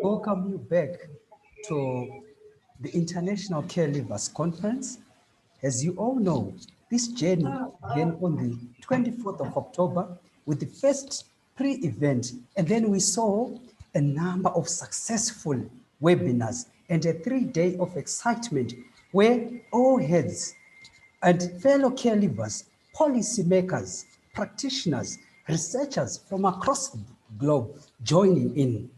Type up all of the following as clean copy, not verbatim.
welcome you back to the International Caregivers Conference. As you all know, this journey began on the 24th of October with the first pre-event, and then we saw a number of successful webinars and a 3-day of excitement where all heads and fellow caregivers, policymakers, practitioners, researchers from across the globe joining in.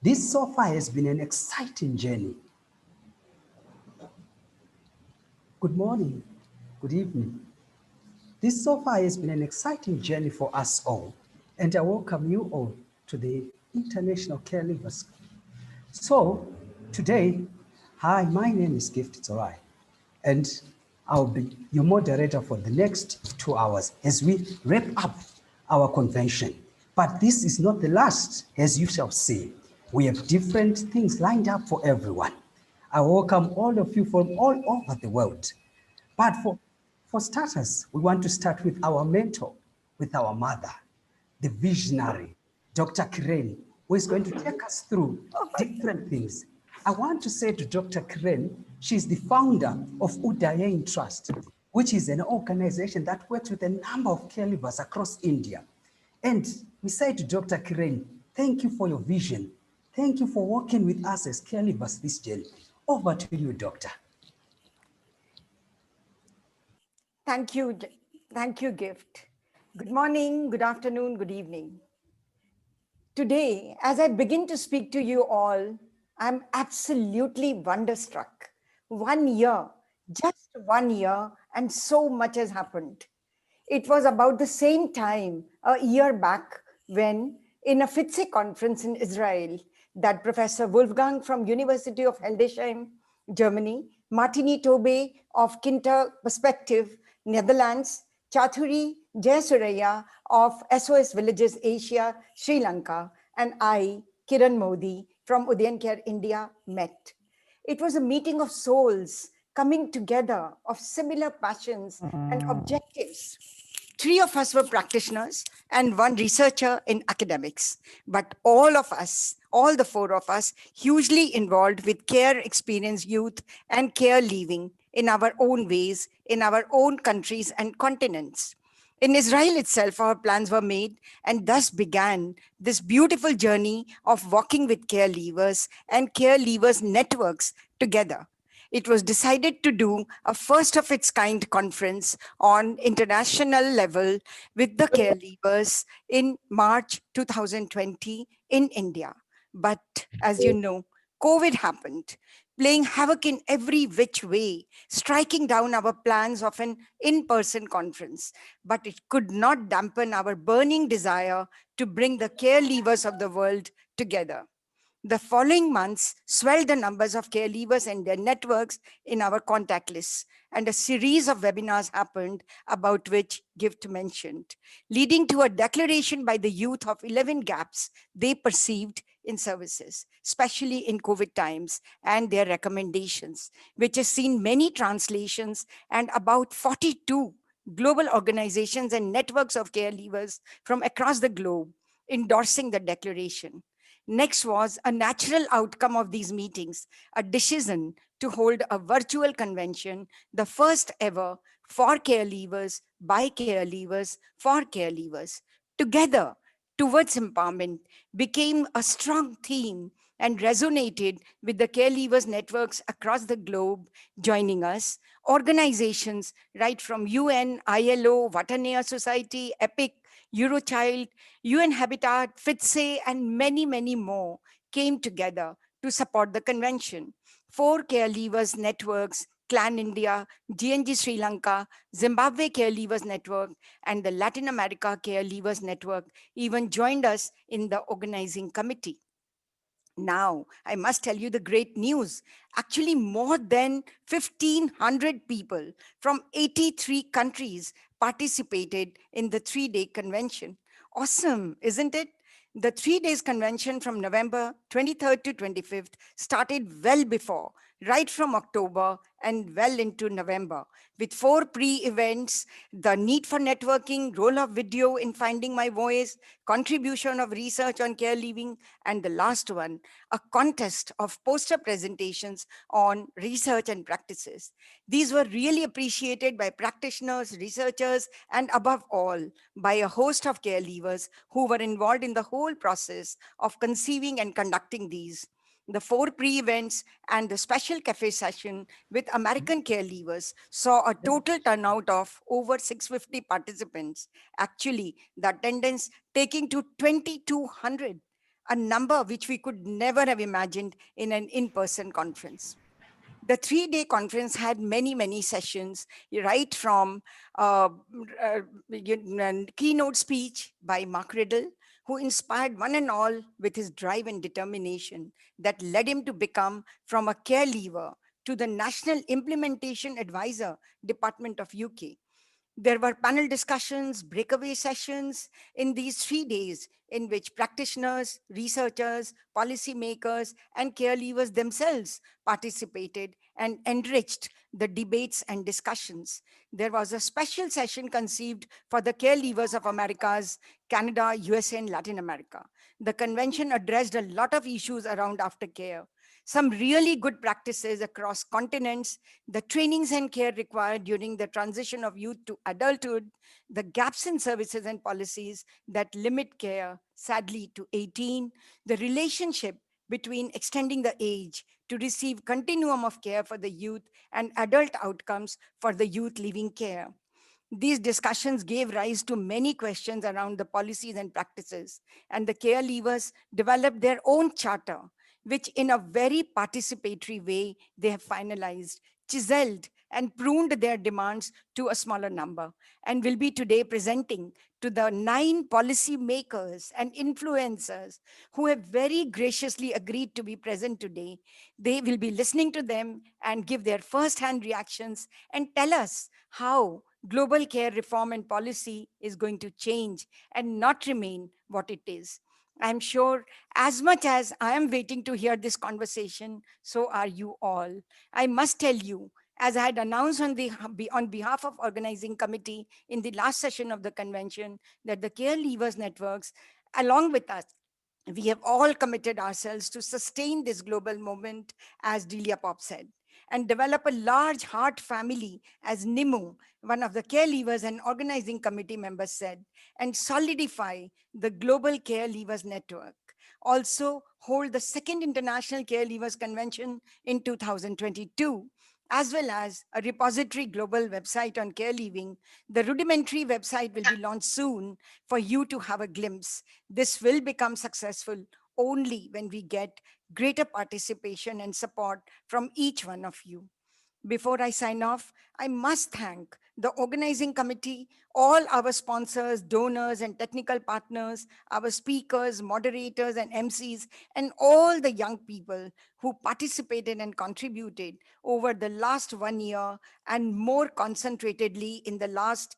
This so far has been an exciting journey. Good morning, good evening. This so far has been an exciting journey for us all, and I welcome you all to the International Caregivers. So today, hi, my name is Gift Tzorai, and I'll be your moderator for the next 2 hours as we wrap up our convention. But this is not the last, as you shall see. We have different things lined up for everyone. I welcome all of you from all over the world. But for starters, we want to start with our mentor, with our mother, the visionary, Dr. Kiren, who is going to take us through different things. I want to say to Dr. Kiren, she's the founder of Udayain Trust, which is an organization that works with a number of caregivers across India. And we say to Dr. Kiren, thank you for your vision. Thank you for working with us as caregivers this journey. Over to you, Doctor. Thank you, Gift. Good morning, good afternoon, good evening. Today, as I begin to speak to you all, I'm absolutely wonderstruck. 1 year, just 1 year, and so much has happened. It was about the same time, a year back, when in a FITSE conference in Israel, that Professor Wolfgang from University of Hildesheim, Germany, Martini Tobe of Kinter Perspective, Netherlands, Chathuri Jayasuraya of SOS Villages Asia, Sri Lanka, and I, Kiran Modi from Udayan Care India, met. It was a meeting of souls coming together of similar passions and objectives. 3 of us were practitioners and 1 researcher in academics, but all of us, all the 4 of us, hugely involved with care experienced youth and care leaving in our own ways, in our own countries and continents. In Israel itself, our plans were made, and thus began this beautiful journey of walking with care leavers and care leavers networks together. It was decided to do a first of its kind conference on international level with the care leavers in March 2020 in India. But as you know, COVID happened, playing havoc in every which way, striking down our plans of an in-person conference. But it could not dampen our burning desire to bring the care leavers of the world together. The following months swelled the numbers of care leavers and their networks in our contact lists, and a series of webinars happened about which Gift mentioned, leading to a declaration by the youth of 11 gaps they perceived in services, especially in COVID times, and their recommendations, which has seen many translations and about 42 global organizations and networks of care leavers from across the globe endorsing the declaration. Next was a natural outcome of these meetings, a decision to hold a virtual convention, the first ever for care leavers, by care leavers, for care leavers. Together, towards empowerment became a strong theme and resonated with the care leavers networks across the globe joining us. Organizations right from UN, ILO, Vatanea Society, EPIC, Eurochild, UN Habitat, FITSE, and many, many more came together to support the convention. 4 care leavers networks, Clan India, GNG Sri Lanka, Zimbabwe Care Leavers Network, and the Latin America Care Leavers Network even joined us in the organizing committee. Now, I must tell you the great news. Actually, more than 1,500 people from 83 countries participated in the 3-day convention. Awesome, isn't it? The 3 days convention from November 23rd to 25th started well before right from October and well into November, with 4 pre-events: the need for networking, role of video in finding my voice, contribution of research on care leaving, and the last one, a contest of poster presentations on research and practices. These were really appreciated by practitioners, researchers, and above all, by a host of care leavers who were involved in the whole process of conceiving and conducting these. The 4 pre-events and the special cafe session with American care leavers saw a total turnout of over 650 participants. Actually, the attendance taking to 2,200, a number which we could never have imagined in an in-person conference. The 3-day conference had many sessions, right from uh, keynote speech by Mark Riddle, who inspired one and all with his drive and determination that led him to become from a care leaver to the National Implementation Advisor, Department of UK. There were panel discussions, breakaway sessions in these 3 days, in which practitioners, researchers, policymakers, and care leavers themselves participated and enriched the debates and discussions. There was a special session conceived for the care leavers of Americas, Canada, USA, and Latin America. The convention addressed a lot of issues around aftercare, some really good practices across continents, the trainings and care required during the transition of youth to adulthood, the gaps in services and policies that limit care, sadly, to 18, the relationship between extending the age to receive continuum of care for the youth and adult outcomes for the youth leaving care. These discussions gave rise to many questions around the policies and practices, and the care leavers developed their own charter, which in a very participatory way they have finalized, chiseled, and pruned their demands to a smaller number, and will be today presenting to the 9 policy makers and influencers who have very graciously agreed to be present today. They will be listening to them and give their first-hand reactions and tell us how global care reform and policy is going to change and not remain what it is. I'm sure as much as I am waiting to hear this conversation, so are you all. I must tell you, as I had announced on behalf of organizing committee in the last session of the convention, that the Care Leavers Networks, along with us, we have all committed ourselves to sustain this global movement, as Delia Pop said, and develop a large heart family, as Nimu, one of the care leavers and organizing committee members, said, and solidify the Global Care Leavers Network. Also, hold the second International Care Leavers Convention in 2022, as well as a repository global website on care leaving. The rudimentary website will be launched soon for you to have a glimpse. This will become successful only when we get greater participation and support from each one of you. Before I sign off, I must thank the organizing committee, all our sponsors, donors, and technical partners, our speakers, moderators, and MCs, and all the young people who participated and contributed over the last 1 year, and more concentratedly in the last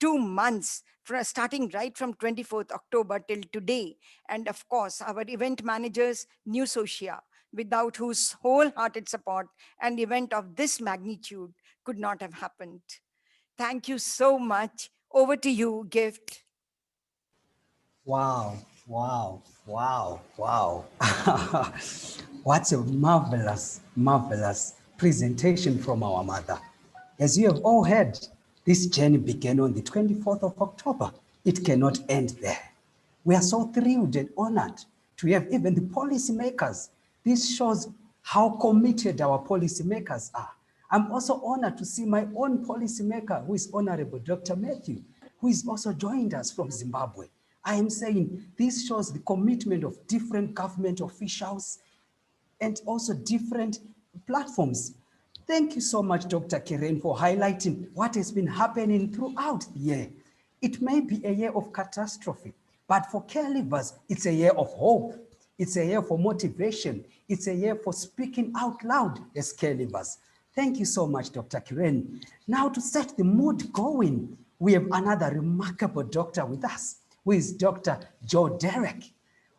2 months, starting right from 24th October till today. And of course, our event managers, New Socia, without whose wholehearted support an event of this magnitude could not have happened. Thank you so much. Over to you, Gift. Wow, wow, wow, wow. What a marvelous presentation from our mother. As you have all heard, this journey began on the 24th of October. It cannot end there. We are so thrilled and honored to have even the policymakers. This shows how committed our policymakers are. I'm also honored to see my own policymaker, who is Honorable Dr. Matthew, who is also joined us from Zimbabwe. I am saying this shows the commitment of different government officials and also different platforms. Thank you so much, Dr. Kiren, for highlighting what has been happening throughout the year. It may be a year of catastrophe, but for caregivers, it's a year of hope. It's a year for motivation. It's a year for speaking out loud as caregivers. Thank you so much, Dr. Kiren. Now, to set the mood going, we have another remarkable doctor with us, who is Dr. Joe Derek,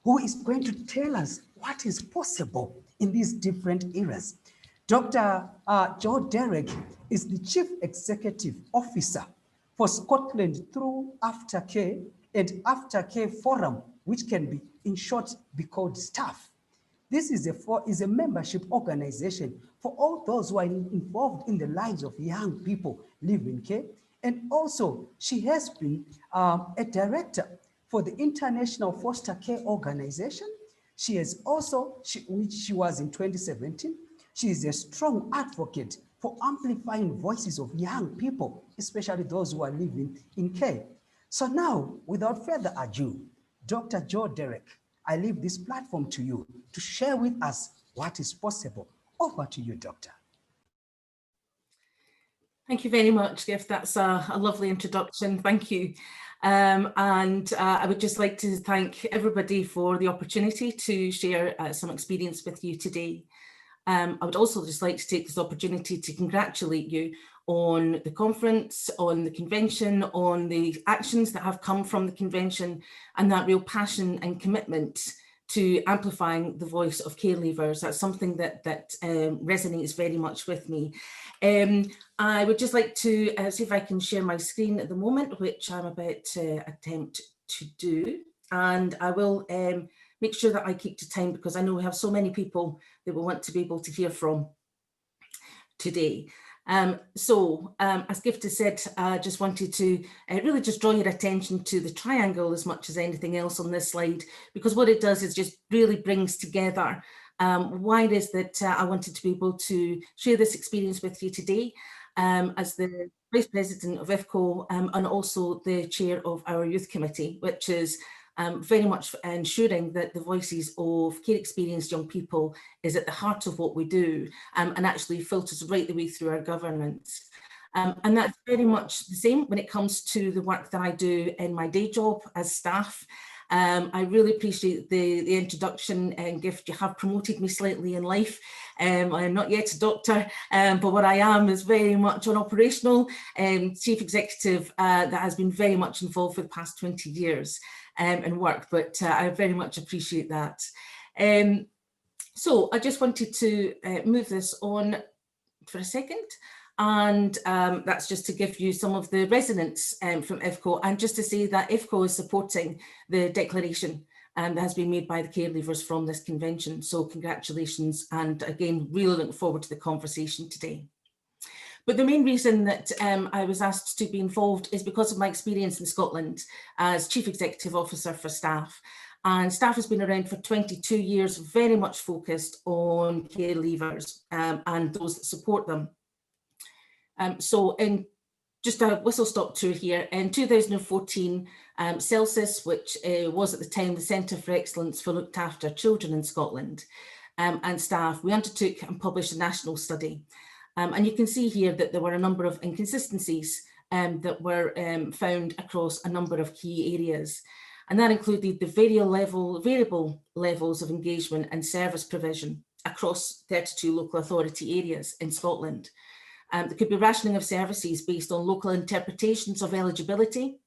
who is going to tell us what is possible in these different eras. Dr. Joe Derek is the Chief Executive Officer for Scotland through Aftercare and Aftercare Forum, which can be, in short, be called STAFF. This is a membership organization for all those who are involved in the lives of young people living in care. And also, she has been a director for the International Foster Care Organization. She has also, which she was in 2017, she is a strong advocate for amplifying voices of young people, especially those who are living in care. So now, without further ado, Dr. Joe Derek, I leave this platform to you to share with us what is possible. Over to you, Doctor. Thank you very much, Gift. That's a lovely introduction. Thank you. I would just like to thank everybody for the opportunity to share some experience with you today. I would also just like to take this opportunity to congratulate you on the conference, on the convention, on the actions that have come from the convention, and that real passion and commitment to amplifying the voice of care leavers. That's something that resonates very much with me. I would just like to see if I can share my screen at the moment, which I'm about to attempt to do. And I will make sure that I keep to time, because I know we have so many people that we want to be able to hear from today. As Gift has said, I just wanted to really just draw your attention to the triangle as much as anything else on this slide, because what it does is just really brings together why it is that I wanted to be able to share this experience with you today as the Vice President of IFCO and also the Chair of our Youth Committee, which is very much ensuring that the voices of care experienced young people is at the heart of what we do and actually filters right the way through our governance. And that's very much the same when it comes to the work that I do in my day job as staff. I really appreciate the introduction and Gift. You have promoted me slightly in life. I'm not yet a doctor, but what I am is very much an operational chief executive that has been very much involved for the past 20 years in work, but I very much appreciate that. So I just wanted to move this on for a second. And that's just to give you some of the resonance from IFCO, and just to say that IFCO is supporting the declaration that has been made by the care leavers from this convention. So congratulations, and again, really looking forward to the conversation today. But the main reason that I was asked to be involved is because of my experience in Scotland as Chief Executive Officer for Staff. And Staff has been around for 22 years, very much focused on care leavers and those that support them. So in just a whistle-stop tour here, in 2014, Celsius, which was at the time the Centre for Excellence for Looked After Children in Scotland, and Staff, we undertook and published a national study. And you can see here that there were a number of inconsistencies that were found across a number of key areas. And that included the variable levels of engagement and service provision across 32 local authority areas in Scotland. There could be rationing of services based on local interpretations of eligibility,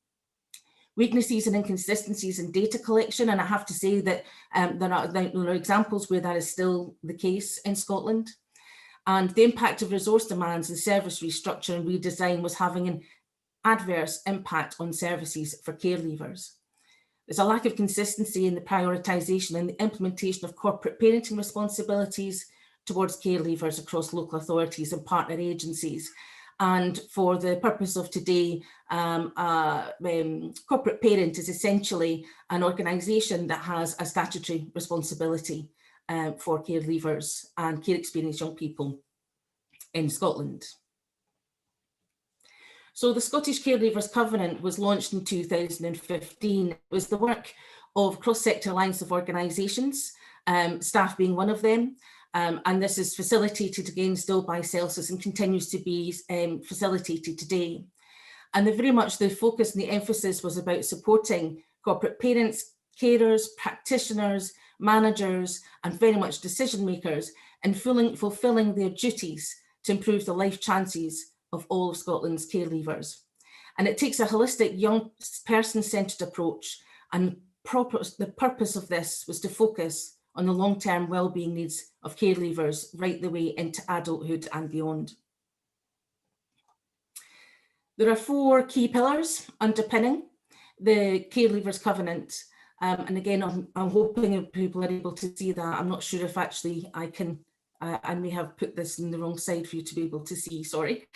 weaknesses and inconsistencies in data collection, and I have to say that there are examples where that is still the case in Scotland. And the impact of resource demands and service restructure and redesign was having an adverse impact on services for care leavers. There's a lack of consistency in the prioritisation and the implementation of corporate parenting responsibilities towards care leavers across local authorities and partner agencies. And for the purpose of today, corporate parent is essentially an organisation that has a statutory responsibility for care leavers and care experienced young people in Scotland. So the Scottish Care Leavers Covenant was launched in 2015. It was the work of cross-sector alliance of organisations, Staff being one of them. And this is facilitated again still by Celsius and continues to be facilitated today. And very much the focus and the emphasis was about supporting corporate parents, carers, practitioners, managers, and very much decision makers in fulfilling their duties to improve the life chances of all of Scotland's care leavers. And it takes a holistic young person-centred approach, and the purpose of this was to focus on the long-term well-being needs of care leavers right the way into adulthood and beyond. There are 4 key pillars underpinning the Care Leavers Covenant. And again, I'm hoping people are able to see that. I'm not sure if actually I can, I may have put this in the wrong side for you to be able to see, sorry.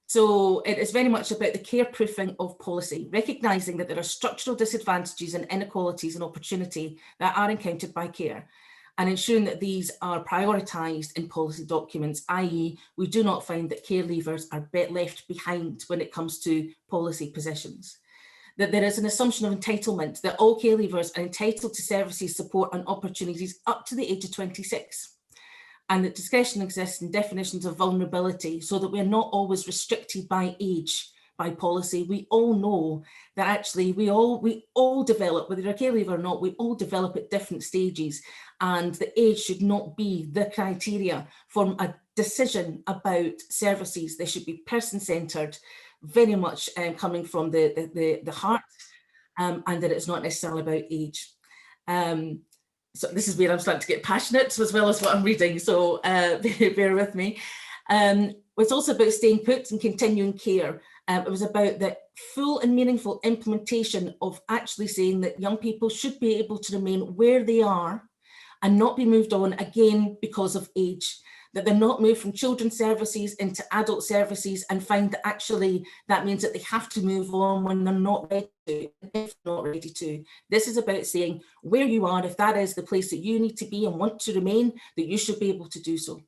So it is very much about the care proofing of policy, recognising that there are structural disadvantages and inequalities and opportunity that are encountered by care, and ensuring that these are prioritised in policy documents, i.e. we do not find that care leavers are left behind when it comes to policy positions. That there is an assumption of entitlement, that all care leavers are entitled to services, support and opportunities up to the age of 26. And that discretion exists in definitions of vulnerability, so that we are not always restricted by age, by policy. We all know that actually we all develop, whether you're a care leaver or not, we all develop at different stages, and the age should not be the criteria for a decision about services. They should be person-centred, very much coming from the heart, and that it's not necessarily about age. So this is where I'm starting to get passionate as well as what I'm reading, so bear with me. It's also about staying put and continuing care. It was about the full and meaningful implementation of actually saying that young people should be able to remain where they are and not be moved on again because of age. That they're not moved from children's services into adult services and find that actually that means that they have to move on when they're not ready to, if not ready to. This is about saying where you are, if that is the place that you need to be and want to remain, that you should be able to do so.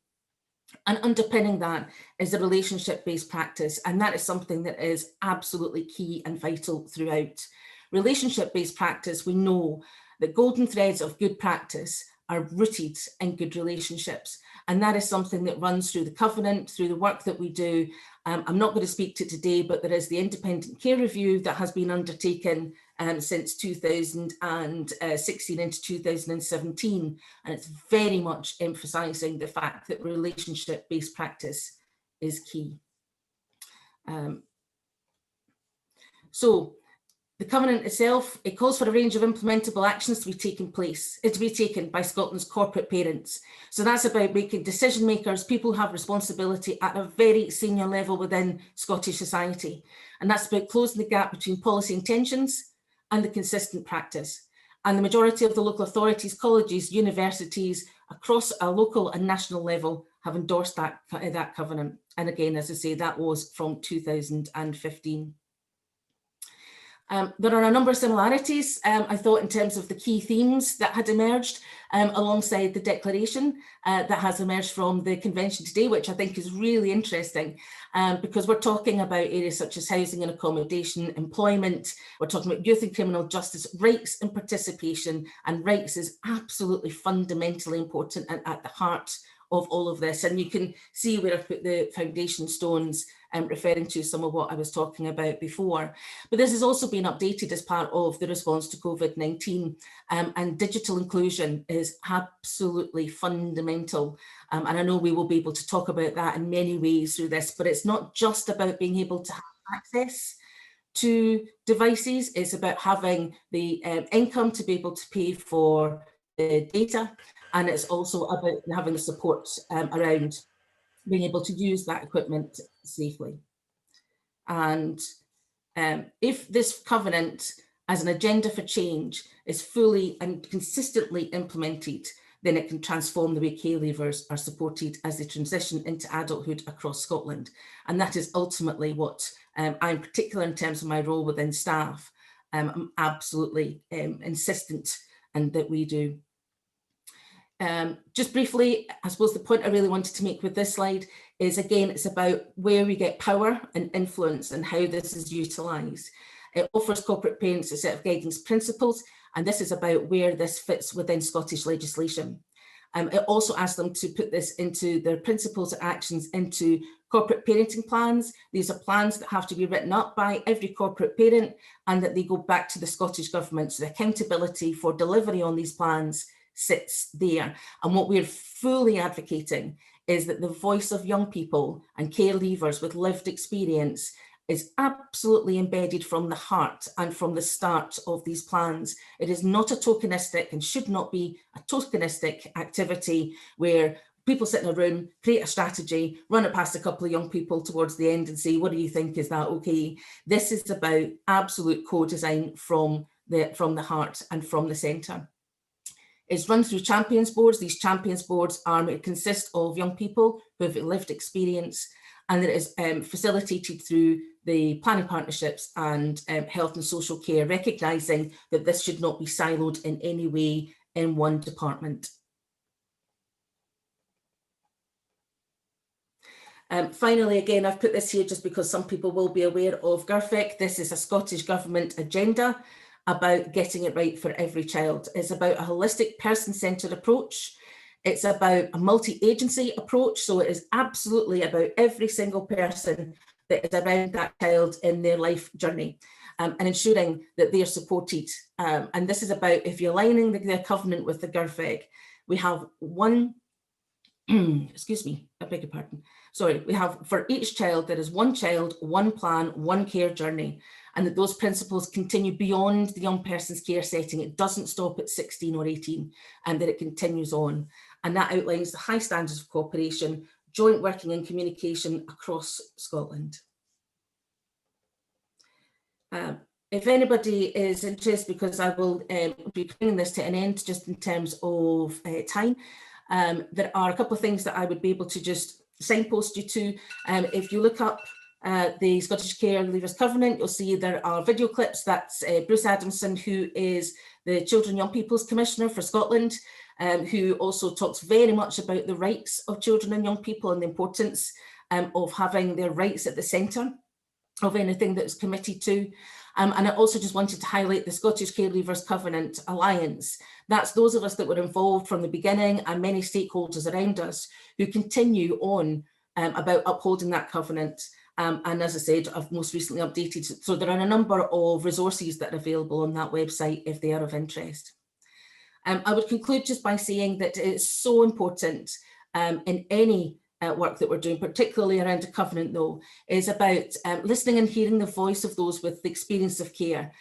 And underpinning that is a relationship-based practice, and that is something that is absolutely key and vital throughout. Relationship-based practice, we know that golden threads of good practice are rooted in good relationships. And that is something that runs through the covenant, through the work that we do. I'm not going to speak to it today, but there is the independent care review that has been undertaken since 2016 into 2017. And it's very much emphasising the fact that relationship-based practice is key. So the covenant itself, it calls for a range of implementable actions to be taken by Scotland's corporate parents. So that's about making decision makers, people who have responsibility at a very senior level within Scottish society. And that's about closing the gap between policy intentions and the consistent practice. And the majority of the local authorities, colleges, universities across a local and national level have endorsed that covenant. And again, as I say, that was from 2015. There are a number of similarities, I thought, in terms of the key themes that had emerged alongside the declaration that has emerged from the convention today, which I think is really interesting because we're talking about areas such as housing and accommodation, employment, we're talking about youth and criminal justice, rights and participation, and rights is absolutely fundamentally important and at the heart of all of this. And you can see where I've put the foundation stones referring to some of what I was talking about before. But this has also been updated as part of the response to COVID-19, and digital inclusion is absolutely fundamental. And I know we will be able to talk about that in many ways through this, but it's not just about being able to have access to devices, it's about having the income to be able to pay for the data, and it's also about having the support around being able to use that equipment safely. And if this covenant as an agenda for change is fully and consistently implemented, then it can transform the way care leavers are supported as they transition into adulthood across Scotland. And that is ultimately what I'm particular in terms of my role within staff. I'm absolutely insistent and that we do. Just briefly, I suppose the point I really wanted to make with this slide is, again, it's about where we get power and influence and how this is utilised. It offers corporate parents a set of guidance principles, and this is about where this fits within Scottish legislation. It also asks them to put this into their principles and actions into corporate parenting plans. These are plans that have to be written up by every corporate parent and that they go back to the Scottish Government. So the accountability for delivery on these plans sits there. And what we're fully advocating is that the voice of young people and care leavers with lived experience is absolutely embedded from the heart and from the start of these plans. It is not a tokenistic and should not be a tokenistic activity where people sit in a room, create a strategy, run it past a couple of young people towards the end and say, what do you think? Is that okay? This is about absolute co-design from the heart and from the centre. It's run through champions boards. These champions boards consist of young people who have lived experience, and it is facilitated through the planning partnerships and health and social care, recognising that this should not be siloed in any way in one department. Finally, again, I've put this here just because some people will be aware of GIRFIC. This is a Scottish Government agenda about getting it right for every child. It's about a holistic person-centred approach. It's about a multi-agency approach. So it is absolutely about every single person that is around that child in their life journey, and ensuring that they are supported. And this is about, if you're aligning the covenant with the GIRFIC, we have one, excuse me, I beg your pardon. Sorry, we have for each child, there is one child, one plan, one care journey, and that those principles continue beyond the young person's care setting. It doesn't stop at 16 or 18, and that it continues on. And that outlines the high standards of cooperation, joint working and communication across Scotland. If anybody is interested, because I will be bringing this to an end just in terms of time, there are a couple of things that I would be able to just signpost you to. If you look up the Scottish Caregivers Covenant, you'll see there are video clips. That's Bruce Adamson, who is the Children Young People's Commissioner for Scotland, who also talks very much about the rights of children and young people and the importance of having their rights at the centre of anything that is committed to. And I also just wanted to highlight the Scottish Caregivers Covenant Alliance. That's those of us that were involved from the beginning and many stakeholders around us who continue on about upholding that covenant. And as I said, I've most recently updated. So there are a number of resources that are available on that website if they are of interest. I would conclude just by saying that it's so important in any work that we're doing, particularly around a covenant though, is about listening and hearing the voice of those with the experience of care.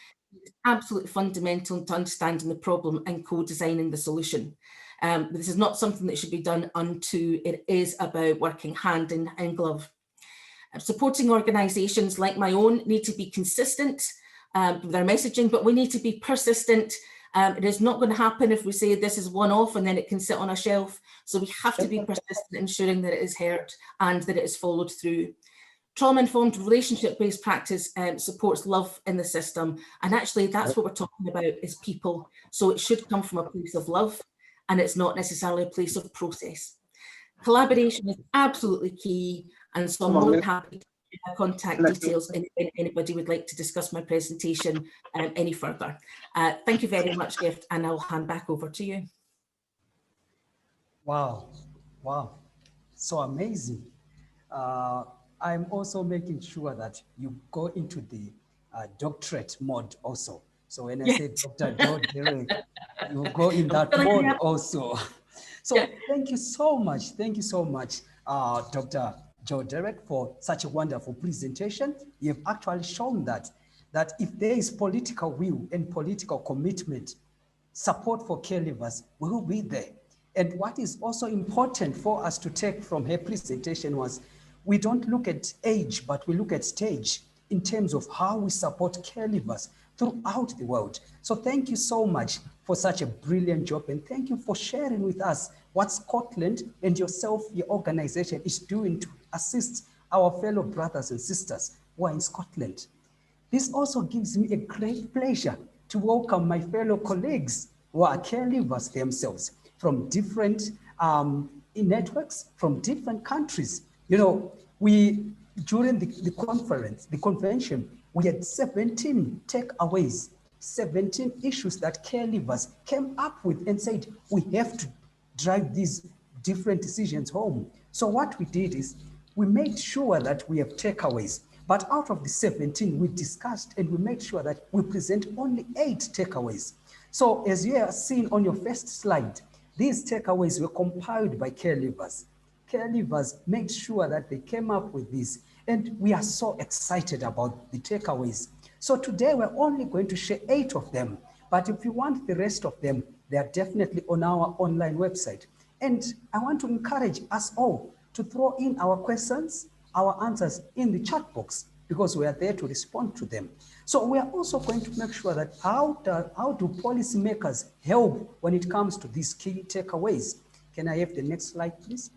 It's absolutely fundamental to understanding the problem and co-designing the solution. This is not something that should be done unto, it is about working hand in glove. Supporting organisations like my own need to be consistent with our messaging, but we need to be persistent. It is not going to happen if we say this is one-off and then it can sit on a shelf. So we have to be persistent, ensuring that it is heard and that it is followed through. Trauma-informed relationship-based practice supports love in the system. And actually that's what we're talking about is people. So it should come from a place of love and it's not necessarily a place of process. Collaboration is absolutely key. And so I'm more than happy to contact details if anybody would like to discuss my presentation any further. Thank you very much, Gift, and I'll hand back over to you. Wow, wow, so amazing. I'm also making sure that you go into the doctorate mode also. So when I say Dr. Joe Derek, you go in that mode also. So thank you so much, Dr. Joe Derek, for such a wonderful presentation. You've actually shown that if there is political will and political commitment, support for caregivers will be there. And what is also important for us to take from her presentation was we don't look at age, but we look at stage in terms of how we support caregivers throughout the world. So thank you so much for such a brilliant job, and thank you for sharing with us what Scotland and yourself, your organization, is doing to assist our fellow brothers and sisters who are in Scotland. This also gives me a great pleasure to welcome my fellow colleagues who are caregivers themselves from different networks, from different countries. You know, during the convention, we had 17 takeaways, 17 issues that caregivers came up with and said, we have to drive these different decisions home. So what we did is we made sure that we have takeaways, but out of the 17 we discussed and we made sure that we present only 8 takeaways. So as you have seen on your first slide, these takeaways were compiled by caregivers. Caregivers made sure that they came up with this. And we are so excited about the takeaways. So today we're only going to share 8 of them. But if you want the rest of them, they are definitely on our online website. And I want to encourage us all to throw in our questions, our answers in the chat box, because we are there to respond to them. So we are also going to make sure that how do policymakers help when it comes to these key takeaways? Can I have the next slide, please?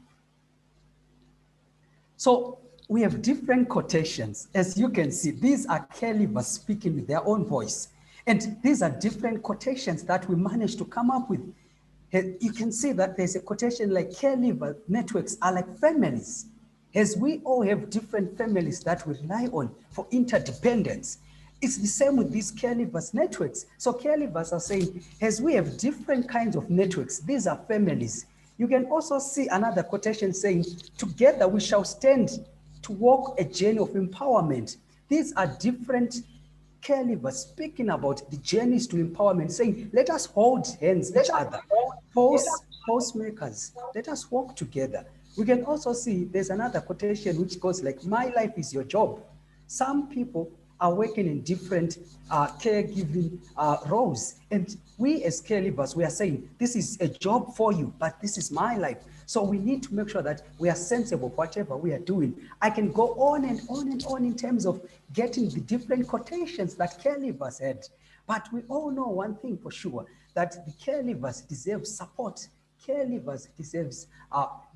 So we have different quotations. As you can see, these are caregivers speaking with their own voice. And these are different quotations that we managed to come up with. You can see that there's a quotation like caregiver networks are like families, as we all have different families that we rely on for interdependence. It's the same with these caregivers networks. So caregivers are saying, as we have different kinds of networks, these are families. You can also see another quotation saying, together we shall stand to walk a journey of empowerment. These are different caregivers speaking about the journeys to empowerment, saying, let us hold hands each other. Postmakers, let us work together. We can also see there's another quotation which goes like, my life is your job. Some people are working in different caregiving roles. And we as caregivers, we are saying, this is a job for you, but this is my life. So we need to make sure that we are sensible whatever we are doing. I can go on and on and on in terms of getting the different quotations that caregivers had. But we all know one thing for sure, that the caregivers deserve support. Caregivers deserves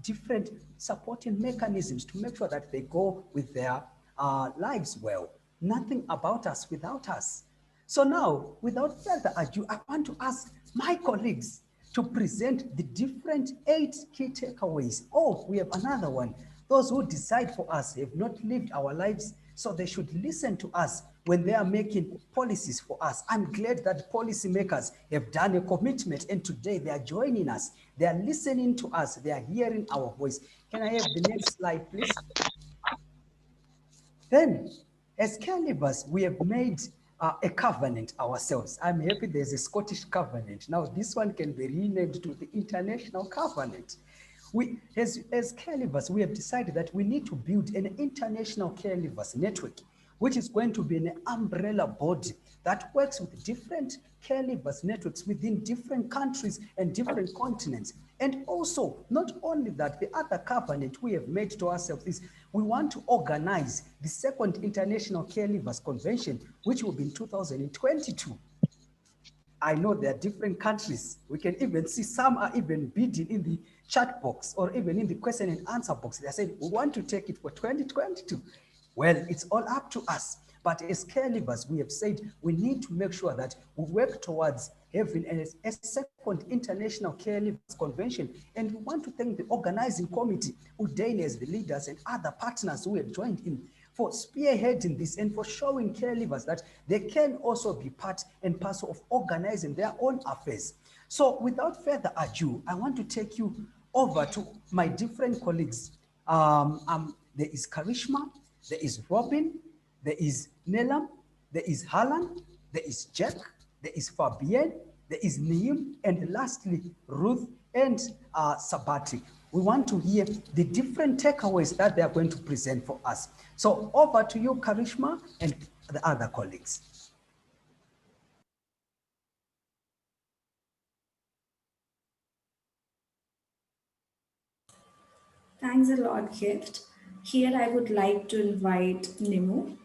different supporting mechanisms to make sure that they go with their lives well. Nothing about us without us. So now, without further ado, I want to ask my colleagues to present the different 8 key takeaways. Oh, we have another one. Those who decide for us have not lived our lives, so they should listen to us when they are making policies for us. I'm glad that policymakers have done a commitment, and today they are joining us. They are listening to us. They are hearing our voice. Can I have the next slide, please? Then, as caregivers, we have made a covenant ourselves. I'm happy there's a Scottish covenant. Now, this one can be renamed to the International Covenant. As caregivers, we have decided that we need to build an international caregivers network, which is going to be an umbrella body that works with different caregivers networks within different countries and different continents. And also, not only that, the other covenant we have made to ourselves is we want to organize the second International Caregivers Convention, which will be in 2022. I know there are different countries. We can even see some are even bidding in the chat box or even in the question and answer box. They are saying, we want to take it for 2022. Well, it's all up to us. But as caregivers, we have said we need to make sure that we work towards having a second International Caregivers Convention. And we want to thank the organizing committee, Udane as the leaders and other partners who have joined in, for spearheading this and for showing caregivers that they can also be part and parcel of organizing their own affairs. So without further ado, I want to take you over to my different colleagues. There is Karishma, there is Robin, there is Nelam, there is Halan, there is Jack, there is Fabienne, there is Neem, and lastly, Ruth and Sabati. We want to hear the different takeaways that they are going to present for us. So over to you, Karishma, and the other colleagues. Thanks a lot, Gift. Here I would like to invite Nimu.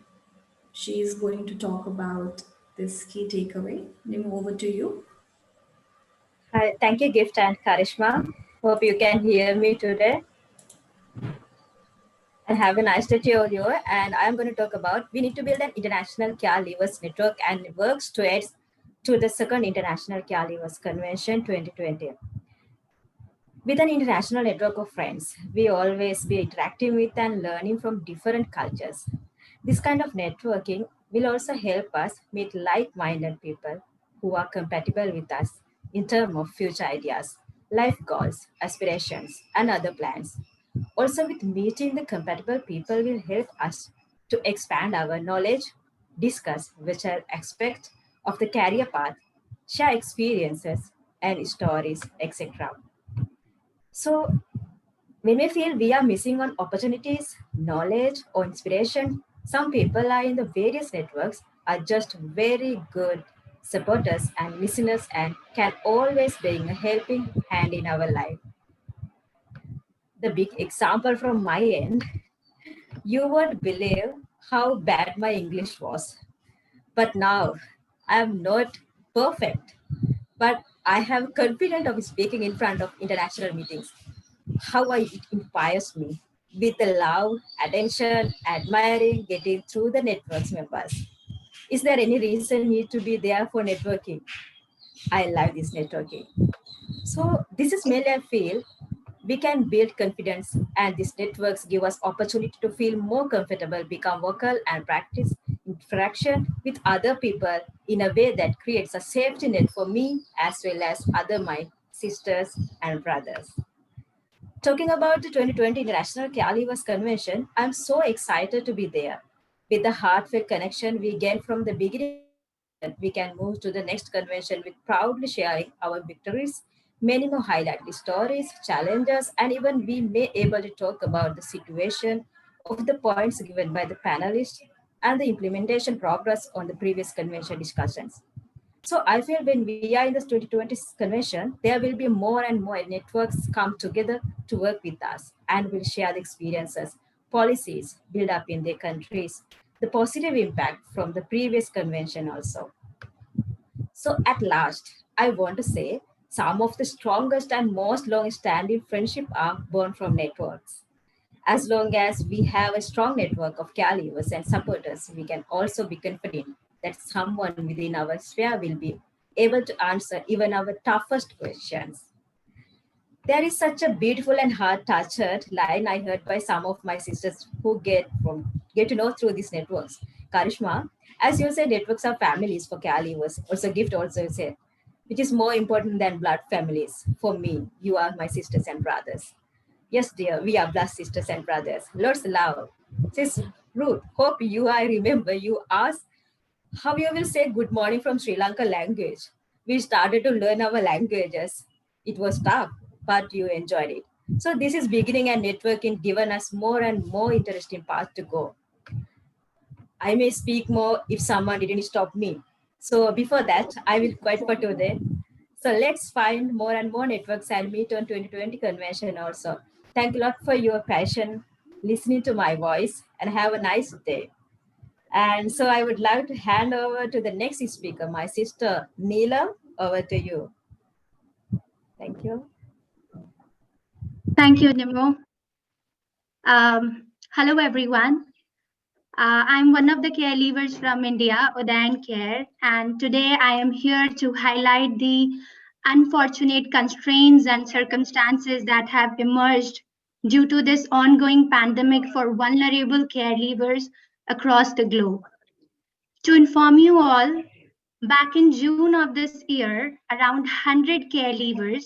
She is going to talk about this key takeaway. Nimu, over to you. Hi, thank you, Gift and Karishma. Hope you can hear me today. And have a nice day to all you. And I'm going to talk about we need to build an international caregivers network and works to the second International Caregivers Convention 2020. With an international network of friends, we always be interacting with and learning from different cultures. This kind of networking will also help us meet like-minded people who are compatible with us in terms of future ideas, life goals, aspirations, and other plans. Also, with meeting the compatible people will help us to expand our knowledge, discuss which aspects of the career path, share experiences and stories, etc. So When we feel we are missing on opportunities, knowledge, or inspiration, some people are in the various networks are just very good supporters and listeners and can always bring a helping hand in our life. The big example from my end, you won't believe how bad my English was. But now I am not perfect, but I have confidence of speaking in front of international meetings. It inspires me with the love, attention, admiring, getting through the network's members. Is there any reason need to be there for networking? I love this networking. So this is mainly I feel we can build confidence and these networks give us opportunity to feel more comfortable, become vocal and practice interaction with other people in a way that creates a safety net for me as well as other my sisters and brothers. Talking about the 2020 International Caregivers Convention, I'm so excited to be there. With the heartfelt connection we gain from the beginning of the convention, we can move to the next convention with proudly sharing our victories. Many more highlight the stories, challenges, and even we may able to talk about the situation of the points given by the panelists and the implementation progress on the previous convention discussions. So I feel when we are in this 2020 convention, there will be more and more networks come together to work with us and will share the experiences, policies built up in their countries, the positive impact from the previous convention also. So at last, I want to say some of the strongest and most long-standing friendship are born from networks. As long as we have a strong network of caregivers and supporters, we can also be confident that someone within our sphere will be able to answer even our toughest questions. There is such a beautiful and heart-touched line I heard by some of my sisters who get to know through these networks. Karishma, as you said, networks are families for caregivers. Also, gift also said, which is more important than blood families. For me, you are my sisters and brothers. Yes, dear, we are blood sisters and brothers. Lots love. Sis Ruth, hope I remember you asked how you will say good morning from Sri Lanka language. We started to learn our languages. It was tough, but you enjoyed it. So this is beginning and networking given us more and more interesting path to go. I may speak more if someone didn't stop me. So before that, I will quit for today. So let's find more and more networks and meet on 2020 convention also. Thank you a lot for your passion, listening to my voice, and have a nice day. And so I would like to hand over to the next speaker, my sister Neelam. Over to you. Thank you. Thank you, Nimo. Hello, everyone. I'm one of the care leavers from India, Udayan Care, and today I am here to highlight the unfortunate constraints and circumstances that have emerged due to this ongoing pandemic for vulnerable care leavers across the globe. To inform you all, back in June of this year, around 100 care leavers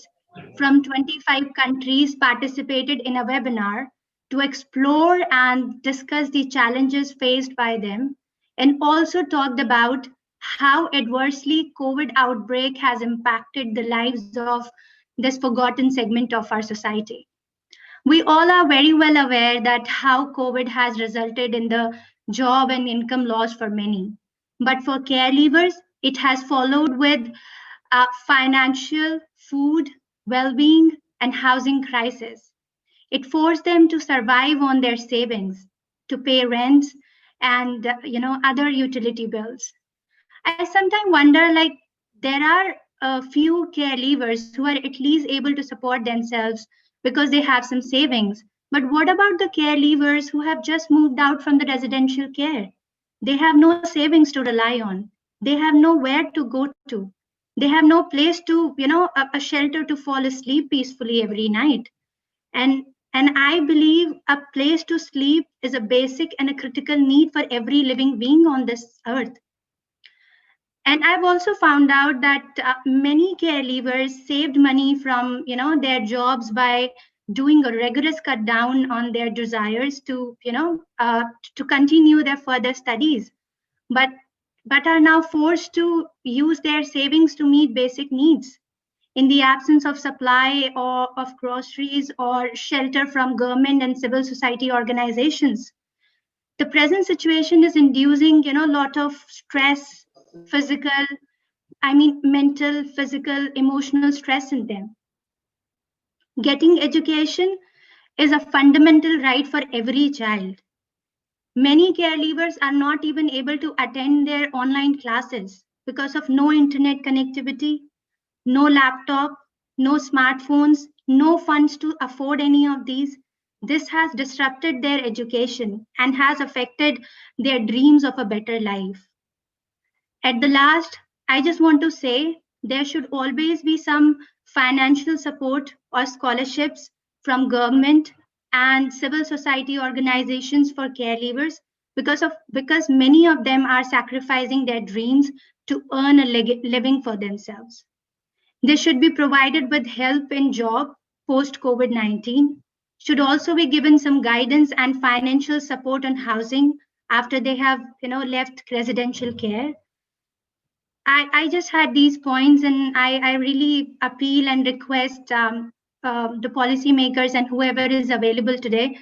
from 25 countries participated in a webinar to explore and discuss the challenges faced by them and also talked about how adversely COVID outbreak has impacted the lives of this forgotten segment of our society. We all are very well aware that how COVID has resulted in the job and income loss for many. But for care leavers, it has followed with financial, food, well-being, and housing crisis. It forced them to survive on their savings, to pay rent, and other utility bills. I sometimes wonder, like, there are a few care leavers who are at least able to support themselves because they have some savings. But what about the care leavers who have just moved out from the residential care? They have no savings to rely on. They have nowhere to go to. They have no place to, a shelter to fall asleep peacefully every night. And I believe a place to sleep is a basic and a critical need for every living being on this earth. And I've also found out that many care leavers saved money from their jobs by doing a rigorous cut down on their desires to continue their further studies, but are now forced to use their savings to meet basic needs. In the absence of supply or of groceries or shelter from government and civil society organizations, the present situation is inducing, a lot of stress, mental, physical, emotional stress in them. Getting education is a fundamental right for every child. Many caregivers are not even able to attend their online classes because of no internet connectivity, no laptop, no smartphones, no funds to afford any of these. This has disrupted their education and has affected their dreams of a better life. At the last, I just want to say there should always be some financial support or scholarships from government and civil society organizations for caregivers because many of them are sacrificing their dreams to earn a living for themselves. They should be provided with help in job post COVID-19, should also be given some guidance and financial support on housing after they have left residential care. I just had these points, and I really appeal and request the policymakers and whoever is available today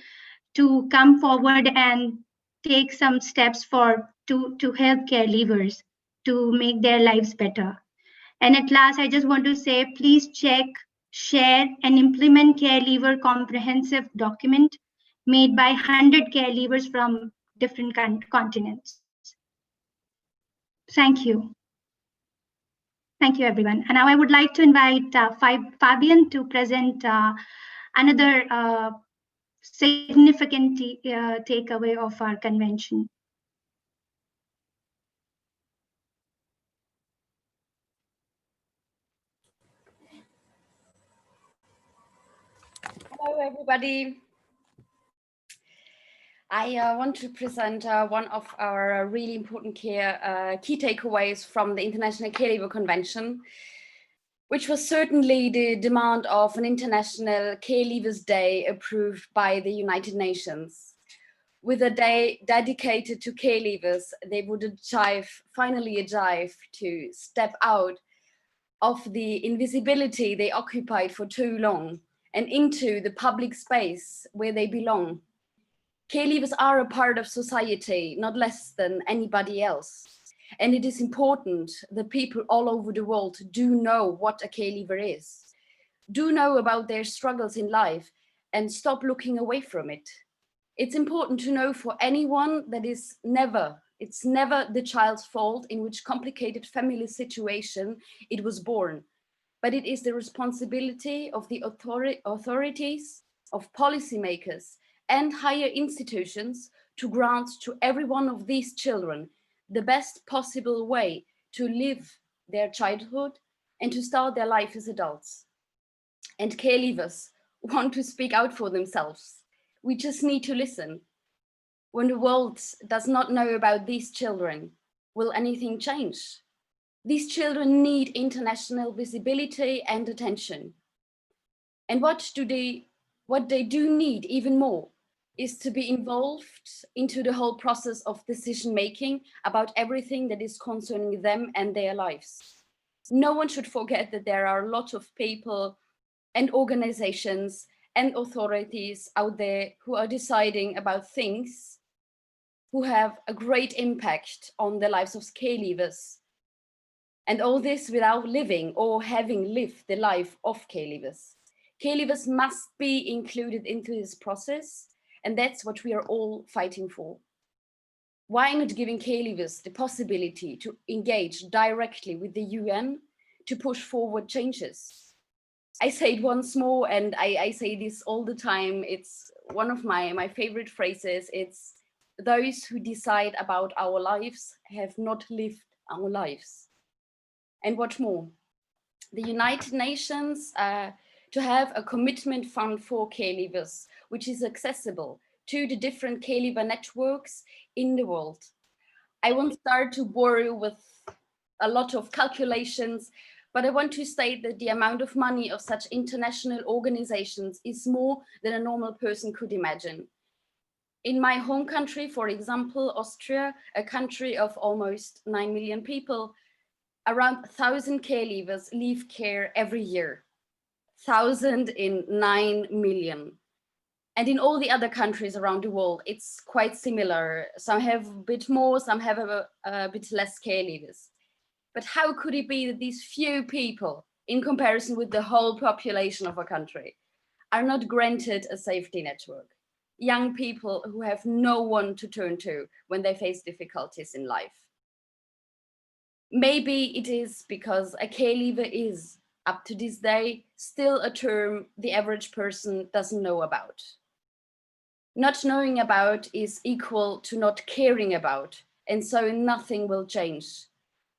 to come forward and take some steps to help caregivers to make their lives better. And at last, I just want to say, please check, share, and implement caregiver comprehensive document made by 100 caregivers from different continents. Thank you. Thank you, everyone. And now I would like to invite Fabian to present another significant takeaway of our convention. Hello, everybody. I want to present one of our really important key takeaways from the International Caregiver Convention, which was certainly the demand of an International Caregivers Day approved by the United Nations. With a day dedicated to caregivers, they would finally achieve to step out of the invisibility they occupied for too long and into the public space where they belong. Caregivers are a part of society, not less than anybody else. And it is important that people all over the world do know what a caregiver is, do know about their struggles in life, and stop looking away from it. It's important to know for anyone that it's never the child's fault in which complicated family situation it was born, but it is the responsibility of the authorities, of policymakers, and higher institutions to grant to every one of these children the best possible way to live their childhood and to start their life as adults. And caregivers want to speak out for themselves. We just need to listen. When the world does not know about these children, will anything change? These children need international visibility and attention. And what they do need even more is to be involved into the whole process of decision making about everything that is concerning them and their lives. No one should forget that there are a lot of people and organizations and authorities out there who are deciding about things who have a great impact on the lives of caregivers. And all this without living or having lived the life of caregivers. Caregivers must be included into this process, and that's what we are all fighting for. Why not giving caregivers the possibility to engage directly with the UN to push forward changes? I say it once more, and I say this all the time. It's one of my favorite phrases. It's those who decide about our lives have not lived our lives. And what more? The United Nations to have a commitment fund for caregivers, which is accessible to the different caregiver networks in the world. I won't start to bore you with a lot of calculations, but I want to state that the amount of money of such international organizations is more than a normal person could imagine. In my home country, for example, Austria, a country of almost 9 million people, Around 1,000 care leavers leave care every year. 1,000 in 9 million. And in all the other countries around the world, it's quite similar. Some have a bit more, some have a bit less care leavers. But how could it be that these few people, in comparison with the whole population of a country, are not granted a safety network? Young people who have no one to turn to when they face difficulties in life. Maybe it is because a care leaver is, up to this day, still a term the average person doesn't know about. Not knowing about is equal to not caring about, and so nothing will change.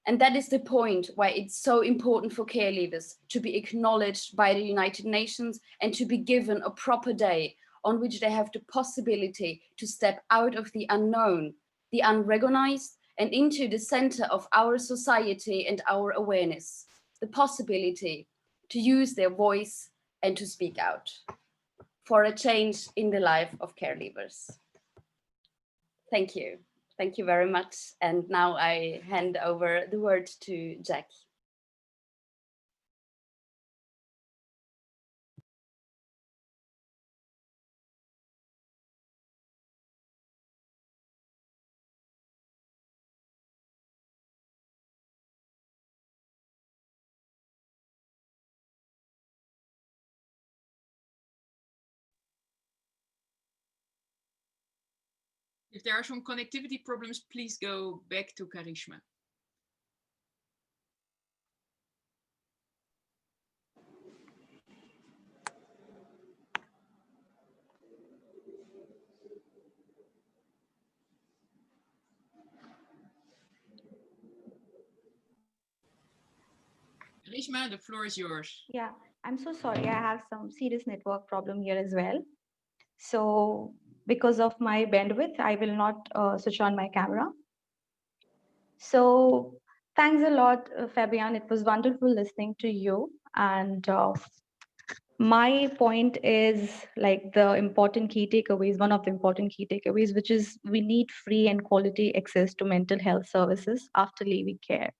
And that is the point why it's so important for care leavers to be acknowledged by the United Nations and to be given a proper day on which they have the possibility to step out of the unknown, the unrecognized, and into the center of our society and our awareness, the possibility to use their voice and to speak out for a change in the life of care leavers. Thank you. Thank you very much. And now I hand over the word to Jack. If there are some connectivity problems, please go back to Karishma. Karishma, the floor is yours. Yeah, I'm so sorry. I have some serious network problem here as well. So because of my bandwidth, I will not switch on my camera. So thanks a lot, Fabian. It was wonderful listening to you. And my point is like the important key takeaways, one of the important key takeaways, which is we need free and quality access to mental health services after leaving care.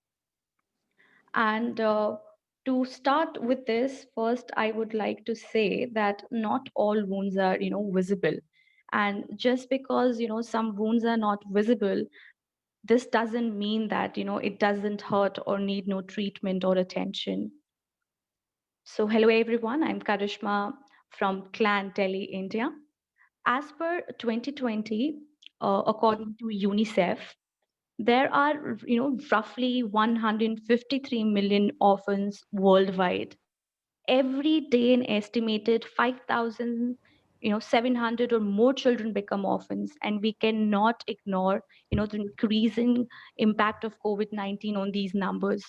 And to start with this, first, I would like to say that not all wounds are, visible. And just because, some wounds are not visible, this doesn't mean that, it doesn't hurt or need no treatment or attention. So hello, everyone. I'm Karishma from Clan, Delhi, India. As per 2020, according to UNICEF, there are, roughly 153 million orphans worldwide. Every day, an estimated 5,000, 700 or more children become orphans, and we cannot ignore, the increasing impact of COVID-19 on these numbers.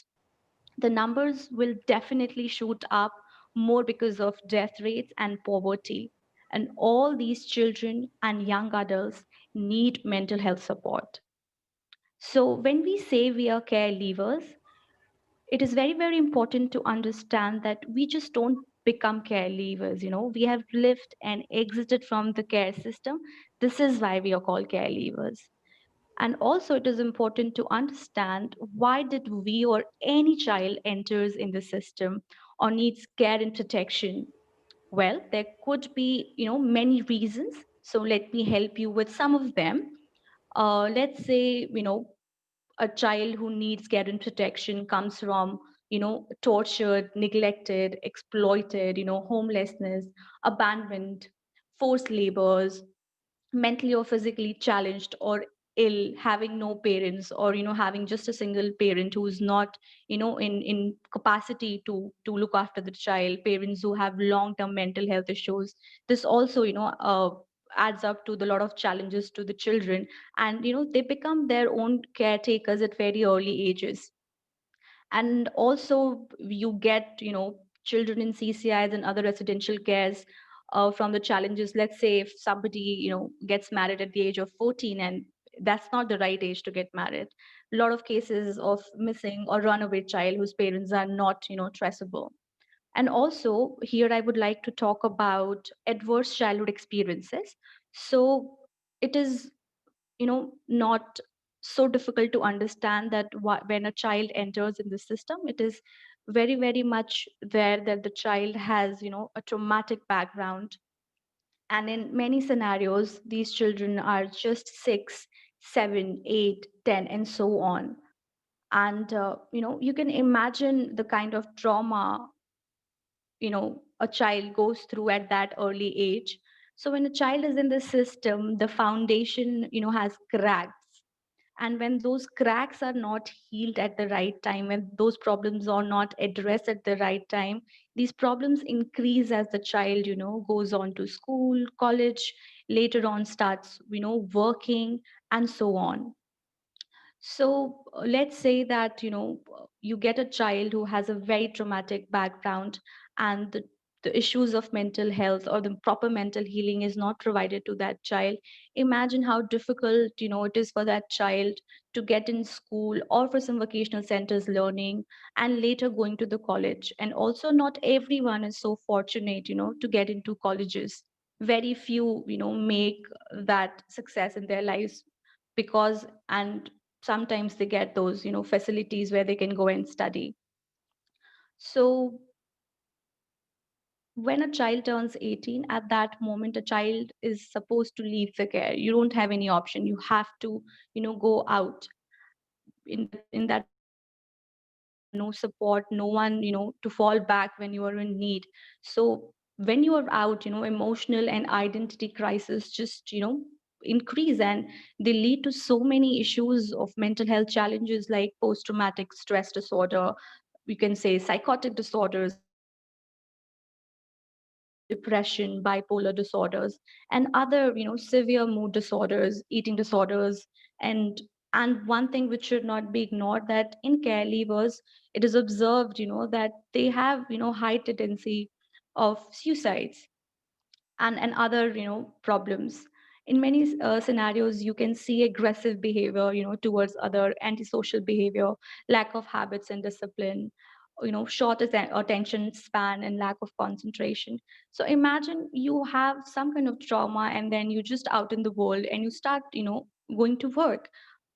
The numbers will definitely shoot up more because of death rates and poverty. And all these children and young adults need mental health support. So when we say we are care leavers, it is very, very important to understand that we just don't become care leavers. We have lived and exited from the care system. This is why we are called care leavers. And also it is important to understand why did we or any child enters in the system or needs care and protection. Well, there could be, many reasons. So let me help you with some of them. Let's say, a child who needs care and protection comes from, tortured, neglected, exploited, homelessness, abandonment, forced labors, mentally or physically challenged or ill, having no parents, or having just a single parent who's not, in capacity to look after the child, parents who have long term mental health issues. This also, adds up to the lot of challenges to the children, and they become their own caretakers at very early ages. And also you get, children in CCIs and other residential cares from the challenges. Let's say if somebody, gets married at the age of 14, and that's not the right age to get married. A lot of cases of missing or runaway child whose parents are not, traceable. And also here I would like to talk about adverse childhood experiences. So it is, not so difficult to understand that when a child enters in the system, it is very, very much there that the child has, a traumatic background. And in many scenarios, these children are just 6, 7, 8, 10, and so on. And, you can imagine the kind of trauma, a child goes through at that early age. So when a child is in the system, the foundation, has cracks. And when those cracks are not healed at the right time, when those problems are not addressed at the right time, these problems increase as the child, goes on to school, college, later on starts, working, and so on. So let's say that you get a child who has a very traumatic background, and the issues of mental health or the proper mental healing is not provided to that child. Imagine how difficult it is for that child to get in school or for some vocational centers learning, and later going to the college. And also, not everyone is so fortunate to get into colleges. Very few make that success in their lives, because and sometimes they get those facilities where they can go and study. So when a child turns 18, at that moment a child is supposed to leave the care. You don't have any option, you have to go out. In that moment you have no support, no one to fall back when you are in need. So when you are out, emotional and identity crisis just increase, and they lead to so many issues of mental health challenges like post traumatic stress disorder, we can say psychotic disorders, depression, bipolar disorders, and other severe mood disorders, eating disorders. And one thing which should not be ignored, that in care leavers it is observed that they have high tendency of suicides and other problems. In many scenarios you can see aggressive behavior towards other, antisocial behavior, lack of habits and discipline, short attention span and lack of concentration. So imagine you have some kind of trauma, and then you just out in the world and you start going to work.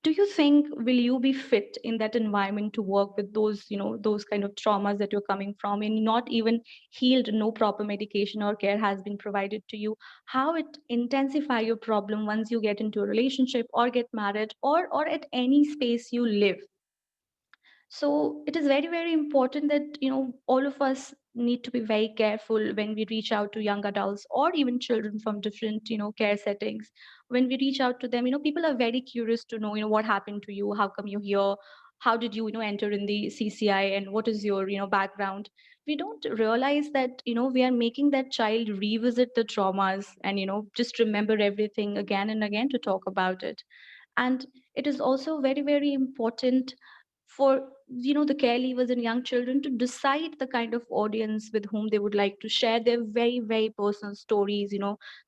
Do you think will you be fit in that environment to work with those those kind of traumas that you're coming from, and not even healed, no proper medication or care has been provided to you? How it intensify your problem once you get into a relationship or get married, or at any space you live. So it is very, very important that all of us need to be very careful when we reach out to young adults or even children from different care settings. When we reach out to them, people are very curious to know what happened to you, how come you're here, how did you enter in the CCI, and what is your background. We don't realize that we are making that child revisit the traumas and just remember everything again and again to talk about it. And it is also very, very important for the care leavers and young children to decide the kind of audience with whom they would like to share their very, very personal stories,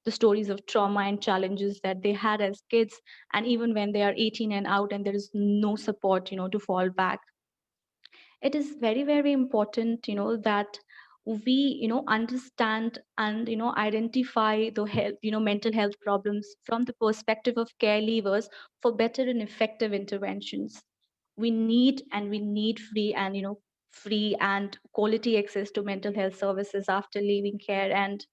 the stories of trauma and challenges that they had as kids, and even when they are 18 and out and there is no support to fall back. It is very, very important that we understand and identify the health mental health problems from the perspective of care leavers for better and effective interventions. We need free and free and quality access to mental health services after leaving care. And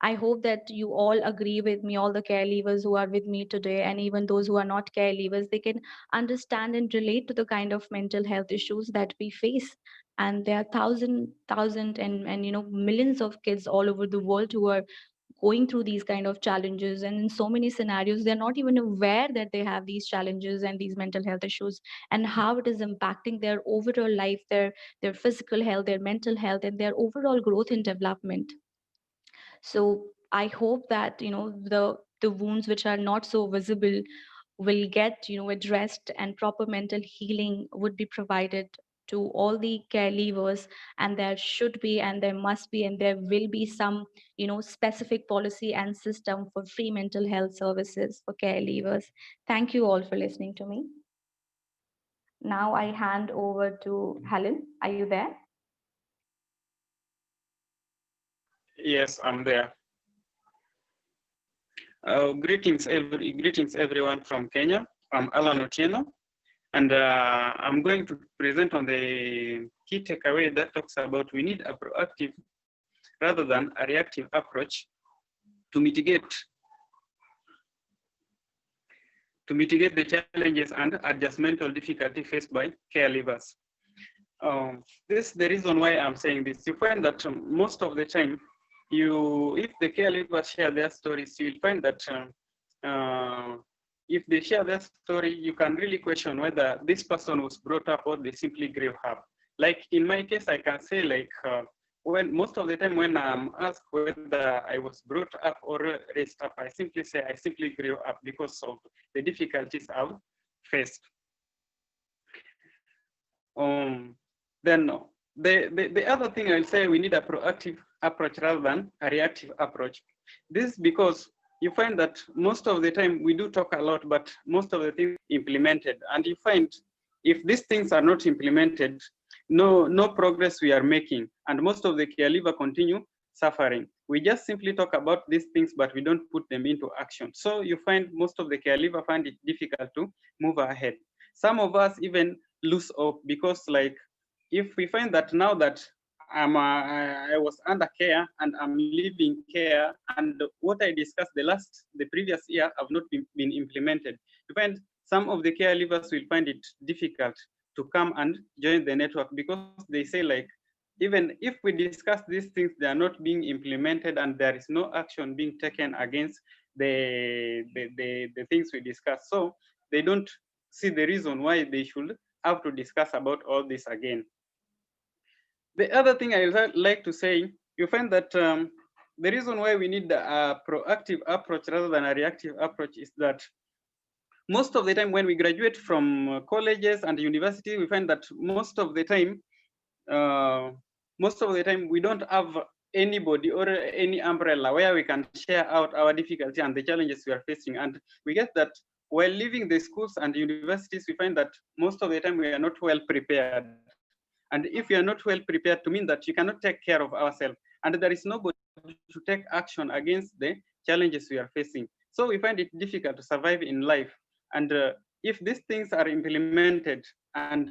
I hope that you all agree with me, all the care leavers who are with me today, and even those who are not care leavers, they can understand and relate to the kind of mental health issues that we face. And there are thousand and millions of kids all over the world who are going through these kind of challenges, and in so many scenarios they're not even aware that they have these challenges and these mental health issues, and how it is impacting their overall life, their physical health, their mental health, and their overall growth and development. So I hope that the wounds which are not so visible will get addressed, and proper mental healing would be provided to all the care leavers. And there should be, and there must be, and there will be some specific policy and system for free mental health services for care leavers. Thank you all for listening to me. Now I hand over to Helen. Are you there? Yes, I'm there. Greetings everyone from Kenya. I'm Alan Otieno, and I'm going to present on the key takeaway that talks about we need a proactive rather than a reactive approach to mitigate the challenges and adjustmental difficulty faced by caregivers. This is the reason why I'm saying this. You find that most of the time, if the caregivers share their stories, you'll find that if they share their story, you can really question whether this person was brought up or they simply grew up. Like in my case, I can say like, when most of the time when I'm asked whether I was brought up or raised up, I simply say I simply grew up because of the difficulties I've faced. Then the other thing I'll say, we need a proactive approach rather than a reactive approach. This is because you find that most of the time we do talk a lot, but most of the things implemented. And you find if these things are not implemented, no progress we are making. And most of the caregiver continue suffering. We just simply talk about these things, but we don't put them into action. So you find most of the caregiver find it difficult to move ahead. Some of us even lose hope because like, if we find that now that I was under care and I'm leaving care, and what I discussed the previous year have not been implemented, you find some of the caregivers will find it difficult to come and join the network because they say like, even if we discuss these things, they are not being implemented and there is no action being taken against the things we discuss. So they don't see the reason why they should have to discuss about all this again. The other thing I would like to say, you find that the reason why we need a proactive approach rather than a reactive approach is that most of the time when we graduate from colleges and university, we find that most of the time we don't have anybody or any umbrella where we can share out our difficulty and the challenges we are facing. And we get that while leaving the schools and universities, we find that most of the time we are not well prepared. And if you are not well prepared, to mean that you cannot take care of ourselves, and there is nobody to take action against the challenges we are facing. So we find it difficult to survive in life. And if these things are implemented and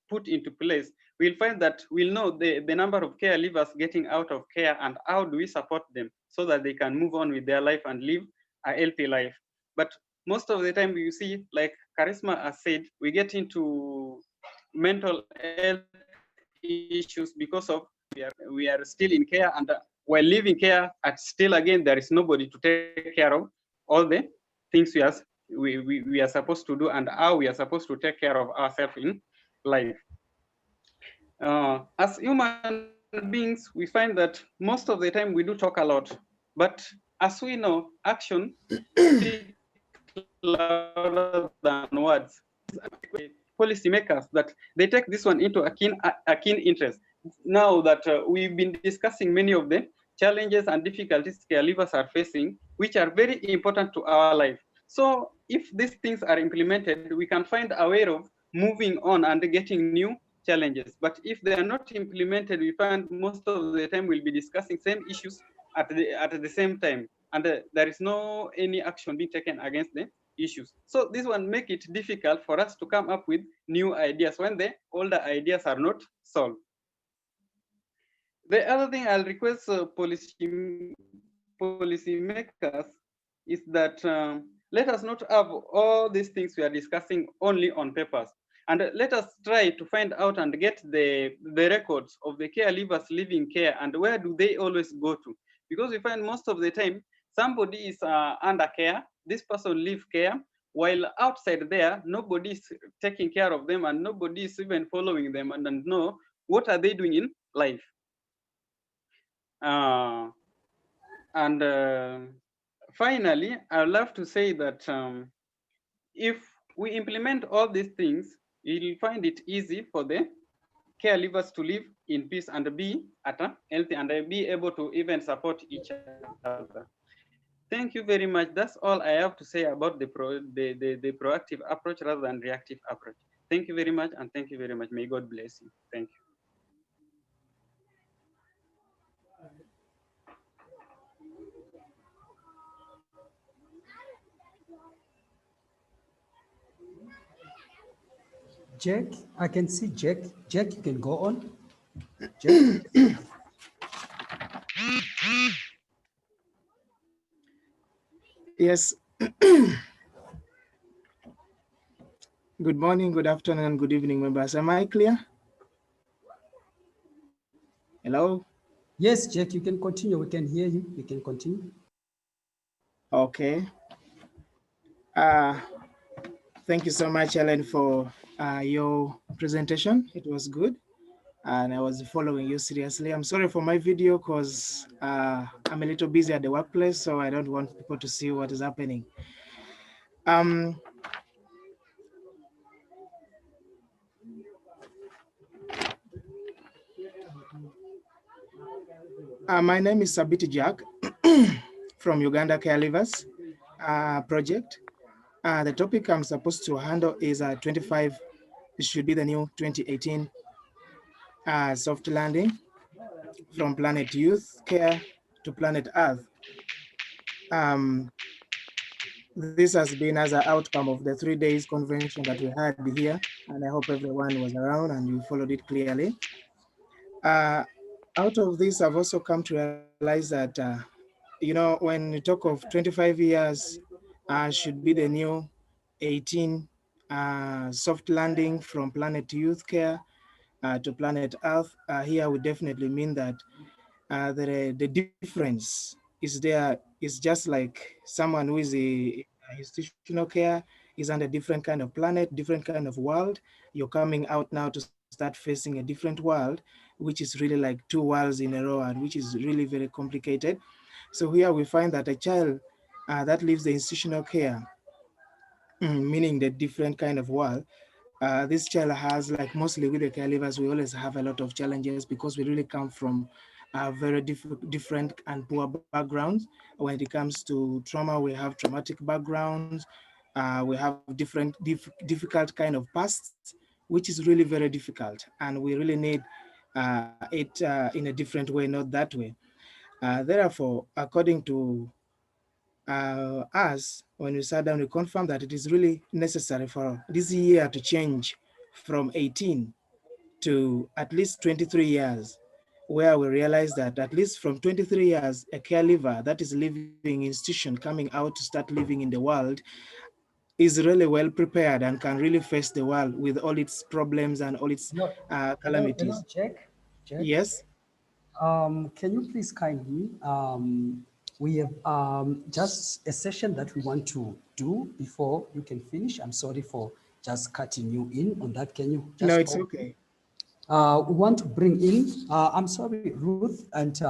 put into place, we'll find that we'll know the number of caregivers getting out of care and how do we support them so that they can move on with their life and live a healthy life. But most of the time you see, like Charisma has said, we get into mental health issues because of we are still in care, and while leaving care, still again there is nobody to take care of all the things we are supposed to do and how we are supposed to take care of ourselves in life. As human beings, we find that most of the time we do talk a lot, but as we know, action speaks louder than words. Policymakers that they take this one into a keen interest. Now that we've been discussing many of the challenges and difficulties caregivers are facing, which are very important to our life. So if these things are implemented, we can find a way of moving on and getting new challenges. But if they are not implemented, we find most of the time we'll be discussing same issues at the same time, and there is no any action being taken against them issues. So this one make it difficult for us to come up with new ideas when the older ideas are not solved. The other thing I'll request policymakers is that let us not have all these things we are discussing only on papers, and let us try to find out and get the records of the caregivers living care and where do they always go to, because we find most of the time somebody is under care, this person leave care, while outside there, nobody is taking care of them and nobody is even following them and know what are they doing in life. Finally, I would love to say that if we implement all these things, you'll find it easy for the caregivers to live in peace and be at a healthy and be able to even support each other. Thank you very much. That's all I have to say about the proactive approach rather than reactive approach. Thank you very much, and thank you very much. May God bless you. Thank you. Jack, I can see Jack. Jack, you can go on. Jack. Yes. Good morning, good afternoon, and good evening, members. Am I clear? Hello? Yes, Jack, you can continue. We can hear you. You can continue. Okay. Uh, thank you so much, Ellen, for your presentation. It was good. And I was following you seriously. I'm sorry for my video because I'm a little busy at the workplace, so I don't want people to see what is happening. Um, my name is Sabiti Jack from Uganda Caregivers project. The topic I'm supposed to handle is 25. It should be the new 2018 soft landing from Planet Youth Care to Planet Earth. This has been as an outcome of the 3 days convention that we had here, and I hope everyone was around and you followed it clearly. Out of this, I've also come to realize that, when you talk of 25 years, should be the new 18 soft landing from Planet Youth Care to Planet Earth. Here we definitely mean that the difference is there. It's just like someone who is a institutional care is on a different kind of planet, different kind of world. You're coming out now to start facing a different world, which is really like two worlds in a row, and which is really very complicated. So here we find that a child that lives the institutional care, meaning the different kind of world, this child has, like mostly with the caregivers, we always have a lot of challenges because we really come from very different and poor backgrounds. When it comes to trauma, we have traumatic backgrounds. We have difficult kind of pasts, which is really very difficult. And we really need it in a different way, not that way. Therefore, according to us, when we sat down, we confirmed that it is really necessary for this year to change from 18 to at least 23 years, where we realize that at least from 23 years, a caregiver that is living in institution coming out to start living in the world is really well prepared and can really face the world with all its problems and all its calamities. Hello, Jack. Jack. Yes. Can you please kindly, we have just a session that we want to do before you can finish. I'm sorry for just cutting you in on that. Can you just No, it's hold? okay. We want to bring in, I'm sorry, Ruth and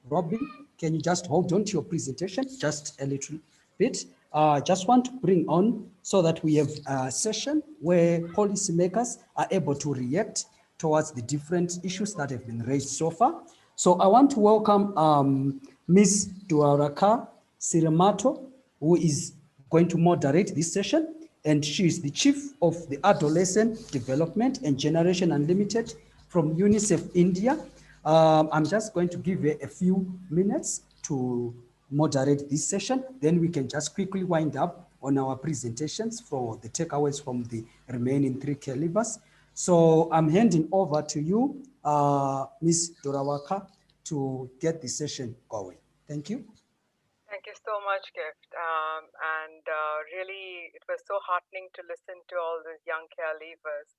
Robin, can you just hold on to your presentation just a little bit? Just want to bring on so that we have a session where policymakers are able to react towards the different issues that have been raised so far. So I want to welcome Ms. Duaraka Siramato, who is going to moderate this session, and she is the Chief of the Adolescent Development and Generation Unlimited from UNICEF India. I'm just going to give her a few minutes to moderate this session, then we can just quickly wind up on our presentations for the takeaways from the remaining 3 caregivers. So I'm handing over to you, Ms. Dorawaka, to get the session going. Thank you. Thank you so much, Gift. Really, it was so heartening to listen to all these young care leavers,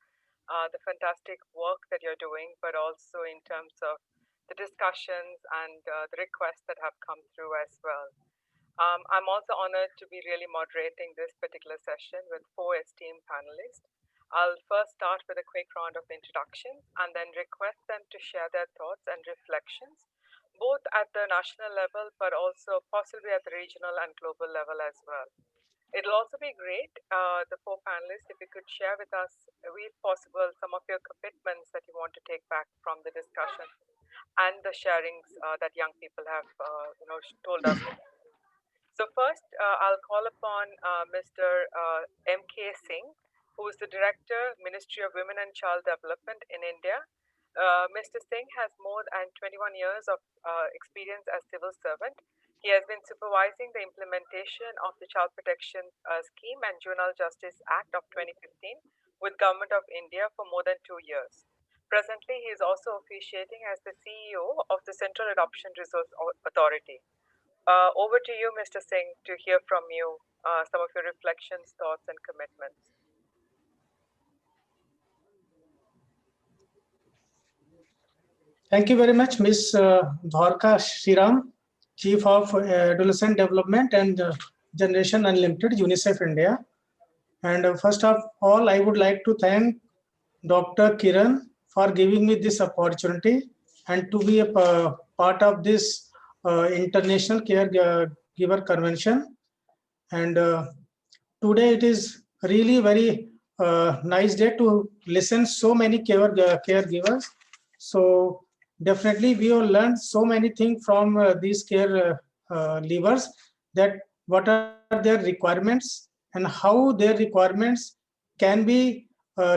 the fantastic work that you're doing, but also in terms of the discussions and the requests that have come through as well. I'm also honored to be really moderating this particular session with 4 esteemed panelists. I'll first start with a quick round of introductions and then request them to share their thoughts and reflections, both at the national level, but also possibly at the regional and global level as well. It'll also be great, the 4 panelists, if you could share with us, if possible, some of your commitments that you want to take back from the discussion and the sharings that young people have told us. So first, I'll call upon Mr. M.K. Singh, who is the Director, Ministry of Women and Child Development in India. Mr. Singh has more than 21 years of experience as civil servant. He has been supervising the implementation of the Child Protection Scheme and Juvenile Justice Act of 2015 with Government of India for more than 2 years. Presently, he is also officiating as the CEO of the Central Adoption Resource Authority. Over to you, Mr. Singh, to hear from you some of your reflections, thoughts, and commitments. Thank you very much, Ms. Dwarka Shriram, Chief of Adolescent Development and Generation Unlimited, UNICEF India. And first of all, I would like to thank Dr. Kiran for giving me this opportunity and to be a part of this International Caregiver Convention. And today it is really very nice day to listen so many caregivers. So definitely we will learn so many things from these caregivers, that what are their requirements and how their requirements can be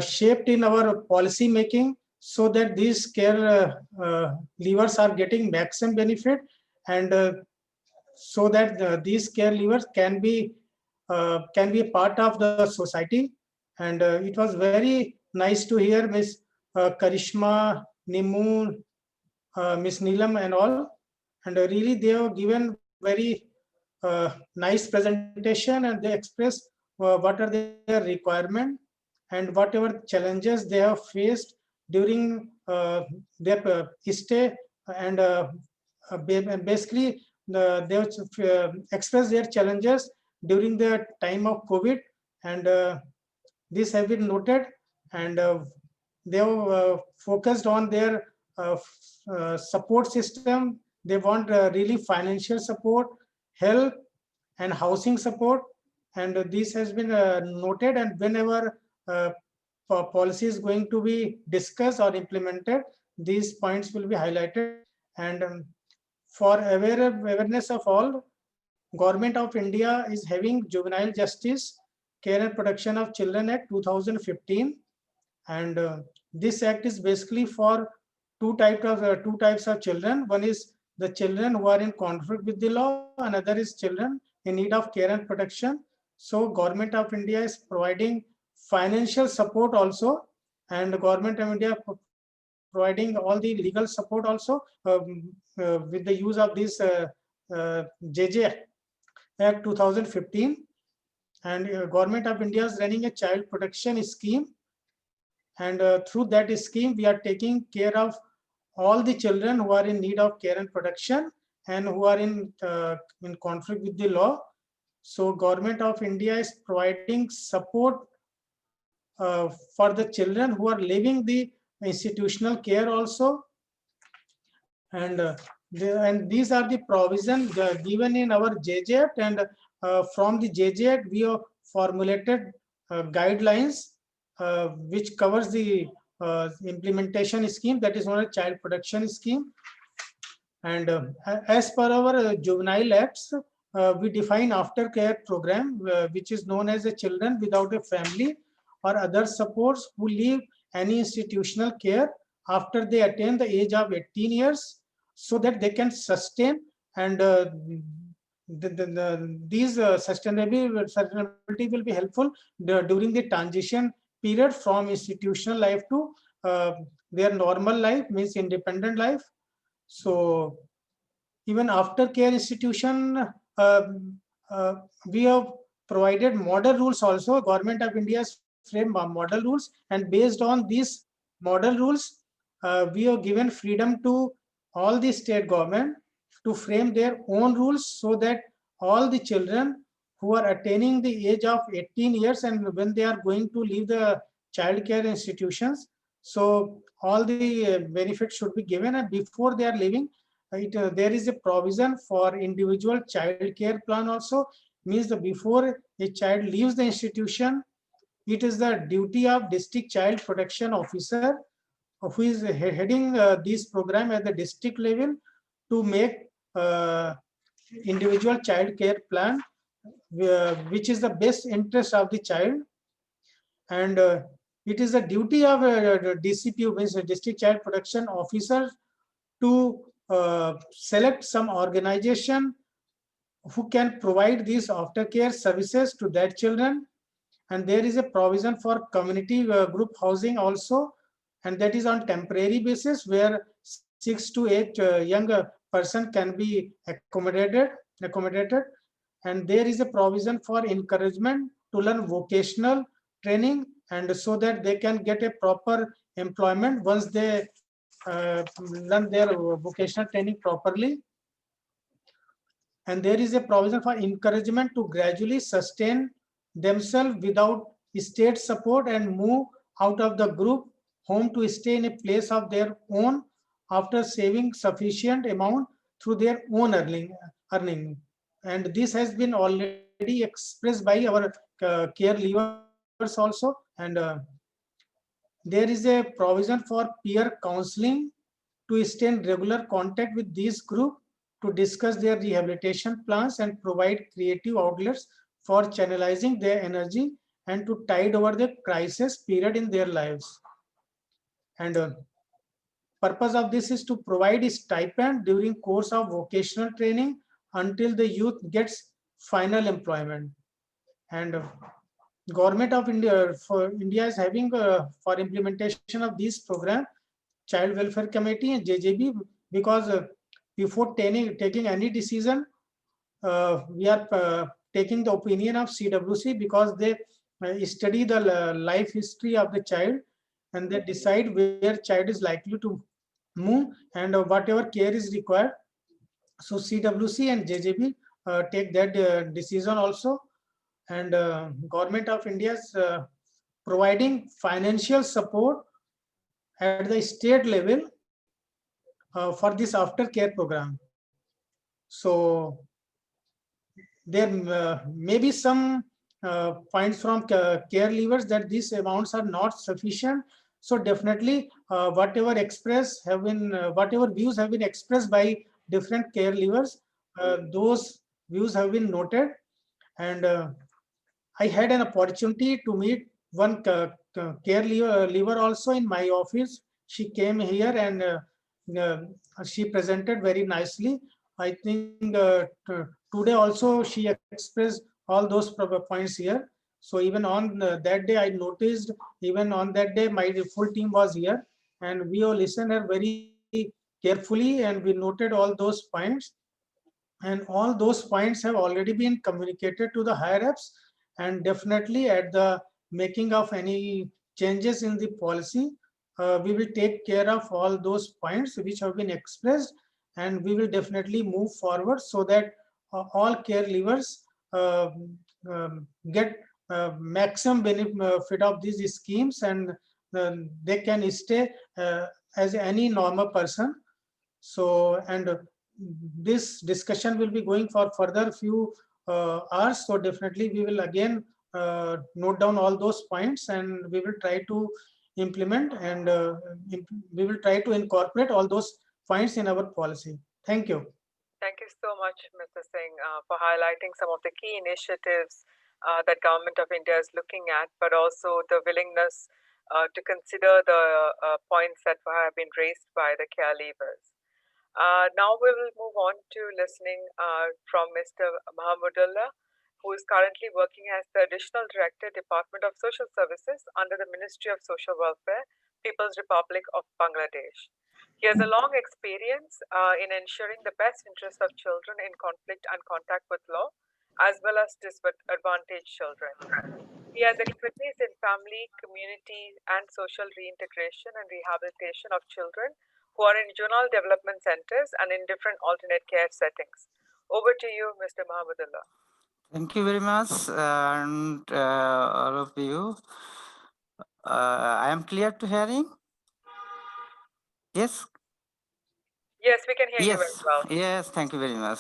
shaped in our policy making, so that these caregivers are getting maximum benefit, and so that these caregivers can be a part of the society. And it was very nice to hear Miss Karishma, Nimu, Miss Neelam and all. And really they have given very nice presentation, and they express what are their requirement and whatever challenges they have faced during their stay. And basically they have expressed their challenges during the time of COVID, and this have been noted. And they have focused on their support system. They want really financial support, health and housing support, and this has been noted. And whenever policy is going to be discussed or implemented, these points will be highlighted. And for awareness of all, Government of India is having Juvenile Justice, Care and Protection of Children Act 2015, and this act is basically for two types of children. One is the children who are in conflict with the law, another is children in need of care and protection. So Government of India is providing financial support also, and the Government of India providing all the legal support also with the use of this JJ Act 2015. And Government of India is running a child protection scheme, and through that scheme we are taking care of all the children who are in need of care and protection and who are in conflict with the law. So Government of India is providing support for the children who are leaving the institutional care also. And these are the provisions given in our JJ Act, and from the JJ Act we have formulated guidelines which covers the implementation scheme, that is known as child protection scheme. And as per our juvenile acts, we define aftercare program, which is known as a children without a family or other supports who leave any institutional care after they attain the age of 18 years, so that they can sustain. And these sustainability will be helpful during the transition period from institutional life to their normal life, means independent life. So even after care institution, we have provided model rules also. Government of India has framed model rules, and based on these model rules, we have given freedom to all the state government to frame their own rules, so that all the children who are attaining the age of 18 years and when they are going to leave the child care institutions, so all the benefits should be given. And before they are leaving, there is a provision for individual child care plan also. Means that before a child leaves the institution, it is the duty of district child protection officer who is heading this program at the district level to make individual child care plan which is the best interest of the child. And it is the duty of DCPO, means district child protection officer, to select some organization who can provide these aftercare services to their children. And there is a provision for community group housing also, and that is on temporary basis where 6 to 8 young person can be accommodated. And there is a provision for encouragement to learn vocational training, and so that they can get a proper employment once they learn their vocational training properly. And there is a provision for encouragement to gradually sustain themselves without state support and move out of the group home to stay in a place of their own after saving sufficient amount through their own earning. And this has been already expressed by our care leavers also. And there is a provision for peer counseling to stay in regular contact with this group to discuss their rehabilitation plans and provide creative outlets for channelizing their energy and to tide over the crisis period in their lives. And purpose of this is to provide a stipend during course of vocational training until the youth gets final employment. And Government of India is having for implementation of this program Child Welfare Committee and JJB, because before taking any decision, we are taking the opinion of CWC, because they study the life history of the child and they decide where child is likely to move and whatever care is required. So CWC and JJB take that decision also. And Government of India is providing financial support at the state level for this aftercare program. So there may be some points from care leavers that these amounts are not sufficient. So definitely whatever views have been expressed by different care leavers, those views have been noted. And I had an opportunity to meet one care leaver also in my office. She came here and she presented very nicely. I think today also she expressed all those points here. So even on that day, I noticed, even on that day, my full team was here and we all listened her very carefully and we noted all those points. And all those points have already been communicated to the higher ups, and definitely at the making of any changes in the policy, we will take care of all those points which have been expressed, and we will definitely move forward so that all care leavers get maximum benefit of these schemes, and they can stay as any normal person. So, and this discussion will be going for further few hours. So definitely we will again note down all those points and we will try to implement, and we will try to incorporate all those points in our policy. Thank you. Thank you so much, Mr. Singh, for highlighting some of the key initiatives that Government of India is looking at, but also the willingness to consider the points that have been raised by the care leavers. Now we will move on to listening from Mr. Mahmudullah, who is currently working as the Additional Director, Department of Social Services under the Ministry of Social Welfare, People's Republic of Bangladesh. He has a long experience in ensuring the best interests of children in conflict and contact with law, as well as disadvantaged children. He has expertise in family, community, and social reintegration and rehabilitation of children who are in juvenile development centers and in different alternate care settings. Over to you, Mr. Mahmudullah. Thank you very much, and all of you. I am clear to hearing? Yes? Yes, we can hear you very well. Yes, thank you very much.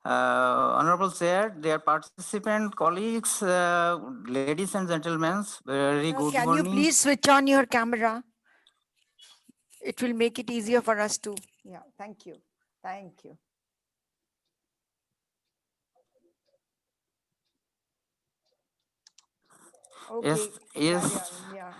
Honorable Chair, dear participant, colleagues, ladies and gentlemen, very good Can morning. you please switch on your camera? It will make it easier for us to. Yeah, thank you. Thank you. Okay. Yes. Yeah.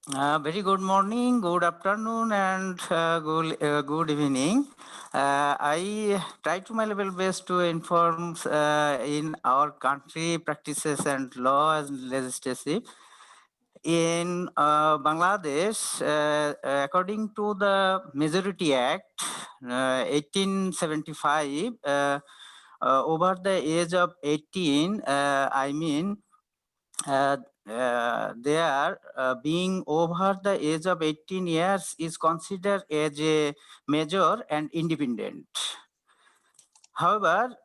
Very good morning, good afternoon, and good evening. I try to my level best to inform in our country practices and law and legislative. In Bangladesh, according to the Majority Act 1875, over the age of 18, they are being over the age of 18 years is considered as a major and independent. However,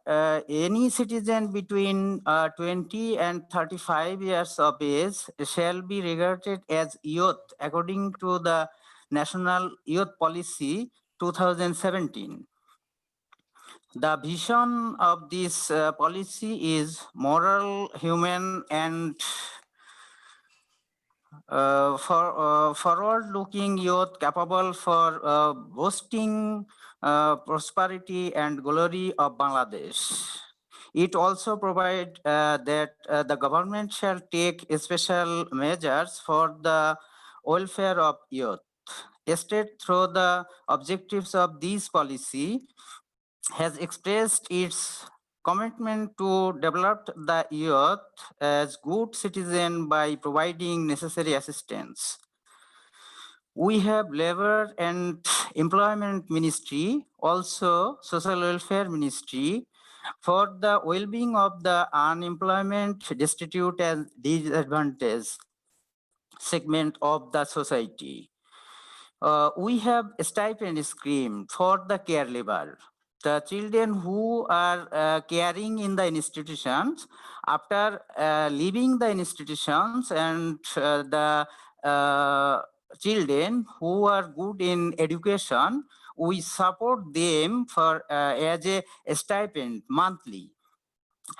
any citizen between 20 and 35 years of age shall be regarded as youth according to the National Youth Policy 2017. The vision of this policy is moral, human, and forward-looking youth capable for boosting prosperity and glory of Bangladesh. It also provides that the government shall take special measures for the welfare of youth. Stated through the objectives of this policy has expressed its commitment to develop the youth as good citizen by providing necessary assistance. We have Labor and Employment Ministry, also Social Welfare Ministry, for the well-being of the unemployment, destitute, and disadvantaged segment of the society. We have a stipend scheme for the care labor. The children who are caring in the institutions, after leaving the institutions, and the children who are good in education, we support them for as a stipend monthly.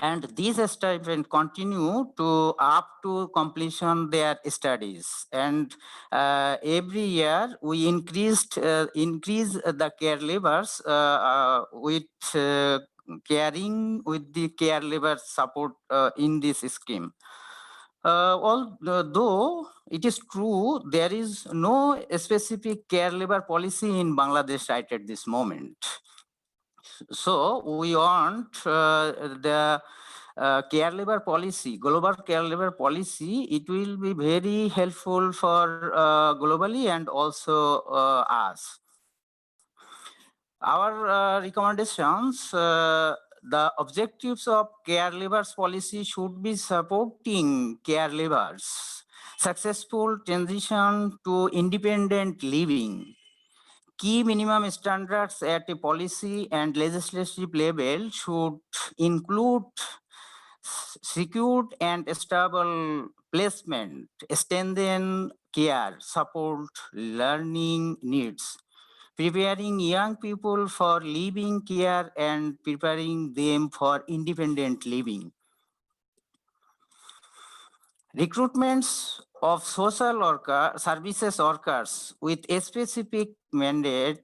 And these stipends continue to up to completion their studies. And every year we increase the care labors with caring with the care labor support in this scheme. Although it is true there is no specific care labor policy in Bangladesh right at this moment. So we want the care labor policy, global care labor policy, it will be very helpful for globally and also us. Our recommendations, the objectives of care labor's policy should be supporting care labor's successful transition to independent living. Key minimum standards at a policy and legislative level should include secured and stable placement, extended care, support, learning needs, preparing young people for living care and preparing them for independent living. Recruitments of social worker services workers with a specific mandate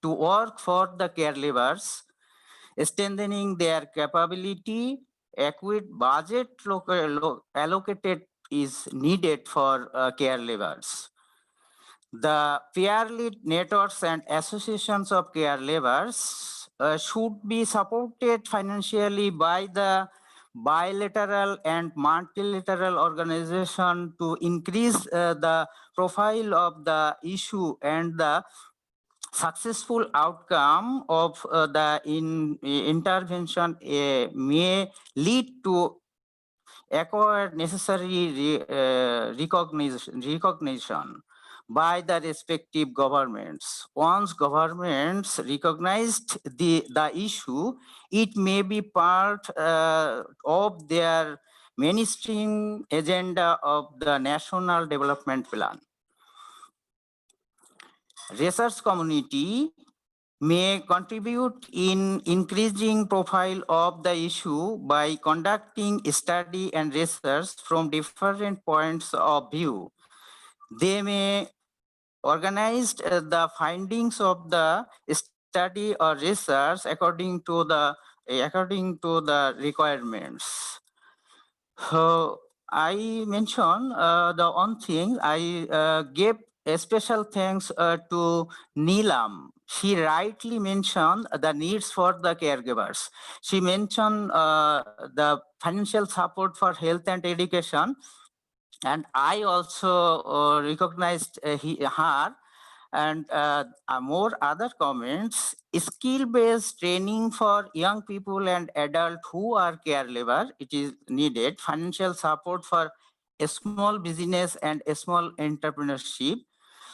to work for the care laborers, strengthening their capability, adequate budget allocated is needed for care laborers. The peer-led networks and associations of care laborers should be supported financially by the bilateral and multilateral organization to increase the profile of the issue and the successful outcome of the intervention may lead to acquire necessary recognition by the respective governments. Once governments recognized the issue, it may be part of their mainstream agenda of the National Development Plan. Research community may contribute in increasing profile of the issue by conducting study and research from different points of view. They may organize the findings of the study or research according to the requirements. So I mentioned the one thing, I gave a special thanks to Neelam. She rightly mentioned the needs for the caregivers. She mentioned the financial support for health and education. And I also recognized her, and more other comments. Skill-based training for young people and adults who are caregiver, it is needed. Financial support for a small business and a small entrepreneurship.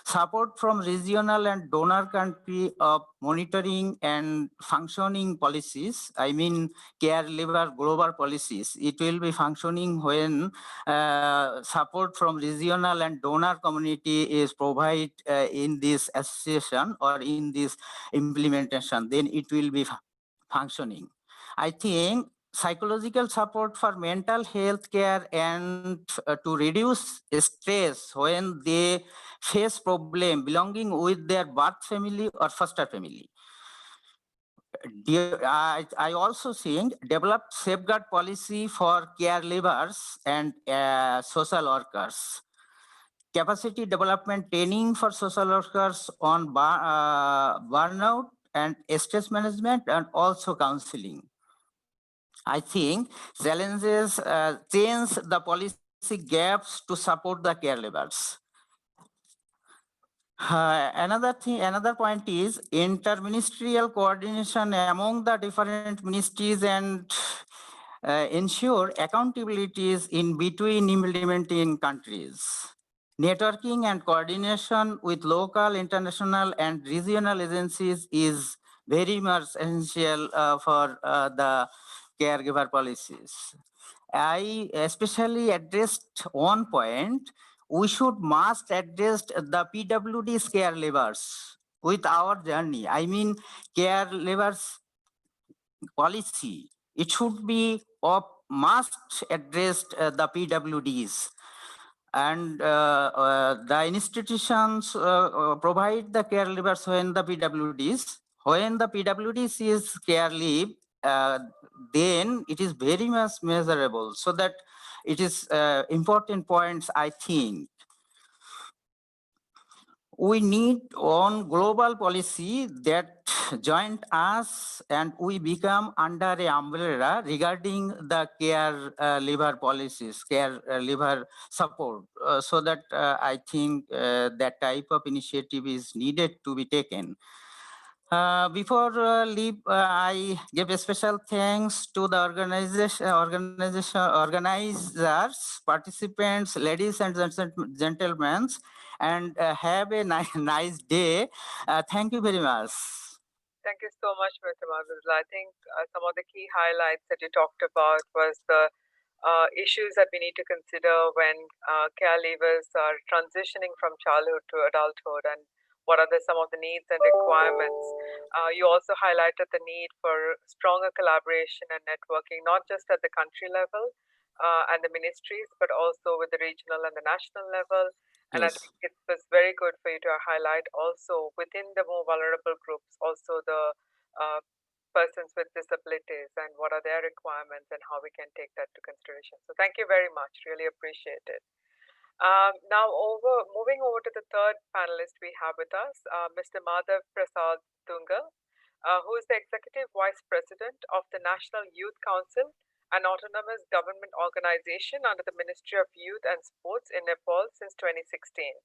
Support from regional and donor country of monitoring and functioning policies. I mean, caregiver global policies. It will be functioning when support from regional and donor community is provided in this association or in this implementation, then it will be functioning. I think psychological support for mental health care and to reduce stress when they face problem belonging with their birth family or foster family. I also think develop safeguard policy for caregivers and social workers. Capacity development training for social workers on burnout and stress management and also counseling. I think challenges change the policy gaps to support the caregivers. Another point is interministerial coordination among the different ministries and ensure accountabilities in between implementing countries. Networking and coordination with local, international, and regional agencies is very much essential for the caregiver policies. I especially addressed one point. We must address the PWD's caregivers with our journey. I mean, caregivers policy. It should be of must address the PWDs. And the institutions provide the caregivers when the PWDs. When the PWDs is care leave, then it is very much measurable. So that it is important points, I think. We need on global policy that join us and we become under a umbrella regarding the care liver policies, care liver support, so that I think that type of initiative is needed to be taken. Before leave, I give a special thanks to the organizers, participants, ladies and gentlemen, and have a nice day. Thank you very much. Thank you so much, Mr. Mahbubullah. I think some of the key highlights that you talked about was the issues that we need to consider when caregivers are transitioning from childhood to adulthood, and what are some of the needs and requirements. You also highlighted the need for stronger collaboration and networking, not just at the country level and the ministries, but also with the regional and the national level. And I think it was very good for you to highlight also within the more vulnerable groups, also the persons with disabilities and what are their requirements and how we can take that to consideration. So thank you very much, really appreciate it. Now moving over to the third panelist we have with us, Mr. Madhav Prasad Dungal, who is the Executive Vice President of the National Youth Council, an autonomous government organization under the Ministry of Youth and Sports in Nepal since 2016.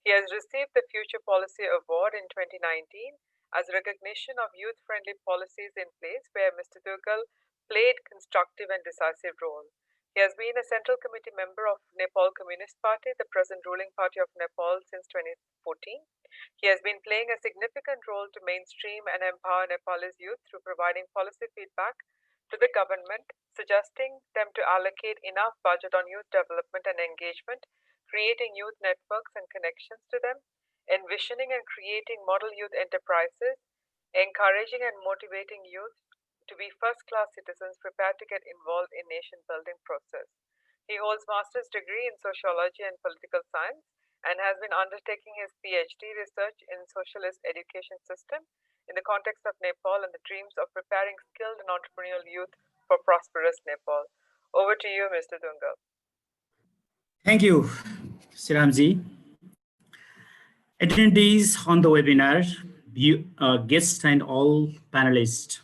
He has received the Future Policy Award in 2019 as recognition of youth-friendly policies in place where Mr. Dungal played constructive and decisive role. He has been a Central Committee member of Nepal Communist Party, the present ruling party of Nepal, since 2014. He has been playing a significant role to mainstream and empower Nepalese youth through providing policy feedback to the government, suggesting them to allocate enough budget on youth development and engagement, creating youth networks and connections to them, envisioning and creating model youth enterprises, encouraging and motivating youth to be first-class citizens prepared to get involved in nation-building process. He holds master's degree in sociology and political science and has been undertaking his PhD research in socialist education system in the context of Nepal and the dreams of preparing skilled and entrepreneurial youth for prosperous Nepal. Over to you, Mr. Dungal. Thank you, Siramji. Attendees on the webinar, guests and all panelists,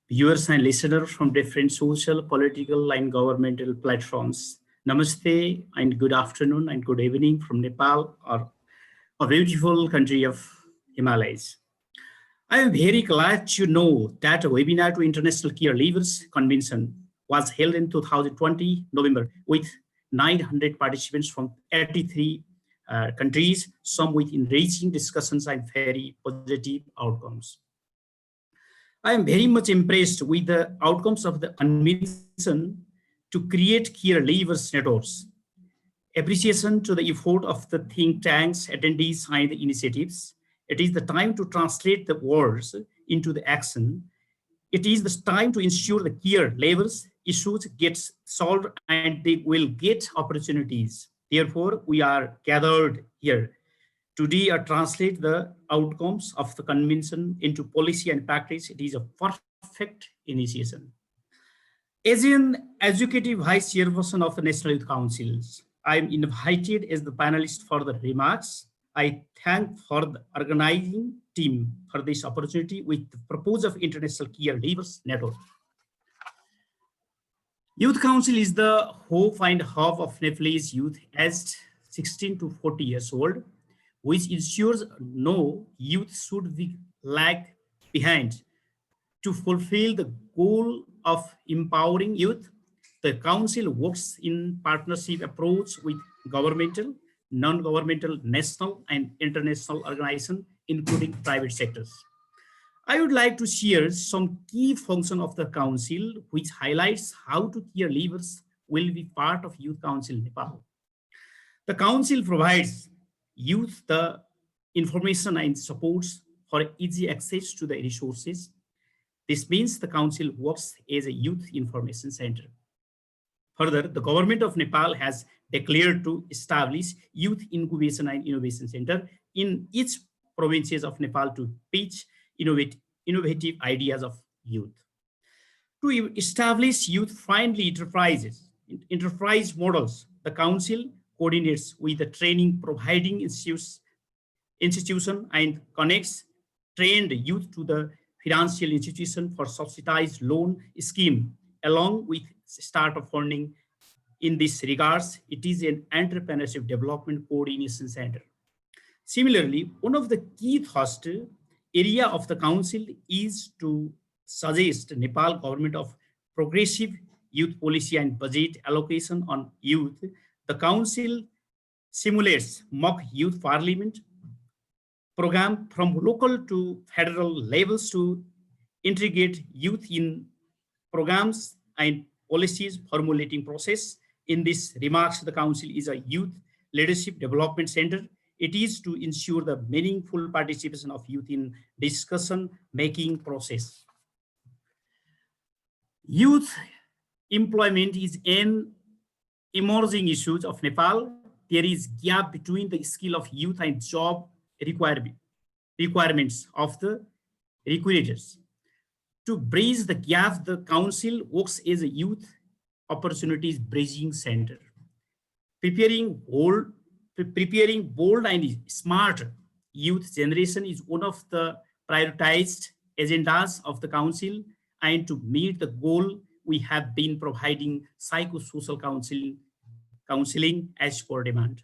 viewers and listeners from different social, political, and governmental platforms. Namaste and good afternoon and good evening from Nepal, or a beautiful country of Himalayas. I am very glad to know that a webinar to International Caregivers Convention was held in 2020 November with 900 participants from 83 countries, some with enriching discussions and very positive outcomes. I am very much impressed with the outcomes of the convention to create caregivers networks. Appreciation to the effort of the think tanks, attendees, and the initiatives. It is the time to translate the words into the action. It is the time to ensure the care levels issues get solved and they will get opportunities. Therefore, we are gathered here today to translate the outcomes of the convention into policy and practice. It is a perfect initiation. As an executive vice chairperson of the National Youth Councils, I am invited as the panelist for the remarks. I thank for the organizing team for this opportunity with the purpose of International Caregivers Network. Youth Council is the hope and hub of Nepalese youth aged 16 to 40 years old, which ensures no youth should be lag behind. To fulfill the goal of empowering youth, the Council works in partnership approach with governmental, non-governmental, national and international organizations, including private sectors. I would like to share some key function of the Council, which highlights how to caregivers will be part of Youth Council Nepal. The Council provides youth the information and supports for easy access to the resources. This means the Council works as a youth information center. Further, the government of Nepal has declared to establish Youth Incubation and Innovation Center in each provinces of Nepal to pitch innovative ideas of youth. To establish youth-friendly enterprise models, the Council coordinates with the training providing institution and connects trained youth to the financial institution for subsidized loan scheme, along with startup funding. In this regards, it is an entrepreneurship development coordination center. Similarly, one of the key thrust area of the Council is to suggest Nepal government of progressive youth policy and budget allocation on youth. The Council simulates mock youth parliament program from local to federal levels to integrate youth in programs and policies formulating process. In this remarks, the Council is a youth leadership development center. It is to ensure the meaningful participation of youth in discussion making process. Youth employment is an emerging issue of Nepal. There is gap between the skill of youth and job requirements of the recruiters. To bridge the gap, the Council works as a youth opportunities bridging center, preparing bold and smart youth generation is one of the prioritized agendas of the Council, and to meet the goal, we have been providing psychosocial counseling as per demand.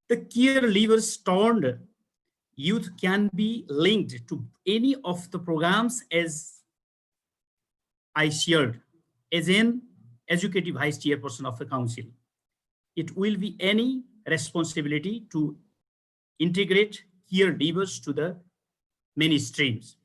The care levers turned youth can be linked to any of the programs as I shared as an executive vice chairperson of the Council. It will be any responsibility to integrate care levers to the mainstreams.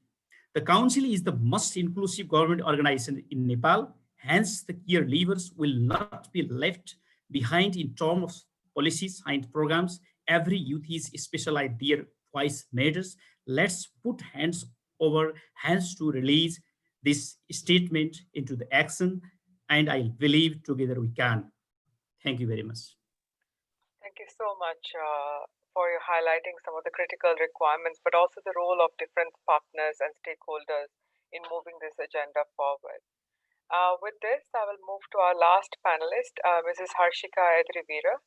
The Council is the most inclusive government organization in Nepal. Hence, the care levers will not be left behind in terms of policies and programs. Every youth is specialized, their voice matters. Let's put hands over hands to release this statement into the action, and I believe together we can. Thank you very much. Thank you so much for your highlighting some of the critical requirements, but also the role of different partners and stakeholders in moving this agenda forward. With this, I will move to our last panelist, Mrs. Harshikar Veera.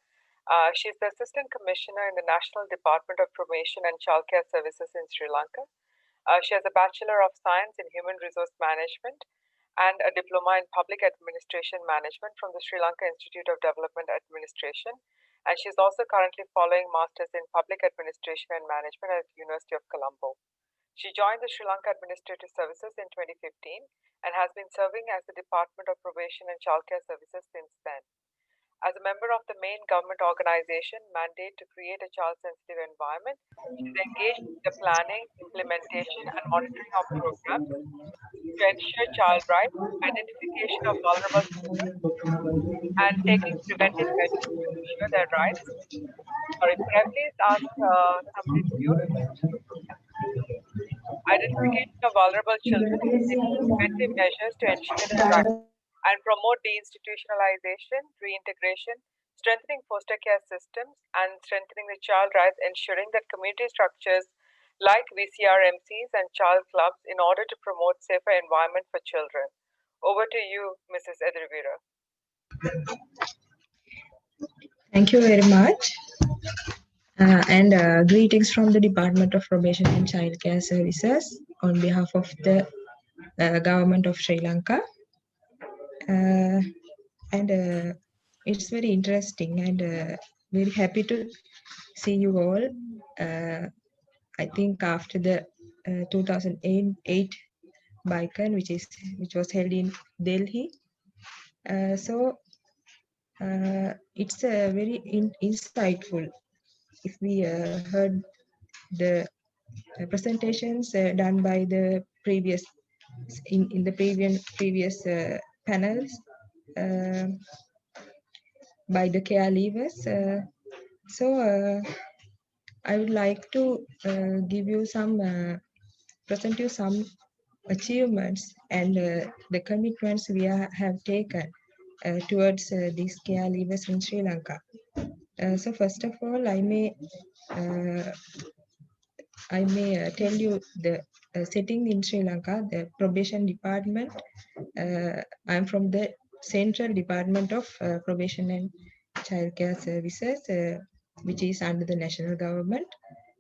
She's the Assistant Commissioner in the National Department of Promotion and Childcare Services in Sri Lanka. She has a Bachelor of Science in Human Resource Management and a Diploma in Public Administration Management from the Sri Lanka Institute of Development Administration. And she's also currently following Masters in Public Administration and Management at the University of Colombo. She joined the Sri Lanka Administrative Services in 2015 and has been serving as the Department of Probation and Childcare Services since then. As a member of the main government organization mandate to create a child-sensitive environment, she's engaged in the planning, implementation, and monitoring of programs to ensure child rights, identification of vulnerable children, and taking preventive measures to ensure their rights. Sorry, could I please ask somebody to mute? Identification of vulnerable children and taking preventive measures to ensure their rights and promote deinstitutionalization, reintegration, strengthening foster care systems, and strengthening the child rights, ensuring that community structures like VCRMCs and child clubs in order to promote safer environment for children. Over to you, Mrs. Edrivira. Thank you very much. And greetings from the Department of Probation and Childcare Services on behalf of the government of Sri Lanka. And it's very interesting and very happy to see you all. I think after the 2008 Bicon, which was held in Delhi. It's very insightful. If we heard the presentations done by the previous in the previous panels by the care leavers. I would like to give you some present you some achievements and the commitments we have taken towards these care leavers in Sri Lanka. So first of all, I may tell you the setting in Sri Lanka, the probation department. I'm from the Central Department of Probation and Childcare Services, which is under the national government.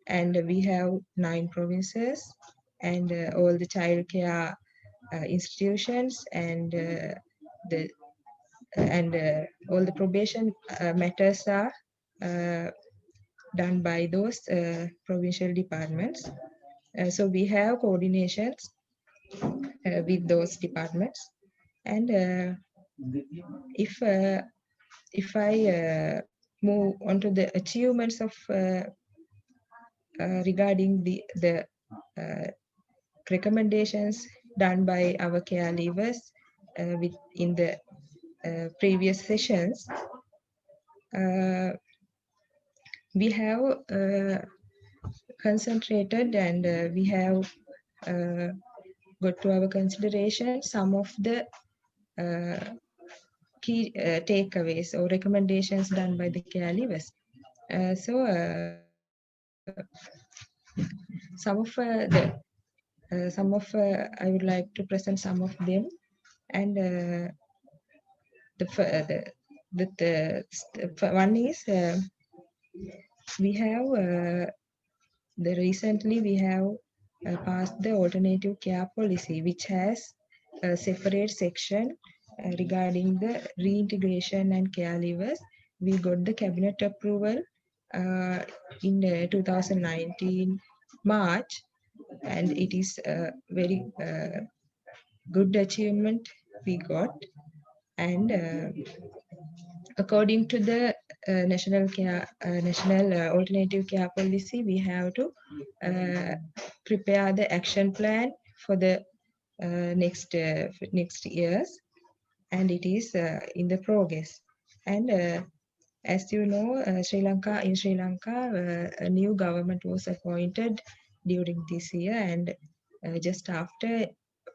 And we have 9 provinces and all the childcare institutions and all the probation matters are done by those provincial departments. So we have coordinations with those departments. And if I move on to the achievements of regarding the recommendations done by our care leavers in the previous sessions, we have concentrated and we have got to our consideration some of the key takeaways or recommendations done by the care leavers. I would like to present some of them, and the one is we have recently we have passed the alternative care policy, which has a separate section regarding the reintegration and care leavers. We got the cabinet approval in 2019 March, and it is a very good achievement we got. And according to the national alternative care policy, we have to prepare the action plan for the next years, and it is in the progress. And as you know, in Sri Lanka, a new government was appointed during this year, and just after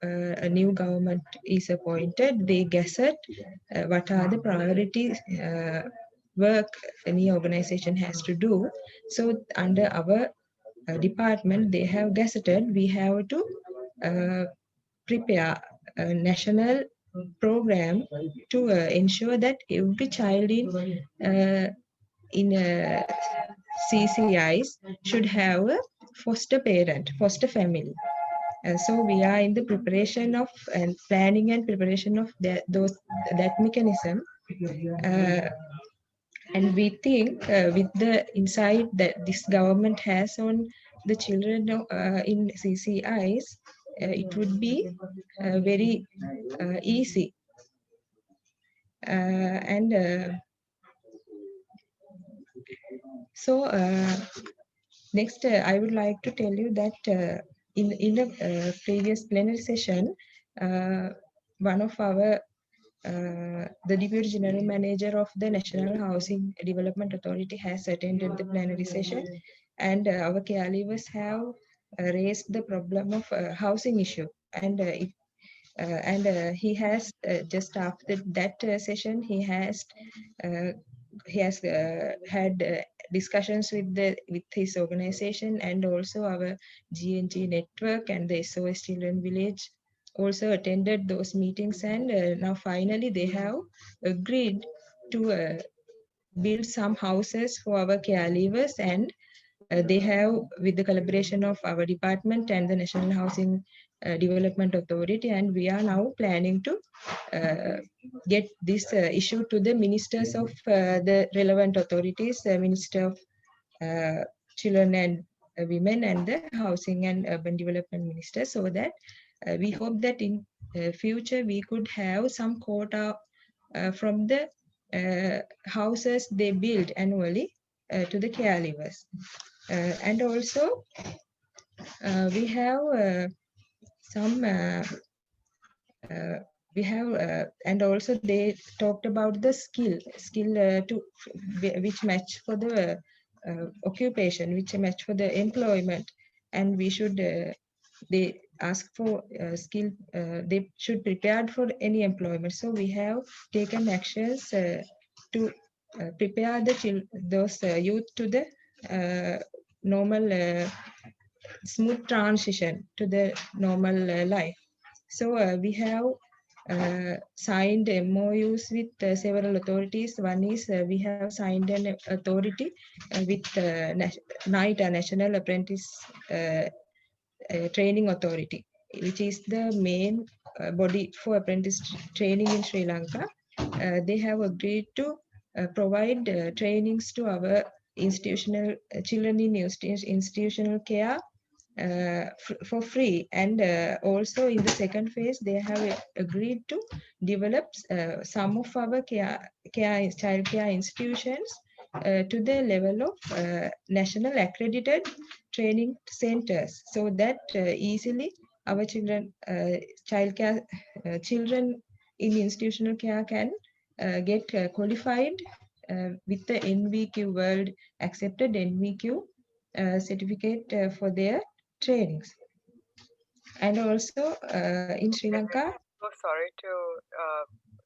a new government is appointed, they gazette what are the priorities work any organization has to do. So under our department, they have gazetted, we have to prepare a national program to ensure that every child in CCIs should have a foster parent, foster family. So we are in the preparation of and planning and preparation of that mechanism. And we think with the insight that this government has on the children in CCIs, it would be very easy. So next, I would like to tell you that in the previous plenary session, one of our the Deputy General Manager of the National Housing Development Authority has attended the plenary session, and our caregivers have raised the problem of housing issue. And he has just after that session, he has had discussions with his organization and also our GNG network and the SOS Children Village also attended those meetings, and now finally they have agreed to build some houses for our caregivers, and they have, with the collaboration of our department and the National Housing Development Authority, and we are now planning to get this issue to the ministers of the relevant authorities, Minister of Children and Women and the Housing and Urban Development Minister, so that we hope that in future we could have some quota from the houses they build annually to the caregivers. And also we have some and also they talked about the skill to which match for the occupation, which match for the employment, and we should they ask for skill, they should prepared for any employment. So we have taken actions to prepare those youth to the normal smooth transition to the normal life. So we have signed MOUs with several authorities. One is we have signed an authority with NITA, National Apprentice Training Authority, which is the main body for apprentice training in Sri Lanka. They have agreed to provide trainings to our institutional children in institutional care for free, and also in the second phase they have agreed to develop some of our child care institutions to the level of national accredited training centers, so that easily our children children in institutional care can get qualified with the NVQ world accepted NVQ certificate for their trainings. And also in Sri Lanka. So sorry to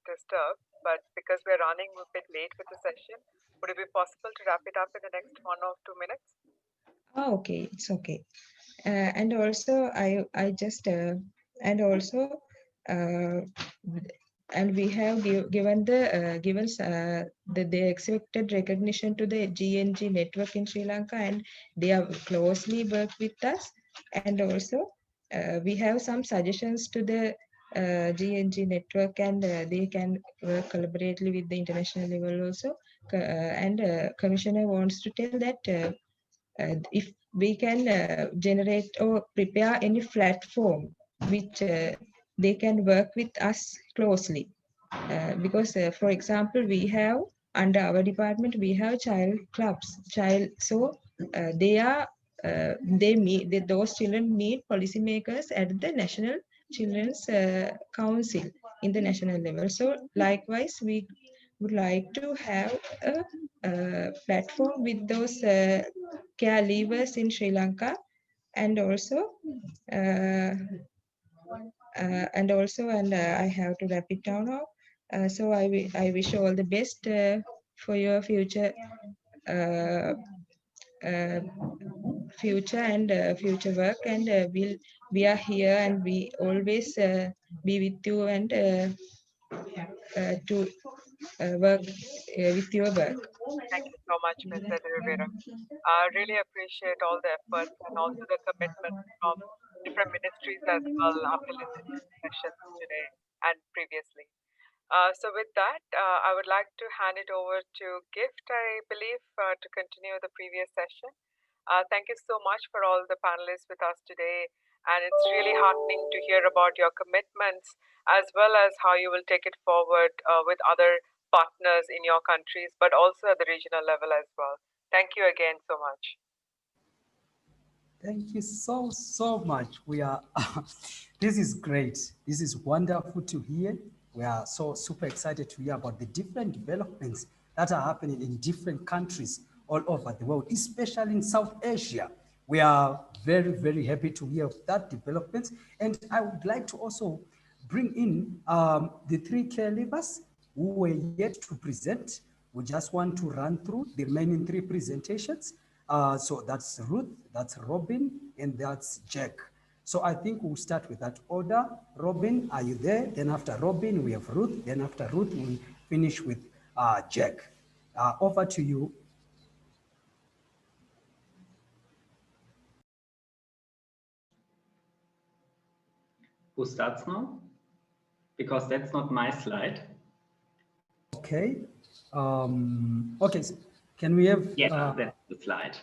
disturb, but because we're running a bit late with the session, would it be possible to wrap it up in the next 1 or 2 minutes? Oh, okay, it's okay. And also I just and also and we have given the expected recognition to the GNG network in Sri Lanka, and they have closely worked with us. And also we have some suggestions to the GNG network, and they can work collaboratively with the international level also. And Commissioner wants to tell that if we can generate or prepare any platform which they can work with us closely, because for example we have under our department we have child clubs, so they are those children meet policymakers at the National Children's Council in the national level. So likewise we would like to have a platform with those caregivers in Sri Lanka, and also I have to wrap it down now. So I wish all the best for your future future and future work, and we are here and we always be with you, and to work with your work. Thank you so much, Mr. Rivera. I really appreciate all the efforts and also the commitment from different ministries as well after listening to the sessions today and previously. So with that, I would like to hand it over to Gift, I believe, to continue the previous session. Thank you so much for all the panelists with us today. And it's really heartening to hear about your commitments as well as how you will take it forward with other partners in your countries, but also at the regional level as well. Thank you again so much. Thank you so much. We are, this is great. This is wonderful to hear. We are so super excited to hear about the different developments that are happening in different countries all over the world, especially in South Asia. We are very happy to hear of that development. And I would like to also bring in the three care leavers who were yet to present. We just want to run through the remaining three presentations. So that's Ruth, that's Robin, and that's Jack. So I think we'll start with that order. Robin, are you there? Then after Robin, we have Ruth. Then after Ruth, we finish with Jack. Over to you. Who starts now? Because that's not my slide. Okay. Okay, so can we have... Yeah, that's the slide.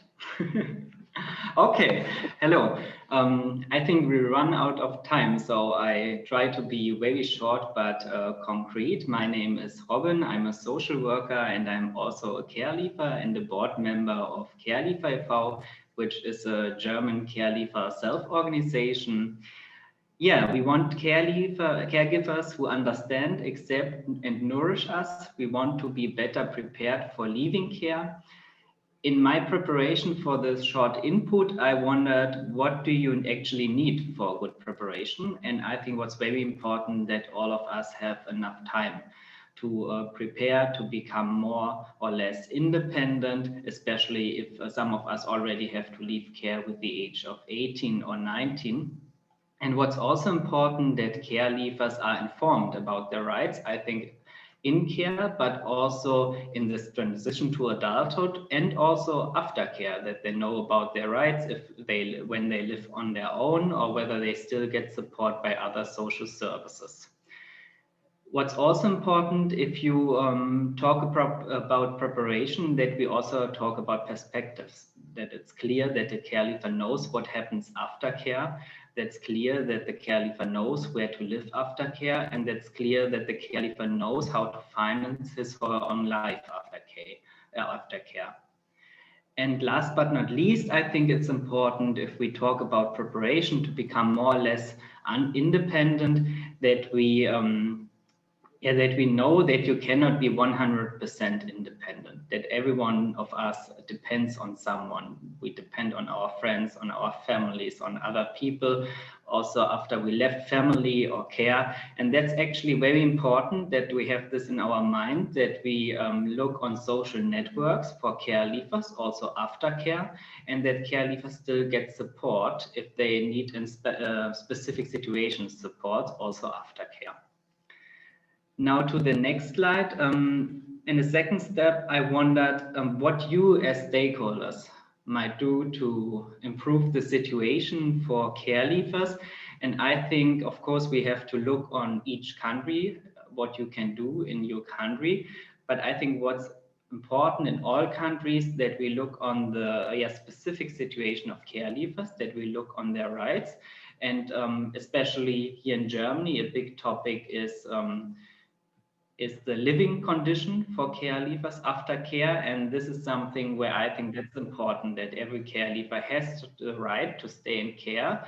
Okay, hello. I think we run out of time, so I try to be very short but concrete. My name is Robin. I'm a social worker and I'm also a care leaver and a board member of Care-Leaver e.V., which is a German care leaver self-organization. Yeah, we want caregivers who understand, accept, and nourish us. We want to be better prepared for leaving care. In my preparation for this short input, I wondered, what do you actually need for good preparation? And I think what's very important that all of us have enough time to prepare to become more or less independent, especially if some of us already have to leave care with the age of 18 or 19. And what's also important that care leavers are informed about their rights, I think, in care, but also in this transition to adulthood and also after care, that they know about their rights when they live on their own or whether they still get support by other social services. What's also important, if you talk about preparation, that we also talk about perspectives, that it's clear that the care leaver knows what happens after care, that's clear that the care leaver knows where to live after care, and that's clear that the care leaver knows how to finance his or her own life after care. And last but not least, I think it's important if we talk about preparation to become more or less independent, that we know that you cannot be 100% independent, that every one of us depends on someone. We depend on our friends, on our families, on other people, also after we left family or care. And that's actually very important that we have this in our mind, that we look on social networks for care leavers, also after care, and that care leavers still get support if they need in specific situations support also after care. Now to the next slide. In the second step, I wondered what you as stakeholders might do to improve the situation for care leavers. And I think, of course, we have to look on each country, what you can do in your country. But I think what's important in all countries that we look on the specific situation of care leavers, that we look on their rights. And especially here in Germany, a big topic is the living condition for care leavers after care. And this is something where I think that's important, that every care leaver has the right to stay in care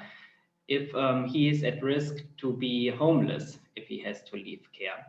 if he is at risk to be homeless if he has to leave care.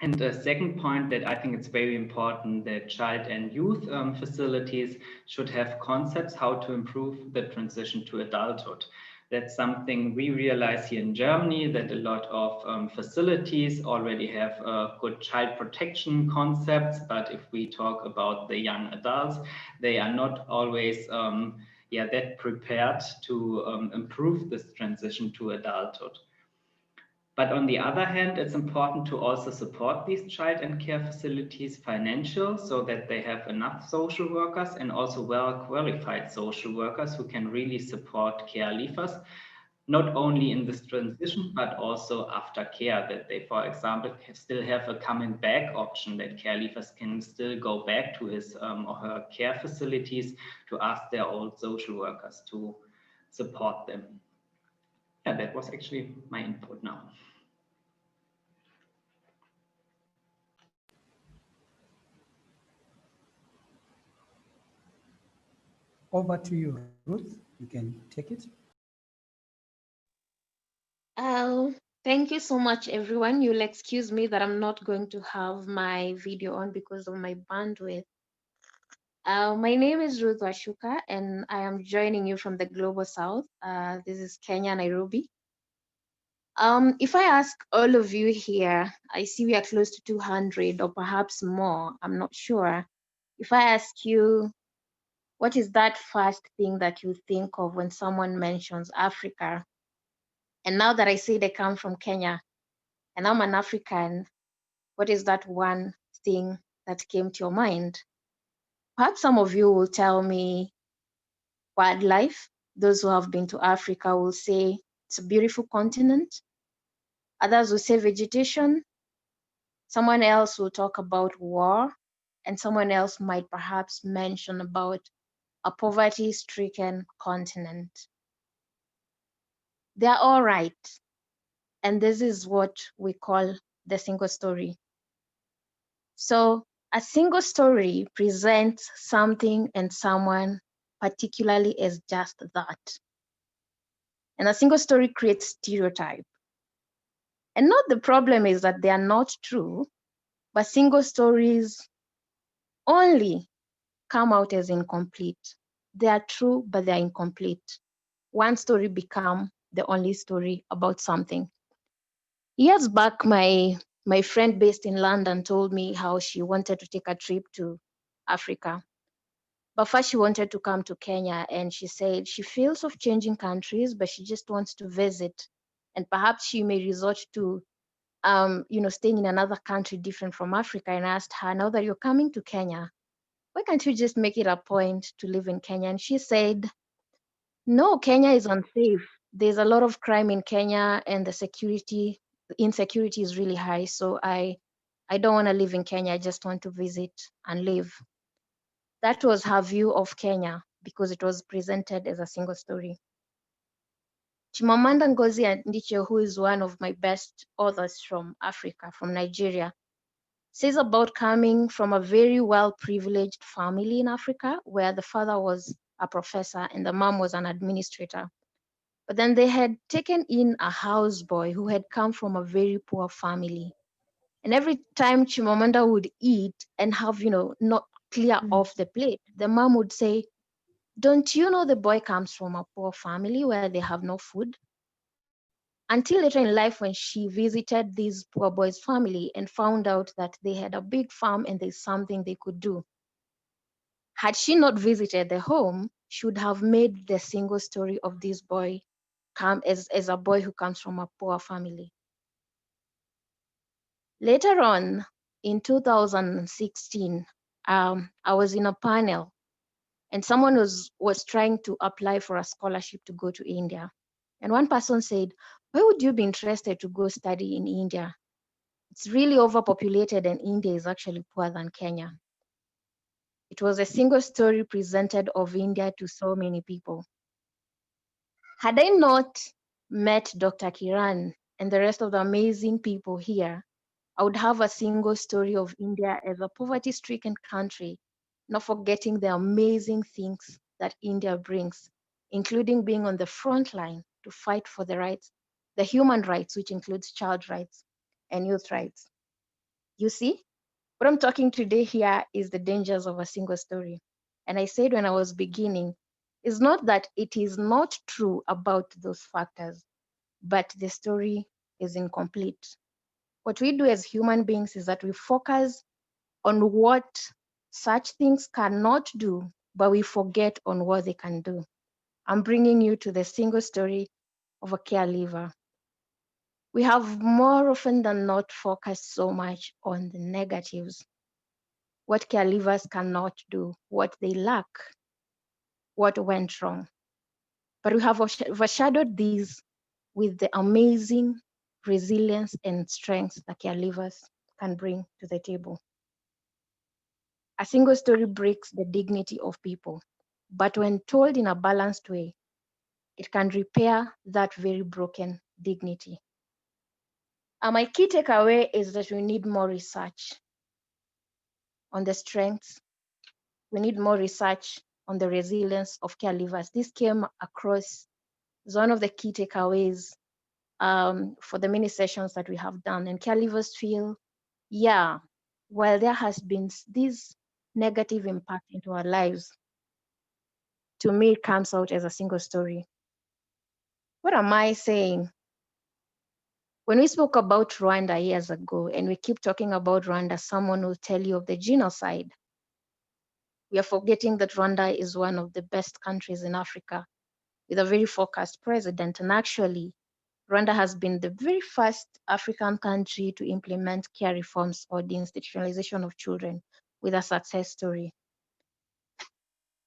And the second point that I think it's very important that child and youth facilities should have concepts how to improve the transition to adulthood. That's something we realize here in Germany, that a lot of facilities already have good child protection concepts. But if we talk about the young adults, they are not always that prepared to improve this transition to adulthood. But on the other hand, it's important to also support these child and care facilities financial so that they have enough social workers and also well-qualified social workers who can really support care leavers, not only in this transition, but also after care, that they, for example, still have a coming back option, that care leavers can still go back to his or her care facilities to ask their old social workers to support them. Yeah, that was actually my input now. Over to you, Ruth. You can take it. Thank you so much, everyone. You'll excuse me that I'm not going to have my video on because of my bandwidth. My name is Ruth Washuka, and I am joining you from the Global South. This is Kenya, Nairobi. If I ask all of you here, I see we are close to 200 or perhaps more, I'm not sure. If I ask you, what is that first thing that you think of when someone mentions Africa? And now that I say they come from Kenya and I'm an African, what is that one thing that came to your mind? Perhaps some of you will tell me wildlife. Those who have been to Africa will say it's a beautiful continent. Others will say vegetation. Someone else will talk about war, and someone else might perhaps mention about a poverty-stricken continent. They're all right, and this is what we call the single story. So a single story presents something and someone particularly as just that. And a single story creates stereotype. And not the problem is that they are not true, but single stories only come out as incomplete. They are true, but they're incomplete. One story become the only story about something. Years back, my friend based in London told me how she wanted to take a trip to Africa. But first she wanted to come to Kenya, and she said she feels of changing countries, but she just wants to visit. And perhaps she may resort to staying in another country different from Africa. And I asked her, now that you're coming to Kenya, why can't you just make it a point to live in Kenya? And she said, no, Kenya is unsafe. There's a lot of crime in Kenya, and the insecurity is really high. So I don't want to live in Kenya. I just want to visit and live. That was her view of Kenya because it was presented as a single story. Chimamanda Ngozi Adichie, who is one of my best authors from Africa, from Nigeria, says about coming from a very well-privileged family in Africa, where the father was a professor and the mom was an administrator. But then they had taken in a houseboy who had come from a very poor family. And every time Chimamanda would eat and have, not clear off the plate, the mom would say, don't you know the boy comes from a poor family where they have no food? Until later in life, when she visited this poor boy's family and found out that they had a big farm and there's something they could do. Had she not visited the home, she would have made the single story of this boy come as a boy who comes from a poor family. Later on, in 2016, I was in a panel and someone was trying to apply for a scholarship to go to India. And one person said, why would you be interested to go study in India? It's really overpopulated and India is actually poorer than Kenya. It was a single story presented of India to so many people. Had I not met Dr. Kiran and the rest of the amazing people here, I would have a single story of India as a poverty-stricken country, not forgetting the amazing things that India brings, including being on the front line to fight for the rights, the human rights, which includes child rights and youth rights. You see, what I'm talking today here is the dangers of a single story. And I said when I was beginning, it's not that it is not true about those factors, but the story is incomplete. What we do as human beings is that we focus on what such things cannot do, but we forget on what they can do. I'm bringing you to the single story of a caregiver. We have more often than not focused so much on the negatives, what caregivers cannot do, what they lack, what went wrong. But we have overshadowed these with the amazing resilience and strength that caregivers can bring to the table. A single story breaks the dignity of people, but when told in a balanced way, it can repair that very broken dignity. My key takeaway is that we need more research on the strengths. We need more research on the resilience of caregivers. This came across as one of the key takeaways for the many sessions that we have done. And caregivers feel, yeah, while there has been this negative impact into our lives, to me, it comes out as a single story. What am I saying? When we spoke about Rwanda years ago, and we keep talking about Rwanda, someone will tell you of the genocide. We are forgetting that Rwanda is one of the best countries in Africa with a very focused president. And actually, Rwanda has been the very first African country to implement care reforms or the institutionalization of children with a success story.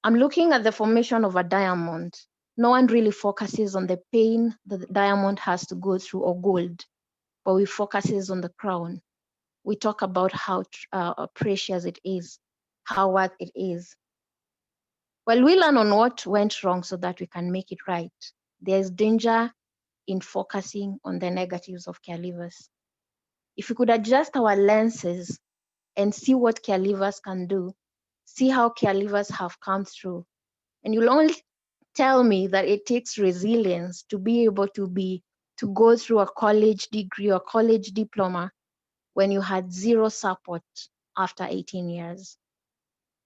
I'm looking at the formation of a diamond. No one really focuses on the pain that the diamond has to go through or gold, but we focuses on the crown. We talk about how precious it is, how worth it is. Well, we learn on what went wrong so that we can make it right. There's danger in focusing on the negatives of caregivers. If we could adjust our lenses and see what caregivers can do, see how caregivers have come through, and you'll only tell me that it takes resilience to be able to go through a college degree or college diploma when you had zero support after 18 years.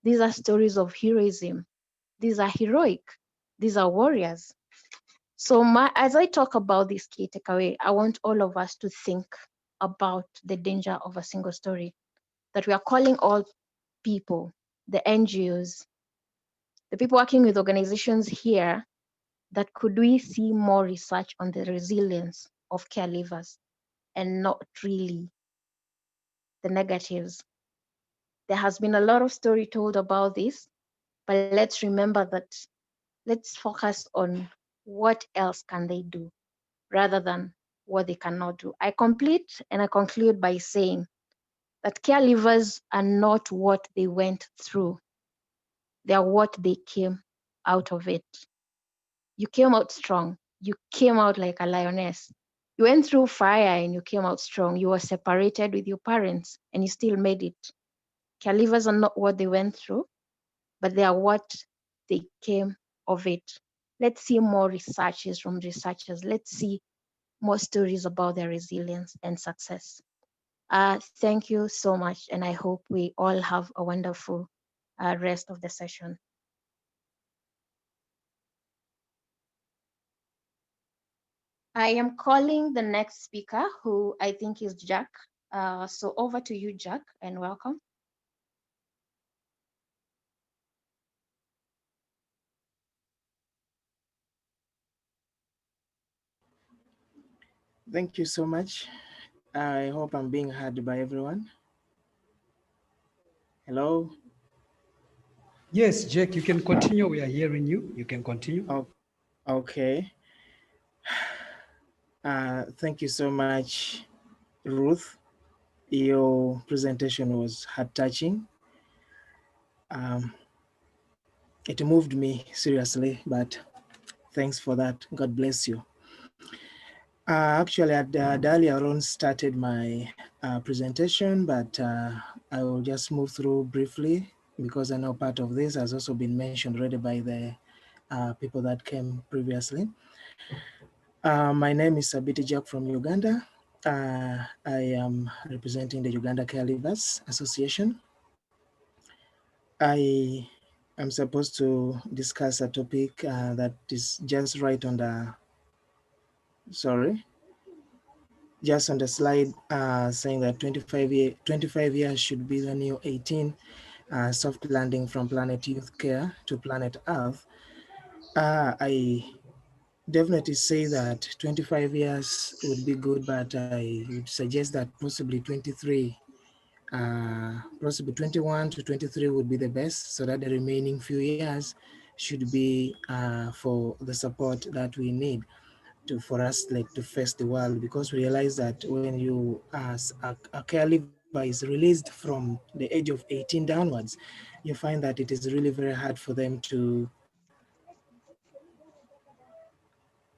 These are stories of heroism. These are heroic. These are warriors. So as I talk about this key takeaway, I want all of us to think about the danger of a single story, that we are calling all people, the NGOs, the people working with organizations here, that could we see more research on the resilience of caregivers and not really the negatives. There has been a lot of story told about this, but let's remember that let's focus on what else can they do rather than what they cannot do. I complete and I conclude by saying that caregivers are not what they went through. They are what they came out of it. You came out strong. You came out like a lioness. You went through fire and you came out strong. You were separated with your parents and you still made it. Caregivers are not what they went through, but they are what they came of it. Let's see more researches from researchers. Let's see more stories about their resilience and success. Thank you so much, and I hope we all have a wonderful rest of the session. I am calling the next speaker, who I think is Jack. So over to you, Jack, and welcome. Thank you so much. I hope I'm being heard by everyone. Hello? Yes, Jack, you can continue. We are hearing you. You can continue. Oh, okay. Thank you so much, Ruth. Your presentation was heart-touching. It moved me seriously, but thanks for that. God bless you. Actually, I'd earlier on started my presentation, but I will just move through briefly because I know part of this has also been mentioned already by the people that came previously. My name is Sabiti Jack from Uganda. I am representing the Uganda Caregivers Association. I am supposed to discuss a topic that is just right on the, just on the slide saying that 25 years should be the new 18, soft landing from Planet Youth Care to Planet Earth. I definitely say that 25 years would be good, but I would suggest that possibly 23, possibly 21 to 23 would be the best, so that the remaining few years should be for the support that we need for us like to face the world, because we realize that when you as a caregiver is released from the age of 18 downwards, you find that it is really very hard for them to.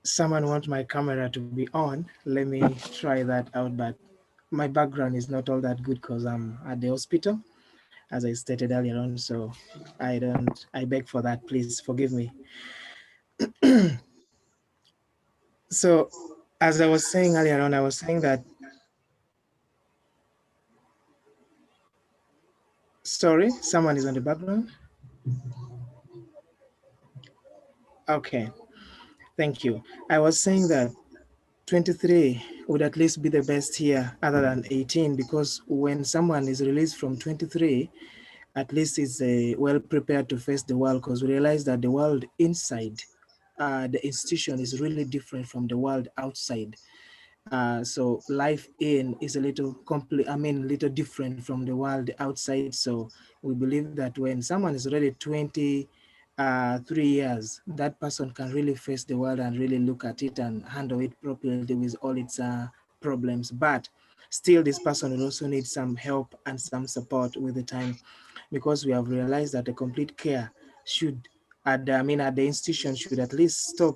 Someone wants my camera to be on. Let me try that out, but my background is not all that good because I'm at the hospital, as I stated earlier on. So I beg for that. Please forgive me. So, as I was saying earlier on, I was saying that. Sorry, someone is on the background. Okay, thank you. I was saying that 23 would at least be the best here other than 18, because when someone is released from 23, at least is well prepared to face the world, because we realize that the world inside the institution is really different from the world outside. So life in is a little little different from the world outside. So we believe that when someone is already 3 years, that person can really face the world and really look at it and handle it properly with all its problems. But still, this person will also need some help and some support with the time, because we have realized that the complete care should, at the institution should at least stop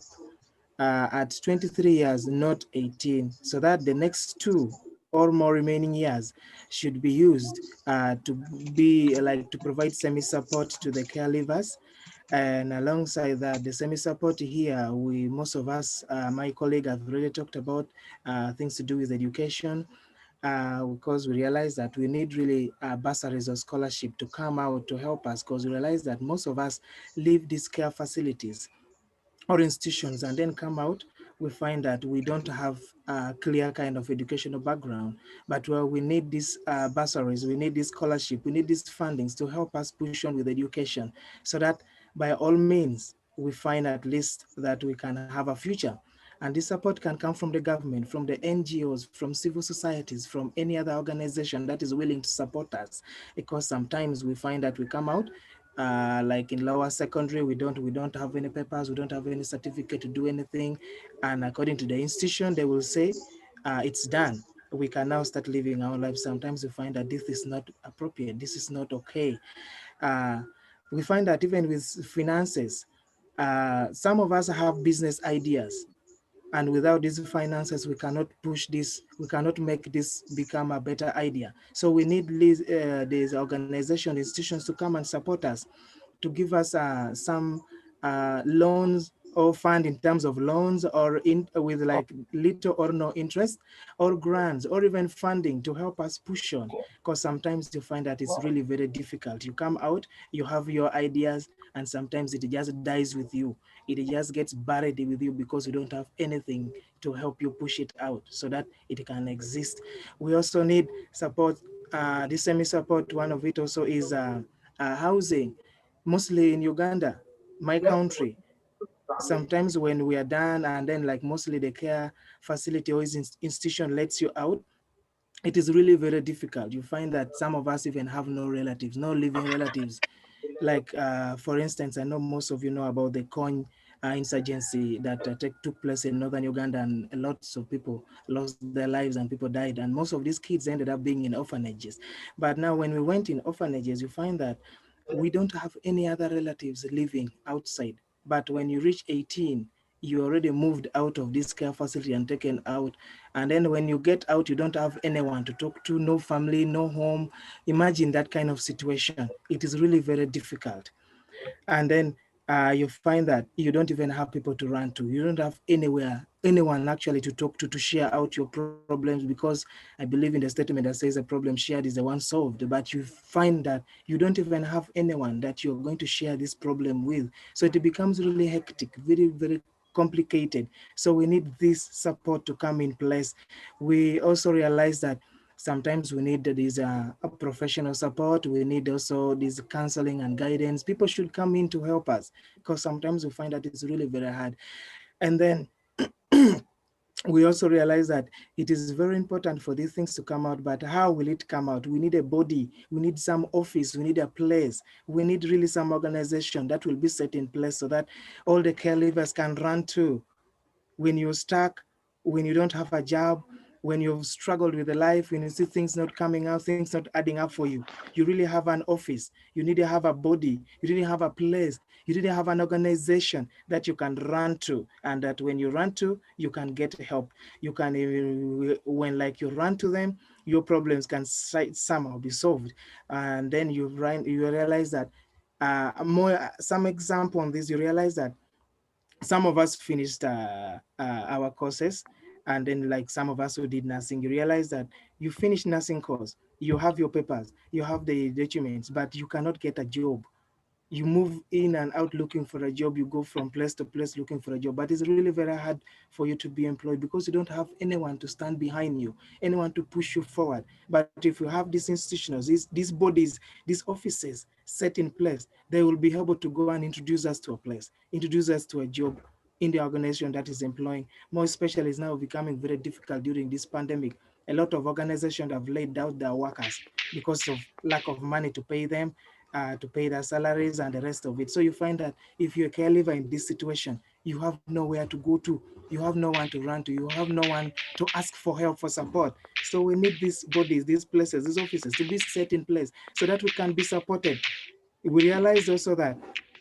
at 23 years, not 18, so that the next 2 or more remaining years should be used to be like to provide semi-support to the caregivers. And alongside that, the semi-support here, most of us, my colleague have already talked about things to do with education, because we realize that we need really bursaries or scholarship to come out to help us, because we realize that most of us leave these care facilities or institutions and then come out, we find that we don't have a clear kind of educational background. But we need these bursaries, we need this scholarship, we need these fundings to help us push on with education, so that by all means we find at least that we can have a future. And this support can come from the government, from the NGOs, from civil societies, from any other organization that is willing to support us. Because sometimes we find that we come out like in lower secondary, we don't have any papers, we don't have any certificate to do anything, and according to the institution, they will say it's done. We can now start living our lives. Sometimes we find that this is not appropriate, this is not okay. Uh, we find that even with finances, some of us have business ideas, and without these finances we cannot push this, we cannot make this become a better idea. So we need these organization institutions to come and support us, to give us some loans or fund in terms of loans, or with like little or no interest, or grants, or even funding to help us push on. Because sometimes you find that it's really very difficult. You come out, you have your ideas, and sometimes it just dies with you. It just gets buried with you because you don't have anything to help you push it out so that it can exist. We also need support, this semi-support. One of it also is housing, mostly in Uganda, my country. Sometimes when we are done, and then like mostly the care facility or institution lets you out, it is really very difficult. You find that some of us even have no relatives, no living relatives. Like, for instance, I know most of you know about the Kony insurgency that took place in northern Uganda, and lots of people lost their lives and people died. And most of these kids ended up being in orphanages. But now when we went in orphanages, you find that we don't have any other relatives living outside. But when you reach 18, you already moved out of this care facility and taken out. And then when you get out, you don't have anyone to talk to, no family, no home. Imagine that kind of situation. It is really very difficult. And then you find that you don't even have people to run to. You don't have anyone actually to talk to share out your problems, because I believe in the statement that says a problem shared is the one solved. But you find that you don't even have anyone that you're going to share this problem with. So it becomes really hectic, very, very complicated. So we need this support to come in place. We also realize that sometimes we need this professional support. We need also this counseling and guidance. People should come in to help us, because sometimes we find that it's really very hard. And then we also realize that it is very important for these things to come out, but how will it come out? We need a body, we need some office, we need a place, we need really some organization that will be set in place so that all the caregivers can run to. When you're stuck, when you don't have a job, when you've struggled with the life, when you see things not coming out, things not adding up for you, you really have an office, you need to have a body, you really have a place, you really have an organization that you can run to, and that when you run to, you can get help. You can, when like you run to them, your problems can somehow be solved. And then you realize that some example on this, you realize that some of us finished our courses, and then like some of us who did nursing, you realize that you finish nursing course, you have your papers, you have the documents, but you cannot get a job. You move in and out looking for a job, you go from place to place looking for a job, but it's really very hard for you to be employed because you don't have anyone to stand behind you, anyone to push you forward. But if you have these institutions, these bodies, these offices set in place, they will be able to go and introduce us to a place, introduce us to a job in the organization that is employing. More especially, is now becoming very difficult during this pandemic. A lot of organizations have laid out their workers because of lack of money to pay them, to pay their salaries and the rest of it. So you find that if you're a caregiver in this situation, you have nowhere to go to, you have no one to run to, you have no one to ask for help, for support. So we need these bodies, these places, these offices to be set in place so that we can be supported. We realize also that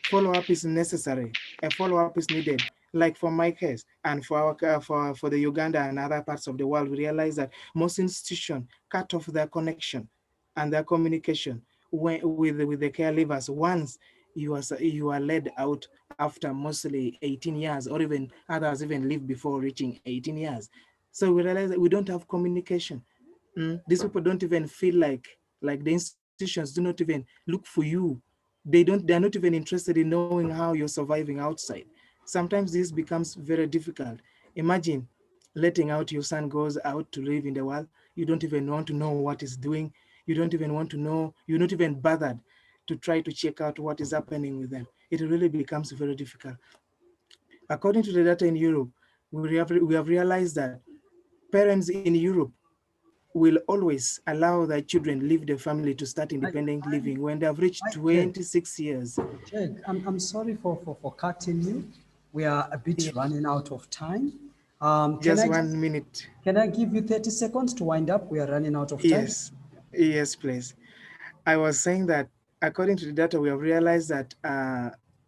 follow-up is necessary. A follow-up is needed. Like for my case and for our for the Uganda and other parts of the world, we realize that most institutions cut off their connection and their communication with the caregivers once you are led out after mostly 18 years, or even others even live before reaching 18 years. So we realize that we don't have communication. These people don't even feel like the institutions do not even look for you. They're not even interested in knowing how you're surviving outside. Sometimes this becomes very difficult. Imagine letting out your son goes out to live in the world. You don't even want to know what he's doing. You don't even want to know, you're not even bothered to try to check out what is happening with them. It really becomes very difficult. According to the data in Europe, we have realized that parents in Europe will always allow their children leave the family to start independent living when they have reached 26 years. Jake, I'm sorry for cutting you. We are a bit running out of time. Just 1 minute. Can I give you 30 seconds to wind up? We are running out of time. Yes, please. I was saying that according to the data, we have realized that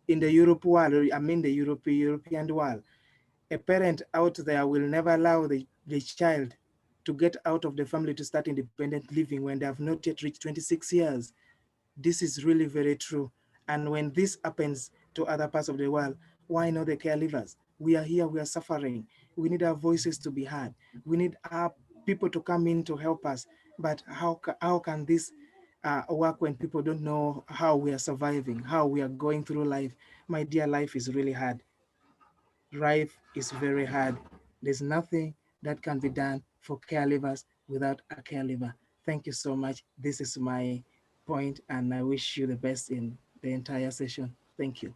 in the Europe world, the European world, a parent out there will never allow the child to get out of the family to start independent living when they have not yet reached 26 years. This is really very true. And when this happens to other parts of the world, why not the caregivers? We are here, we are suffering. We need our voices to be heard. We need our people to come in to help us. But how can this work when people don't know how we are surviving, how we are going through life? My dear, life is really hard. Life is very hard. There's nothing that can be done for caregivers without a caregiver. Thank you so much. This is my point, and I wish you the best in the entire session. Thank you.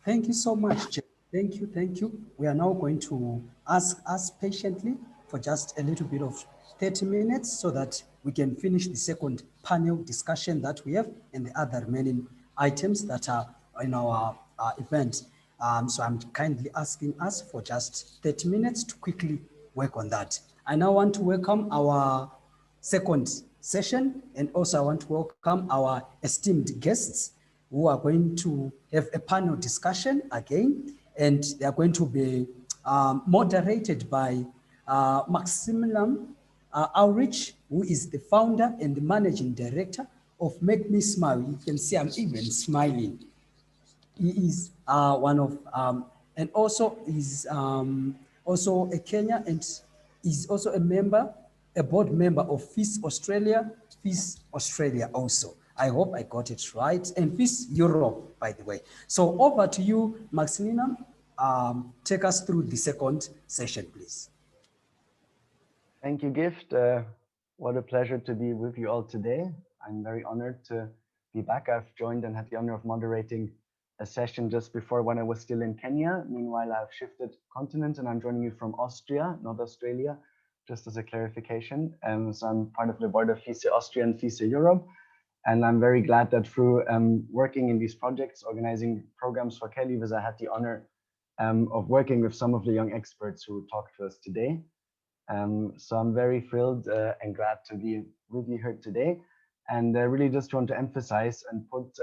Thank you so much, Jake. Thank you, thank you. We are now going to ask us patiently for just a little bit of 30 minutes so that we can finish the second panel discussion that we have and the other remaining items that are in our event. So I'm kindly asking us for just 30 minutes to quickly work on that. I now want to welcome our second session, and also I want to welcome our esteemed guests who are going to have a panel discussion again, and they are going to be moderated by Maximilian Ulrich, who is the founder and the managing director of Make Me Smile. You can see I'm even smiling. He is one of, and also is also a Kenya, and is also a board member of FIS Australia also. I hope I got it right. And FIS Europe, by the way. So over to you, Maximilian. Take us through the second session, please. Thank you, Gift. What a pleasure to be with you all today. I'm very honored to be back. I've joined and had the honor of moderating a session just before when I was still in Kenya. Meanwhile, I've shifted continents and I'm joining you from Austria, not Australia, just as a clarification. So I'm part of the board of FISE Austria and FISE Europe. And I'm very glad that through working in these projects, organizing programs for care leavers, I had the honor of working with some of the young experts who talked to us today. So I'm very thrilled and glad to be with you here today. And I really just want to emphasize and put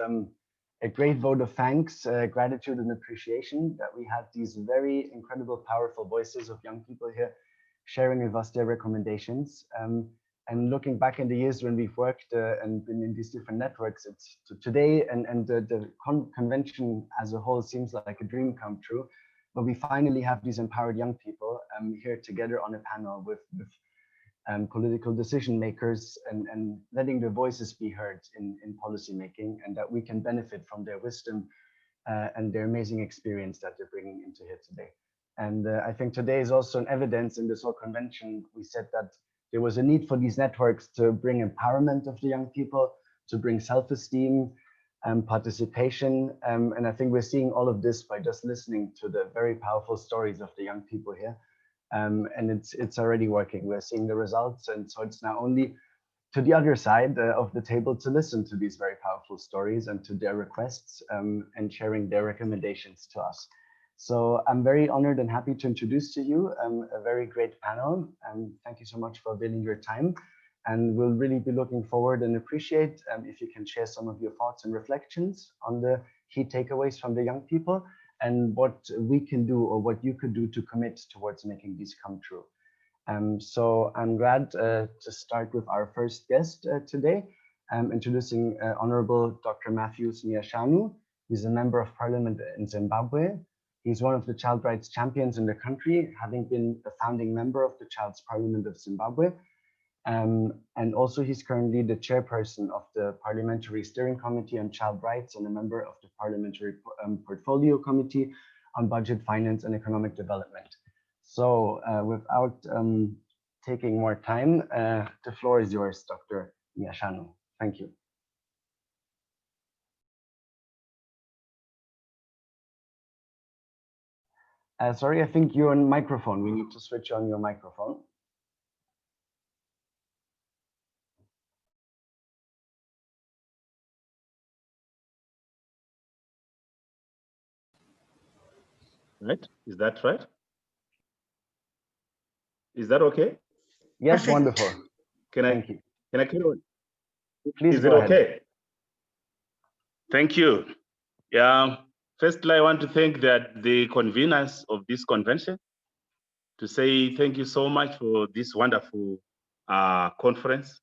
a great vote of thanks, gratitude and appreciation that we had these very incredible, powerful voices of young people here sharing with us their recommendations. And looking back in the years when we've worked and been in these different networks, it's today and the convention as a whole seems like a dream come true. But we finally have these empowered young people here together on a panel with political decision makers and letting their voices be heard in policy making, and that we can benefit from their wisdom and their amazing experience that they're bringing into here today. And I think today is also an evidence in this whole convention. We said that there was a need for these networks to bring empowerment of the young people, to bring self-esteem and participation. And I think we're seeing all of this by just listening to the very powerful stories of the young people here. And it's already working. We're seeing the results. And so it's now only to the other side of the table to listen to these very powerful stories and to their requests and sharing their recommendations to us. So I'm very honored and happy to introduce to you a very great panel. Thank you so much for availing your time. And we'll really be looking forward and appreciate if you can share some of your thoughts and reflections on the key takeaways from the young people and what we can do or what you could do to commit towards making these come true. So I'm glad to start with our first guest today, introducing Honorable Dr. Matthews Miyashanu. He's a member of parliament in Zimbabwe. He's one of the child rights champions in the country, having been a founding member of the Child's Parliament of Zimbabwe. And also he's currently the chairperson of the Parliamentary Steering Committee on Child Rights and a member of the Parliamentary Portfolio Committee on Budget, Finance and Economic Development. So without taking more time, the floor is yours, Dr. Miyashanu. Thank you. Sorry, I think you're on microphone. We need to switch on your microphone. Right? Is that right? Is that okay? Yes, Perfect. wonderful. Thank you. Can I carry on? Please Is go it ahead. okay? Thank you. Yeah. Firstly, I want to thank the conveners of this convention to say thank you so much for this wonderful conference.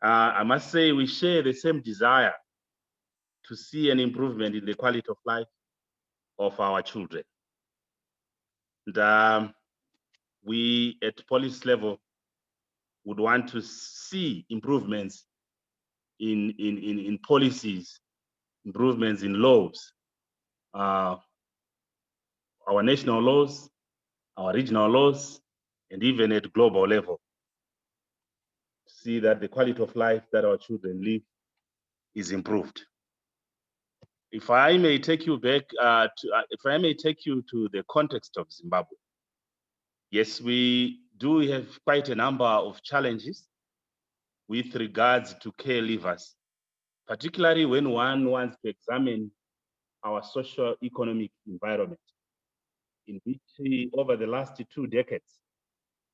I must say we share the same desire to see an improvement in the quality of life of our children. And we at policy level would want to see improvements in policies, improvements in laws, our national laws, our regional laws, and even at global level. See that the quality of life that our children live is improved. If I may take you back, if I may take you to the context of Zimbabwe. Yes, we do have quite a number of challenges with regards to care leavers, particularly when one wants to examine our socio-economic environment, in which over the last 2 decades,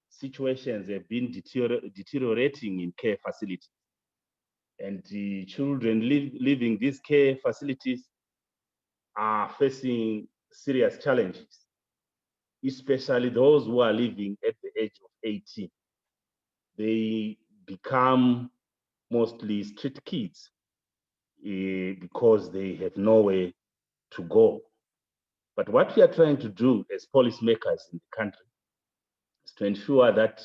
situations have been deteriorating in care facilities. And the children living these care facilities are facing serious challenges, especially those who are living at the age of 18. They become mostly street kids because they have nowhere to go. But what we are trying to do as policymakers in the country is to ensure that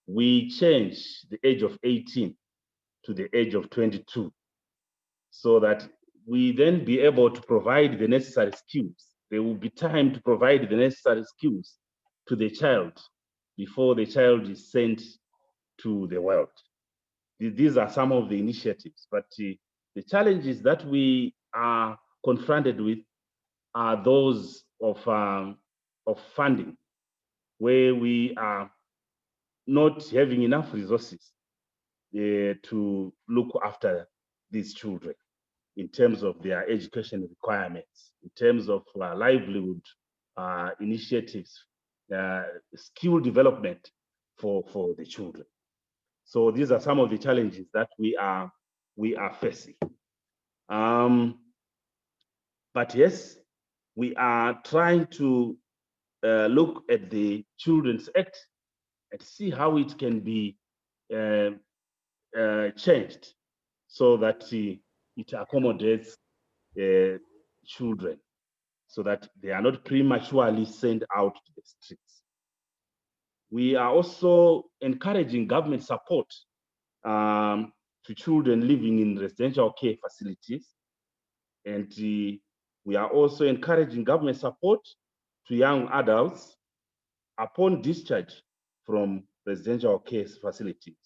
we change the age of 18 to the age of 22, so that we then be able to provide the necessary skills. There will be time to provide the necessary skills to the child before the child is sent to the world. These are some of the initiatives, but the challenges that we are confronted with are those of funding, where we are not having enough resources to look after these children in terms of their education requirements, in terms of livelihood initiatives, skill development for the children. So these are some of the challenges that we are facing. But yes, we are trying to look at the Children's Act and see how it can be changed so that it accommodates children, so that they are not prematurely sent out to the streets. We are also encouraging government support to children living in residential care facilities. And we are also encouraging government support to young adults upon discharge from residential care facilities.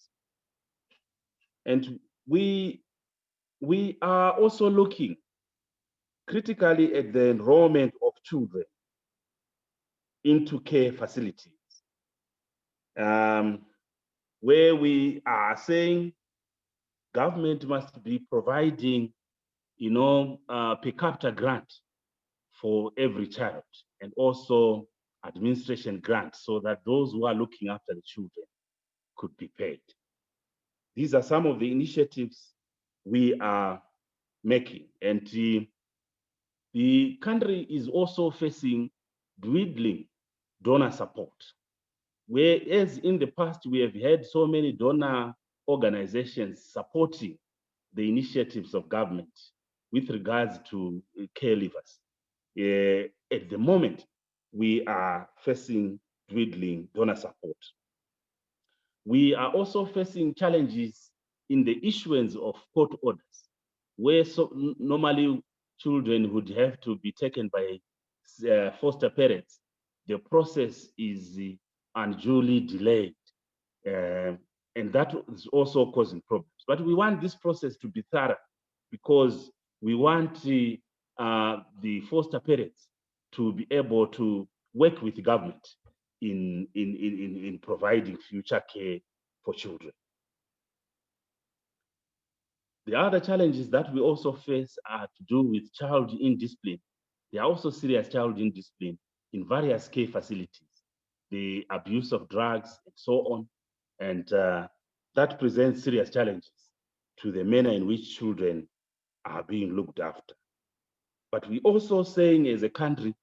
And we are also looking critically at the enrollment of children into care facilities, where we are saying government must be providing, per capita grant for every child, and also administration grants, so that those who are looking after the children could be paid. These are some of the initiatives we are making. And the country is also facing dwindling donor support, whereas in the past we have had so many donor organizations supporting the initiatives of government with regards to caregivers. At the moment, we are facing dwindling donor support. We are also facing challenges in the issuance of court orders, where normally children would have to be taken by foster parents. The process is unduly delayed, and that is also causing problems. But we want this process to be thorough, because we want the foster parents to be able to work with the government in providing future care for children. The other challenges that we also face are to do with child indiscipline. There are also serious child indiscipline in various care facilities, the abuse of drugs and so on, and that presents serious challenges to the manner in which children are being looked after. But we also saying, as a country,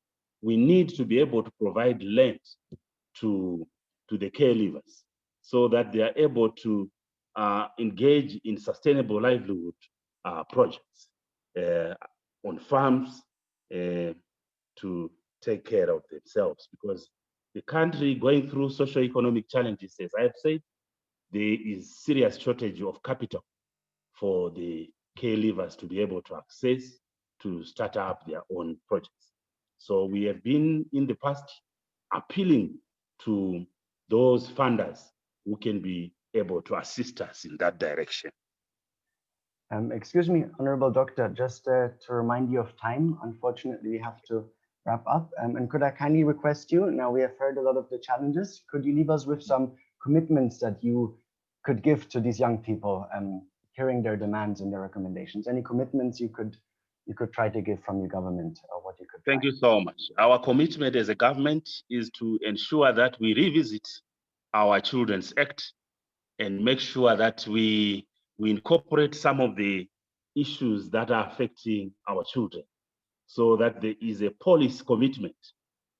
we need to be able to provide land to the caregivers, so that they are able to engage in sustainable livelihood projects on farms to take care of themselves, because the country going through socio-economic challenges, as I have said, there is serious shortage of capital for the caregivers to be able to access to start up their own projects. So we have been in the past appealing to those funders who can be able to assist us in that direction. Excuse me, Honorable Doctor, just to remind you of time, unfortunately we have to wrap up. And could I kindly request you, now we have heard a lot of the challenges, could you leave us with some commitments that you could give to these young people, hearing their demands and their recommendations? Any commitments you could try to give from your government, or what you could try? Thank you so much. Our commitment as a government is to ensure that we revisit our Children's Act and make sure that we incorporate some of the issues that are affecting our children, so that there is a policy commitment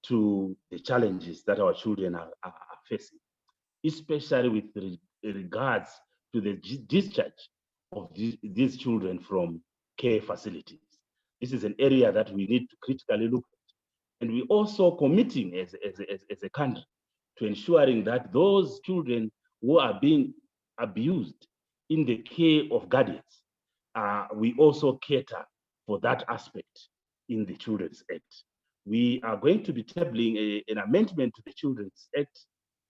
to the challenges that our children are facing, especially with regards to the discharge of these children from care facilities. This is an area that we need to critically look at. And we're also committing as a country to ensuring that those children who are being abused in the care of guardians, we also cater for that aspect in the Children's Act. We are going to be tabling an amendment to the Children's Act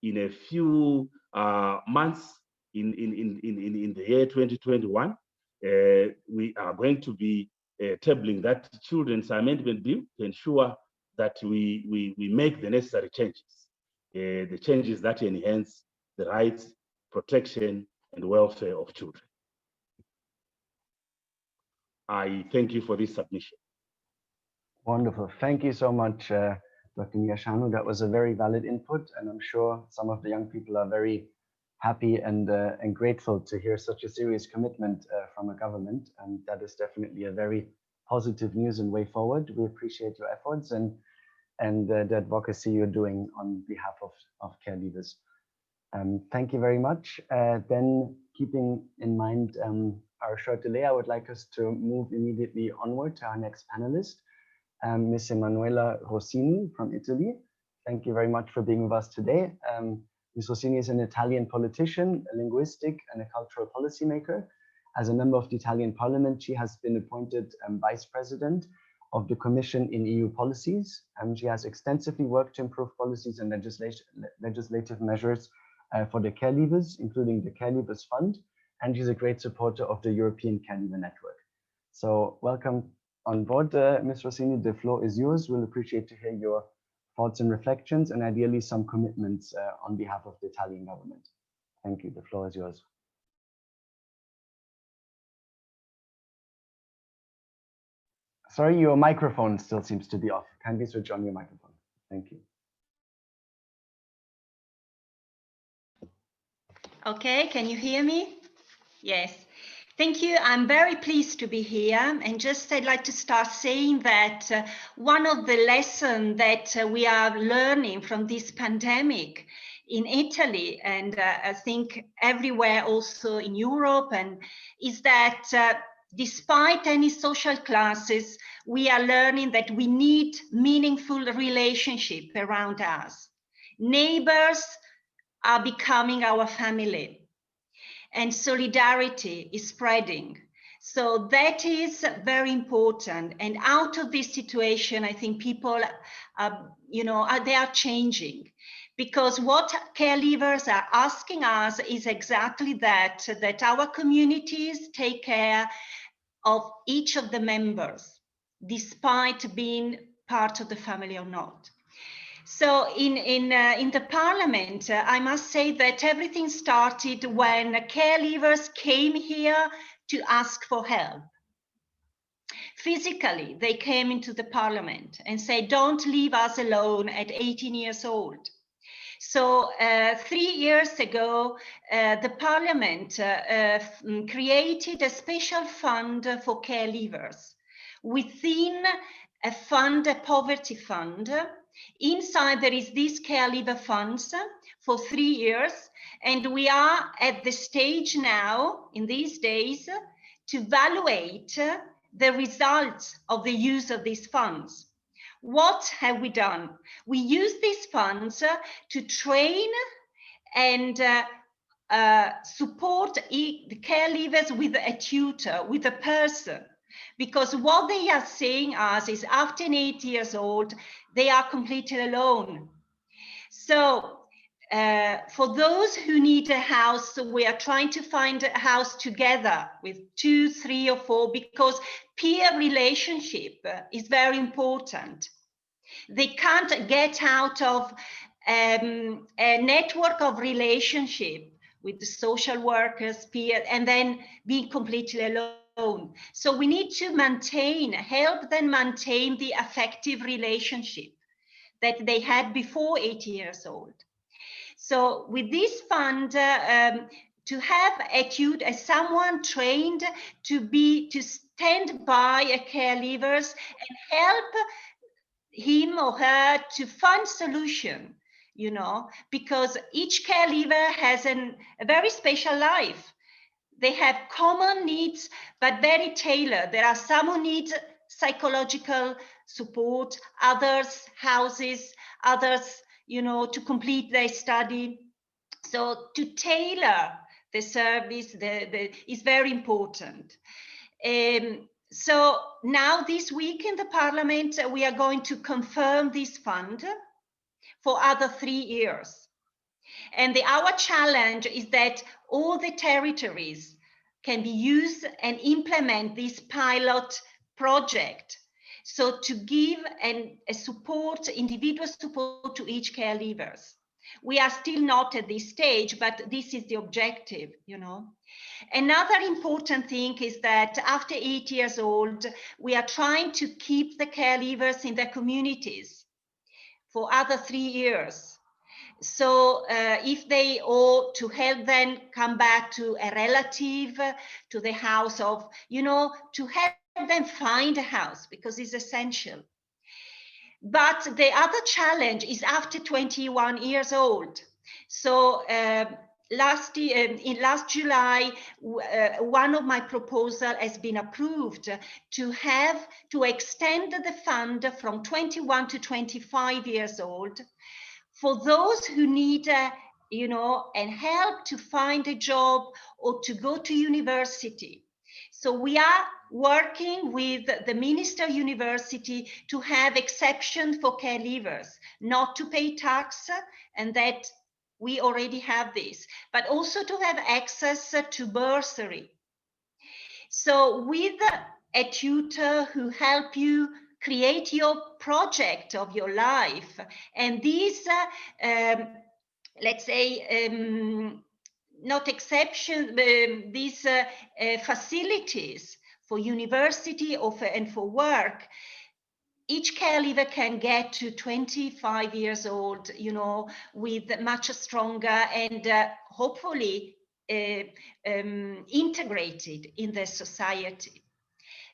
in a few months in the year 2021. We are going to be tabling that children's amendment bill to ensure that we make the necessary changes, the changes that enhance the rights, protection, and welfare of children. I thank you for this submission. Wonderful. Thank you so much, Dr. Miyashanu. That was a very valid input, and I'm sure some of the young people are very happy and grateful to hear such a serious commitment from a government, and that is definitely a very positive news and way forward. We appreciate your efforts and the advocacy you're doing on behalf of care leavers. Thank you very much. Then, keeping in mind our short delay, I would like us to move immediately onward to our next panelist, Ms. Manuela Rossini from Italy. Thank you very much for being with us today. Ms. Rossini is an Italian politician, a linguistic, and a cultural policymaker. As a member of the Italian Parliament, she has been appointed Vice President of the Commission in EU Policies. She has extensively worked to improve policies and legislative measures for the care leavers, including the Caregivers Fund, and she's a great supporter of the European Care Leaver Network. So welcome on board, Ms. Rossini. The floor is yours. We'll appreciate to hear your thoughts and reflections, and ideally some commitments on behalf of the Italian government. Thank you. The floor is yours. Sorry, your microphone still seems to be off. Kindly switch on your microphone. Thank you. Okay, can you hear me? Yes. Thank you. I'm very pleased to be here. And just I'd like to start saying that one of the lessons that we are learning from this pandemic in Italy, and I think everywhere also in Europe, and is that despite any social classes, we are learning that we need meaningful relationship around us. Neighbors are becoming our family, and solidarity is spreading. So that is very important. And out of this situation, I think people, they are changing, because what care leavers are asking us is exactly that our communities take care of each of the members, despite being part of the family or not. So in the Parliament, I must say that everything started when care leavers came here to ask for help. Physically, they came into the Parliament and said, "Don't leave us alone at 18 years old." So 3 years ago, the Parliament created a special fund for care leavers. Within a fund, a poverty fund, inside there is this care leaver funds for 3 years, and we are at the stage now in these days to evaluate the results of the use of these funds. What have we done? We use these funds to train and support the care leavers with a tutor, with a person. Because what they are saying us is after 8 years old, they are completely alone. So for those who need a house, we are trying to find a house together with 2, 3, or 4, because peer relationship is very important. They can't get out of a network of relationship with the social workers, peer, and then being completely alone. So we need to help them maintain the affective relationship that they had before 8 years old. So with this fund, to have someone trained to stand by a care leavers and help him or her to find solution, because each care leaver has a very special life. They have common needs, but very tailored. There are some who need psychological support, others houses, others, to complete their study. So to tailor the service is very important. So now this week in the Parliament, we are going to confirm this fund for other 3 years. And our challenge is that all the territories can be used and implement this pilot project. So to give a support, individual support to each caregivers. We are still not at this stage, but this is the objective, you know. Another important thing is that after 8 years old, we are trying to keep the caregivers in their communities for other 3 years. So if they ought to help them come back to a relative, to the house of, you know, to help them find a house, because it's essential. But the other challenge is after 21 years old. So last July, one of my proposals has been approved to extend the fund from 21 to 25 years old for those who need you know, and help to find a job or to go to university. So we are working with the Minister University to have exceptions for caregivers, not to pay tax, and that we already have this, but also to have access to bursary. So with a tutor who help you create your project of your life, and these, let's say, not exception, these facilities for university and for work, each caregiver can get to 25 years old, you know, with much stronger and hopefully integrated in the society.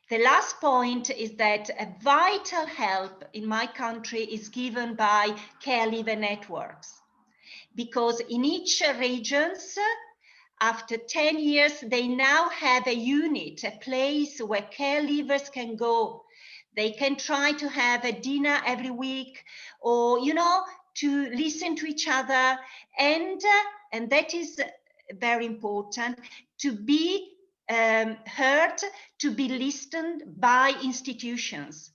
The last point is that a vital help in my country is given by caregiver networks, because in each regions, after 10 years, they now have a unit, a place where caregivers can go. They can try to have a dinner every week, or, you know, to listen to each other. And that is very important, to be heard, to be listened by institutions.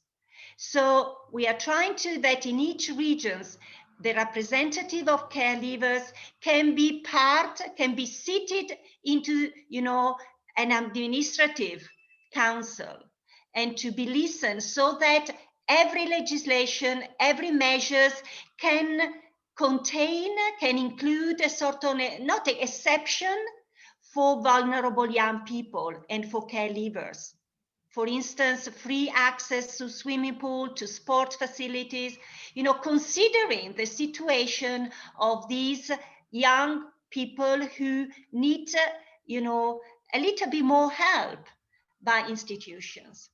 So we are trying to, that in each regions, the representative of caregivers can be seated into, you know, an administrative council and to be listened, so that every legislation, every measures can include a sort of, not an exception for vulnerable young people and for caregivers. For instance, free access to swimming pool, to sport facilities, you know, considering the situation of these young people who need, you know, a little bit more help by institutions.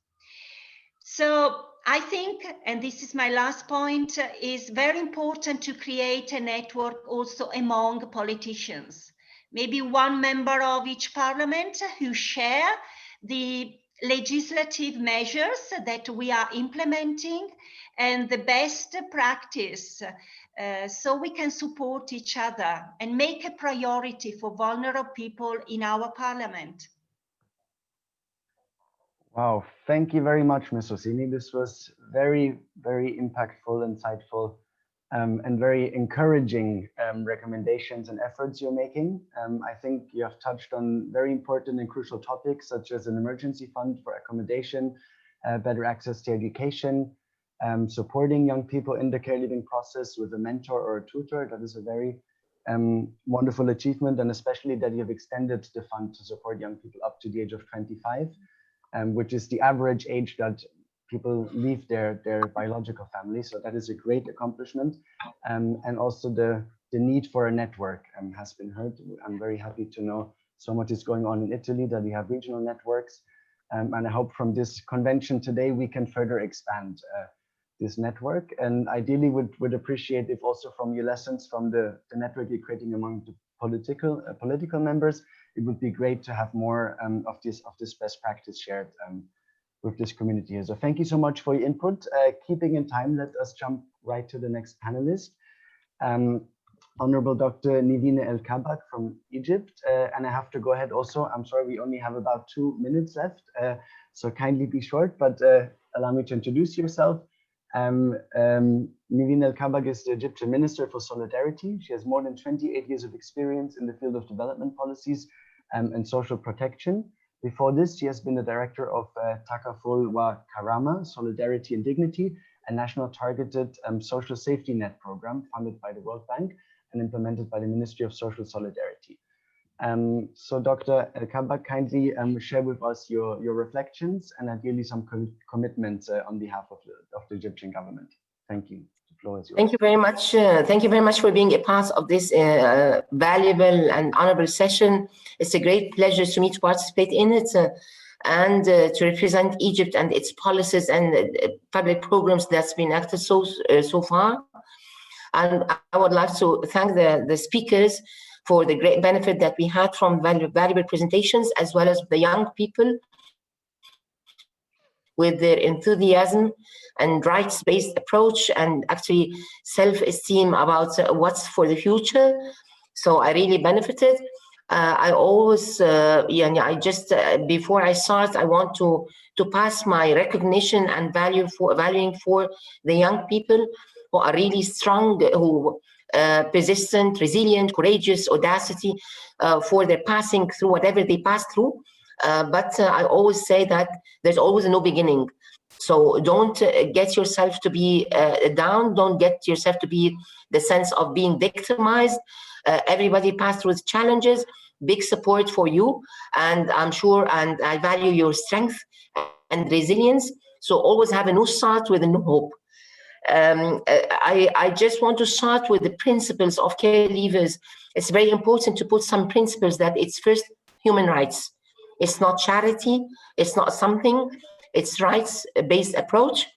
So I think, and this is my last point, is very important to create a network also among politicians. Maybe one member of each parliament who share the legislative measures that we are implementing and the best practice, so we can support each other and make a priority for vulnerable people in our parliament. Wow, thank you very much, Ms. Rossini. This was very, very impactful, insightful, and very encouraging recommendations and efforts you're making. I think you have touched on very important and crucial topics, such as an emergency fund for accommodation, better access to education, supporting young people in the care living process with a mentor or a tutor. That is a very wonderful achievement, and especially that you've extended the fund to support young people up to the age of 25. Which is the average age that people leave their biological family. So that is a great accomplishment. And also the need for a network has been heard. I'm very happy to know so much is going on in Italy, that we have regional networks. And I hope from this convention today, we can further expand this network. And ideally would appreciate if also from your lessons from the network you're creating among the political members, it would be great to have more of this best practice shared with this community here. So thank you so much for your input. Keeping in time, let us jump right to the next panelist. Honorable Dr. Nivine El Kabak from Egypt. And I have to go ahead also. I'm sorry, we only have about 2 minutes left. So kindly be short, but allow me to introduce yourself. Nivine El Kabak is the Egyptian Minister for Solidarity. She has more than 28 years of experience in the field of development policies and social protection. Before this, she has been the director of Takaful wa Karama, Solidarity and Dignity, a national targeted social safety net program funded by the World Bank and implemented by the Ministry of Social Solidarity. So Dr. El-Kaba, kindly share with us your reflections and ideally some commitments on behalf of the Egyptian government. Thank you. The floor is yours. Thank you very much. Thank you very much for being a part of this valuable and honorable session. It's a great pleasure to me to participate in it and to represent Egypt and its policies and public programs that's been acted so far. And I would like to thank the speakers for the great benefit that we had from valuable presentations, as well as the young people with their enthusiasm and rights-based approach and actually self-esteem about what's for the future. So I really benefited. I always, I just, before I start, I want to pass my recognition and valuing for the young people who are really strong, who persistent, resilient, courageous, audacity for their passing through whatever they pass through. But I always say that there's always a new beginning. So don't get yourself to be down. Don't get yourself to be the sense of being victimized. Everybody passed through challenges. Big support for you. And I'm sure, and I value your strength and resilience. So always have a new start with a new hope. I just want to start with the principles of care leavers. It's very important to put some principles that it's first human rights. It's not charity, it's not something, it's rights-based approach.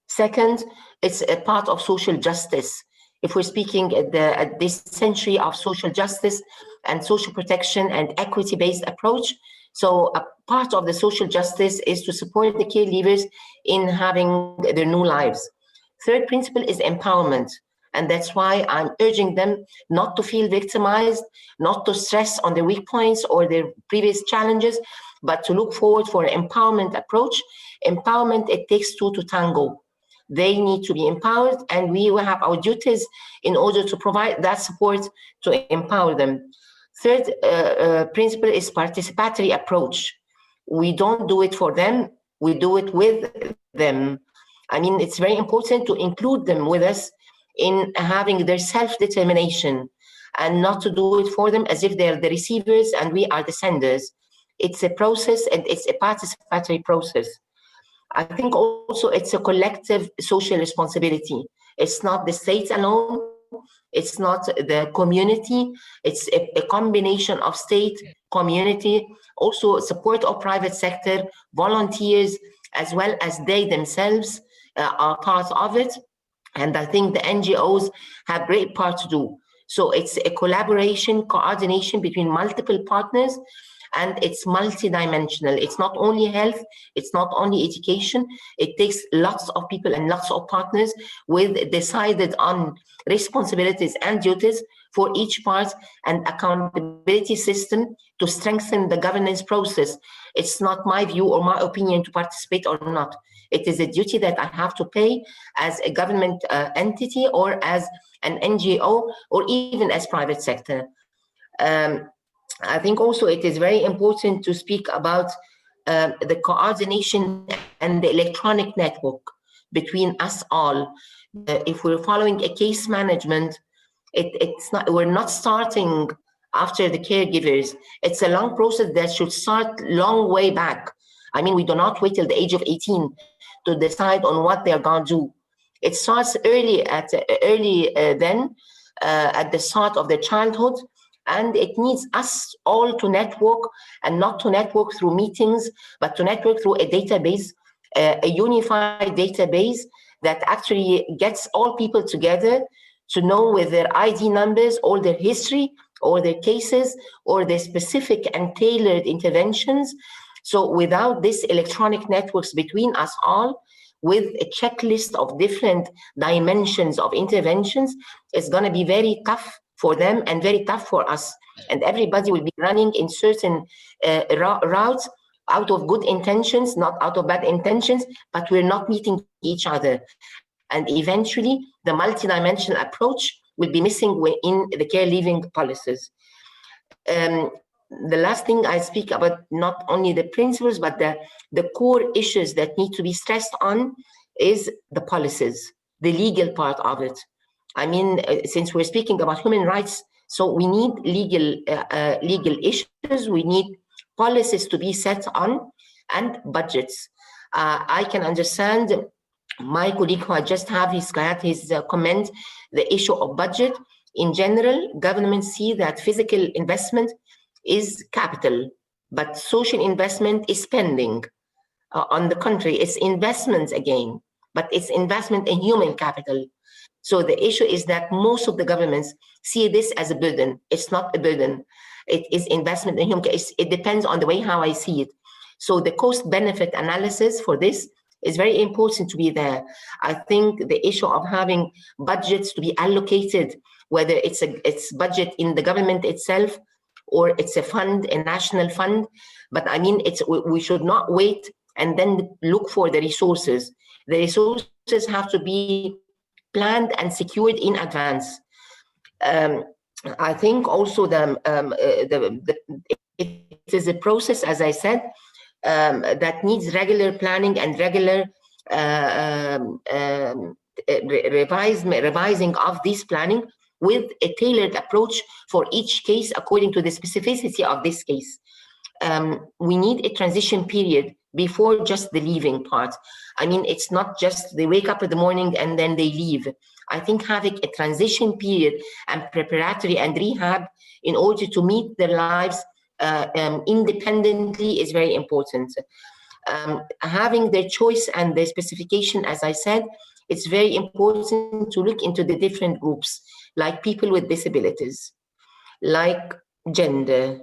Second, it's a part of social justice. If we're speaking at this century of social justice and social protection and equity-based approach, so a part of the social justice is to support the care leavers in having their new lives. Third principle is empowerment. And that's why I'm urging them not to feel victimized, not to stress on their weak points or their previous challenges, but to look forward for an empowerment approach. Empowerment, it takes two to tango. They need to be empowered, and we will have our duties in order to provide that support to empower them. Third principle is participatory approach. We don't do it for them, we do it with them. I mean, it's very important to include them with us in having their self-determination and not to do it for them as if they're the receivers and we are the senders. It's a process and it's a participatory process. I think also it's a collective social responsibility. It's not the state alone, it's not the community, it's a combination of state, community, also support of private sector, volunteers, as well as they themselves are part of it. And I think the NGOs have great part to do. So it's a collaboration, coordination between multiple partners, and it's multidimensional. It's not only health, it's not only education. It takes lots of people and lots of partners with decided on responsibilities and duties for each part and accountability system to strengthen the governance process. It's not my view or my opinion to participate or not. It is a duty that I have to pay as a government entity or as an NGO or even as private sector. I think also it is very important to speak about the coordination and the electronic network between us all. If we're following a case management, we're not starting after the caregivers. It's a long process that should start long way back. I mean, we do not wait till the age of 18 to decide on what they're going to do. It starts early at the start of their childhood, and it needs us all to network, and not to network through meetings, but to network through a database, a unified database that actually gets all people together to know with their ID numbers, all their history, or their cases, or their specific and tailored interventions. So without these electronic networks between us all, with a checklist of different dimensions of interventions, it's going to be very tough for them and very tough for us. And everybody will be running in certain routes out of good intentions, not out of bad intentions, but we're not meeting each other. And eventually, the multidimensional approach will be missing in the care leaving policies. the last thing I speak about, not only the principles, but the core issues that need to be stressed on is the policies, the legal part of it. I mean, since we're speaking about human rights, so we need legal issues, we need policies to be set on, and budgets. I can understand my colleague who just had his comment, the issue of budget. In general, governments see that physical investment is capital, but social investment is spending. On the contrary, it's investments again, but it's investment in human capital. So the issue is that most of the governments see this as a burden. It's not a burden. It is investment in human capital. It depends on the way how I see it. So the cost-benefit analysis for this is very important to be there. I think the issue of having budgets to be allocated, whether it's budget in the government itself or it's a fund, a national fund, but I mean, we should not wait and then look for the resources. The resources have to be planned and secured in advance. I think also it is a process, as I said, that needs regular planning and regular revising of this planning with a tailored approach for each case according to the specificity of this case. We need a transition period before just the leaving part. I mean, it's not just they wake up in the morning and then they leave. I think having a transition period and preparatory and rehab in order to meet their lives independently is very important. Having their choice and their specification, as I said, it's very important to look into the different groups, like people with disabilities, like gender,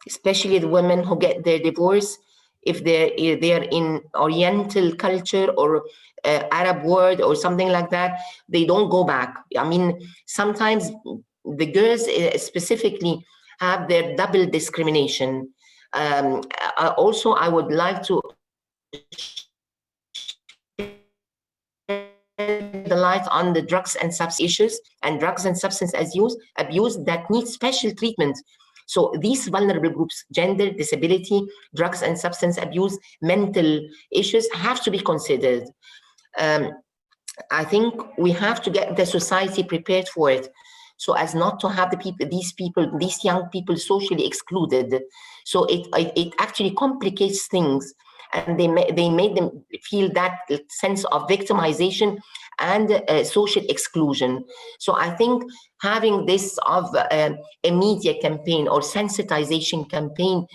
especially the women who get their divorce. If they are in Oriental culture or Arab world or something like that, they don't go back. I mean, sometimes the girls specifically have their double discrimination. Also, I would like to the light on the drugs and substance issues and drugs and substance abuse that need special treatment. So these vulnerable groups, gender, disability, drugs and substance abuse, mental issues have to be considered. I think we have to get the society prepared for it so as not to have these young people socially excluded. So it actually complicates things, and they made them feel that sense of victimization and social exclusion. So I think having this of a media campaign or sensitization campaign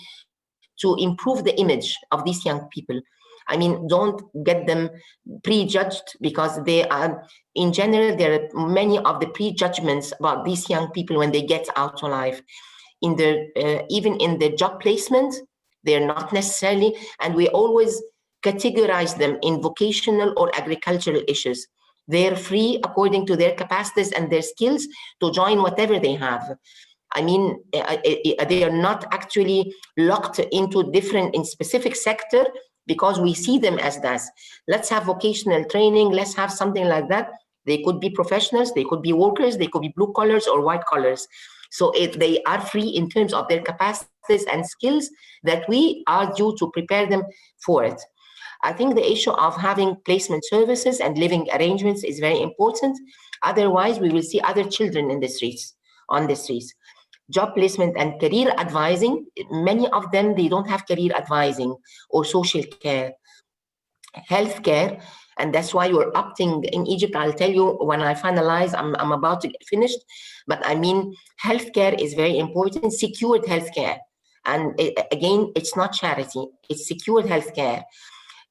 to improve the image of these young people. I mean, don't get them prejudged, because they are, in general, there are many of the prejudgments about these young people when they get out to life. In their, even in the job placement, they're not necessarily, and we always categorize them in vocational or agricultural issues. They're free according to their capacities and their skills to join whatever they have. I mean, they are not actually locked into different in specific sector because we see them as that. Let's have vocational training, let's have something like that. They could be professionals, they could be workers, they could be blue collars or white collars. So they are free in terms of their capacities and skills that we are due to prepare them for it. I think the issue of having placement services and living arrangements is very important. Otherwise, we will see other children in the streets, on the streets. Job placement and career advising, many of them, they don't have career advising or social care, healthcare, and that's why you're opting in Egypt. I'll tell you when I finalize, I'm about to get finished, but I mean, healthcare is very important, secured healthcare. And again, it's not charity, it's secured healthcare.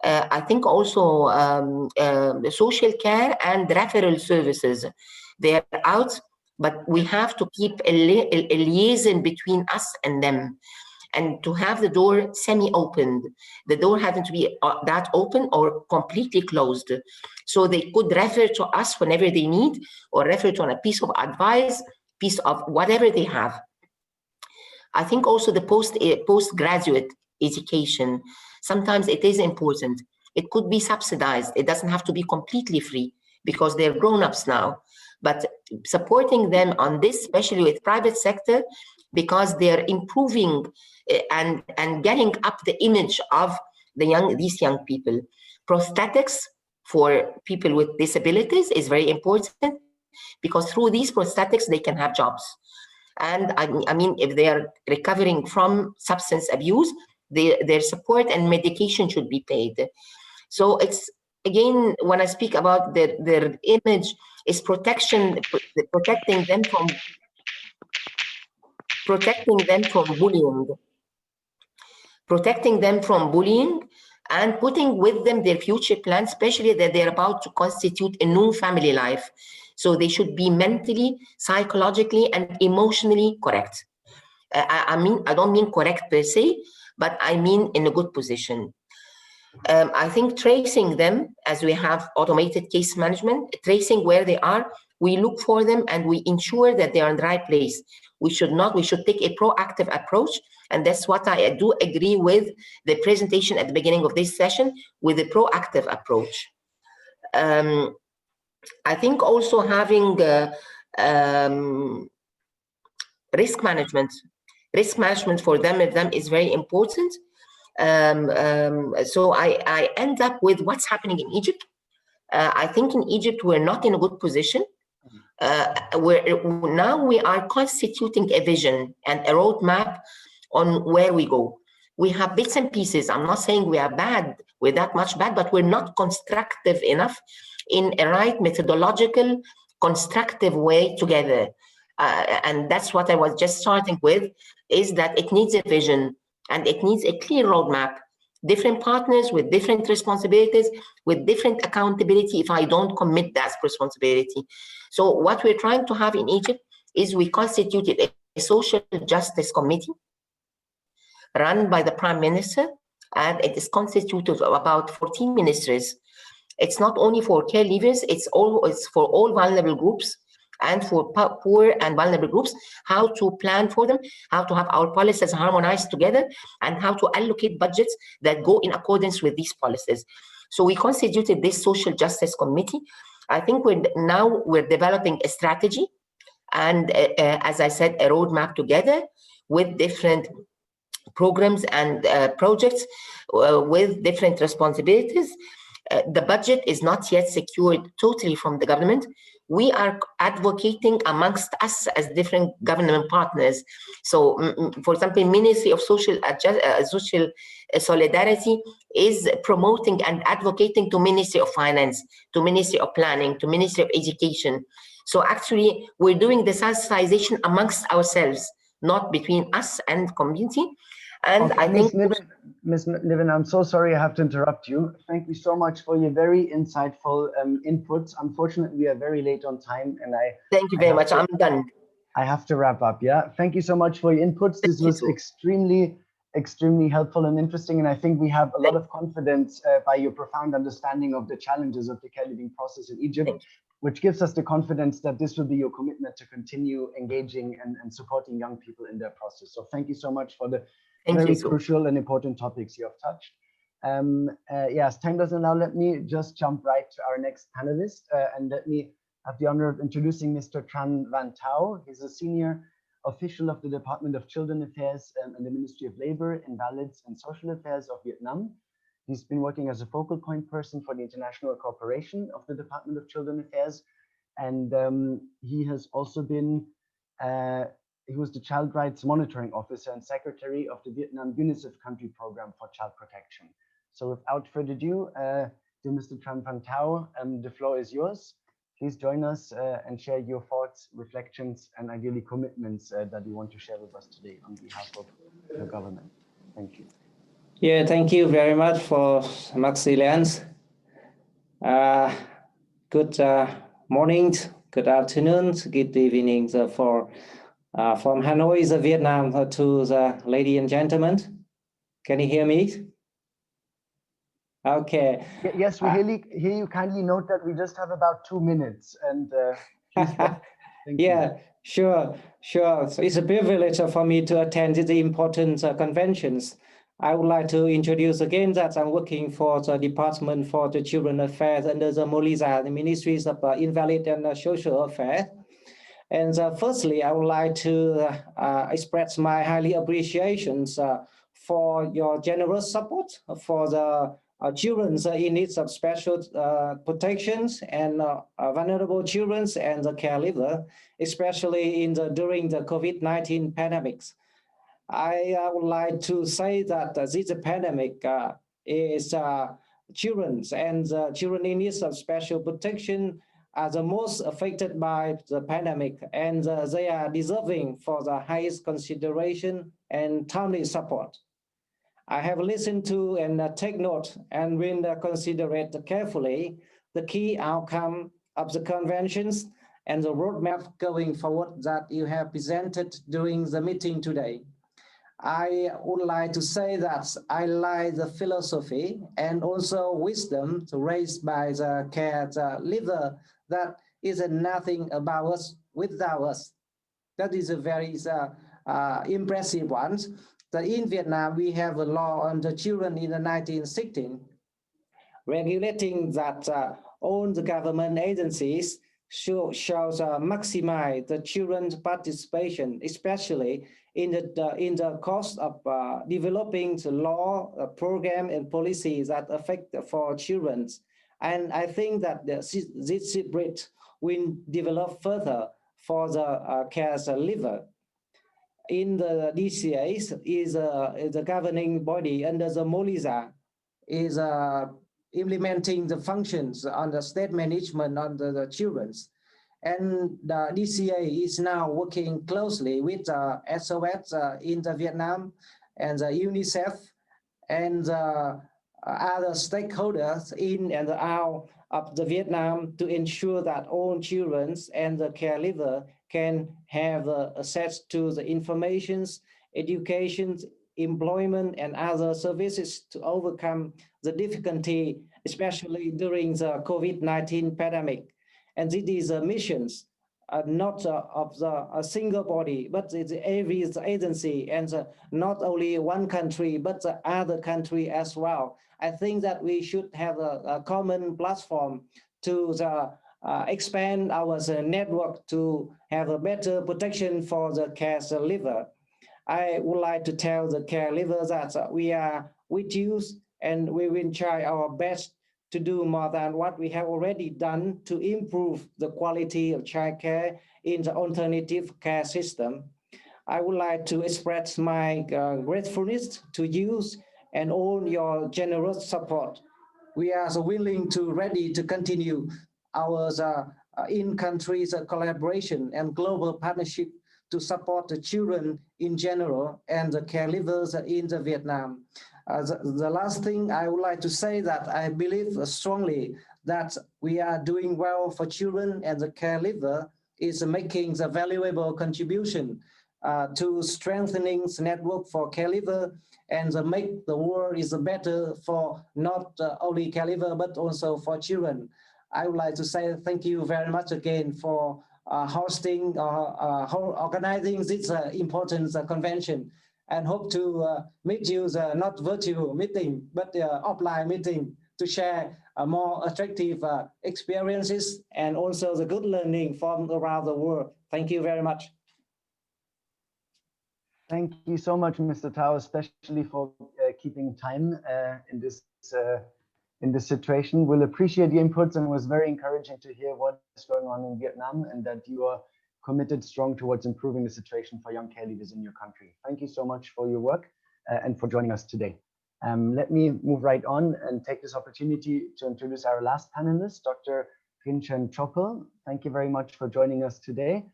I think also the social care and referral services, they're out, but we have to keep a liaison between us and them, and to have the door semi-opened. The door hasn't to be that open or completely closed. So they could refer to us whenever they need, or refer to a piece of advice, piece of whatever they have. I think also the postgraduate education, sometimes it is important. It could be subsidized. It doesn't have to be completely free because they're grown-ups now. But supporting them on this, especially with private sector, because they're improving and getting up the image of these young people. Prosthetics for people with disabilities is very important, because through these prosthetics they can have jobs. And I mean, if they are recovering from substance abuse, their support and medication should be paid. So it's, again, when I speak about their image, is protecting them from bullying, and putting with them their future plans, especially that they're about to constitute a new family life. So they should be mentally, psychologically, and emotionally correct. I mean, I don't mean correct per se, but I mean in a good position. I think tracing them, as we have automated case management, tracing where they are, we look for them and we ensure that they are in the right place. We should take a proactive approach. And that's what I do agree with the presentation at the beginning of this session, with a proactive approach. I think also having risk management for them is very important. So I end up with what's happening in Egypt. I think in Egypt, we're not in a good position. Now we are constituting a vision and a roadmap on where we go. We have bits and pieces. I'm not saying we are bad, we're that much bad, but we're not constructive enough in a right methodological, constructive way together. And that's what I was just starting with, is that it needs a vision and it needs a clear roadmap. Different partners with different responsibilities, with different accountability if I don't commit that responsibility. So what we're trying to have in Egypt is we constituted a social justice committee run by the Prime Minister, and it is constituted of about 14 ministers. It's not only for care leavers, it's for all vulnerable groups and for poor and vulnerable groups, how to plan for them, how to have our policies harmonized together, and how to allocate budgets that go in accordance with these policies. So we constituted this social justice committee. I think we're developing a strategy and, as I said, a roadmap together with different programs and projects with different responsibilities. The budget is not yet secured totally from the government. We are advocating amongst us as different government partners. So, for example, Ministry of Social Solidarity is promoting and advocating to Ministry of Finance, to Ministry of Planning, to Ministry of Education. So actually, we're doing the sensitization amongst ourselves, not between us and community. And okay, I think Ms. Niven, I'm so sorry I have to interrupt you. Thank you so much for your very insightful inputs. Unfortunately, we are very late on time, and thank you very much. I'm done. I have to wrap up. Yeah, thank you so much for your inputs. This was extremely helpful and interesting, and I think we have a lot of confidence by your profound understanding of the challenges of the care leaving process in Egypt, which gives us the confidence that this will be your commitment to continue engaging and supporting young people in their process. So thank you so much for the very crucial and important topics you have touched. Yes, time doesn't allow. Let me just jump right to our next panelist, and let me have the honor of introducing Mr. Tran Van Tau. He's a senior official of the Department of Children Affairs and the Ministry of Labor, Invalids and Social Affairs of Vietnam. He's been working as a focal point person for the international cooperation of the Department of Children Affairs. And he has also been, he was the Child Rights Monitoring Officer and Secretary of the Vietnam UNICEF Country Program for Child Protection. So without further ado, dear Mr. Tran Van Tau, the floor is yours. Please join us and share your thoughts, reflections, and ideally commitments that you want to share with us today on behalf of the government. Thank you. Yeah, thank you very much for Maximilians. Good morning, good afternoon, good evening from Hanoi, Vietnam, to the ladies and gentlemen. Can you hear me? Okay. Yes, we hear you. Kindly note that we just have about 2 minutes. And yeah, sure. So it's a privilege for me to attend the important conventions. I would like to introduce again that I'm working for the Department for the Children Affairs under the MOLISA, the Ministries of Invalid and Social Affairs. And firstly, I would like to express my highly appreciations for your generous support for the children in need of special protections and vulnerable children and the caregiver, especially during the COVID-19 pandemics. I would like to say that this pandemic is children and children in need of special protection are the most affected by the pandemic, and they are deserving for the highest consideration and timely support. I have listened to and take note and will consider it carefully the key outcome of the conventions and the roadmap going forward that you have presented during the meeting today. I would like to say that I like the philosophy and also wisdom raised by the caregiver that is nothing about us without us. That is a very impressive one. In Vietnam, we have a law on the children in the 1916 regulating that all the government agencies shall maximize the children's participation, especially in the cost of developing the law, program, and policies that affect for children. And I think that this spirit will develop further for the caregiver. In the DCAs is the governing body under the MOLISA is implementing the functions on the state management on the children's. And the DCA is now working closely with SOS in the Vietnam and the UNICEF and other stakeholders in and out of the Vietnam to ensure that all children and the caregiver can have access to the informations, education, employment, and other services to overcome the difficulty, especially during the COVID-19 pandemic. And it is a missions, not of a single body, but it's every agency, and not only one country, but the other country as well. I think that we should have a common platform to expand our network to have a better protection for the caregiver. I would like to tell the caregivers that we are with you and we will try our best to do more than what we have already done to improve the quality of childcare in the alternative care system. I would like to express my gratefulness to you and all your generous support. We are so willing to ready to continue our in-country collaboration and global partnership to support the children in general and the caregivers in the Vietnam. The last thing I would like to say that I believe strongly that we are doing well for children, and the caregiver is making the valuable contribution to strengthening the network for caregiver and make the world is better for not only caregiver but also for children. I would like to say thank you very much again for hosting or organizing this important convention, and hope to meet you not virtual meeting but offline meeting to share more attractive experiences and also the good learning from around the world. Thank you very much. Thank you so much, Mr. Tao, especially for keeping time in this situation. We'll appreciate your inputs, and it was very encouraging to hear what is going on in Vietnam and that you are committed strong towards improving the situation for young care leaders in your country. Thank you so much for your work and for joining us today. Let me move right on and take this opportunity to introduce our last panelist, Dr. Rinchen Choppel. Thank you very much for joining us today.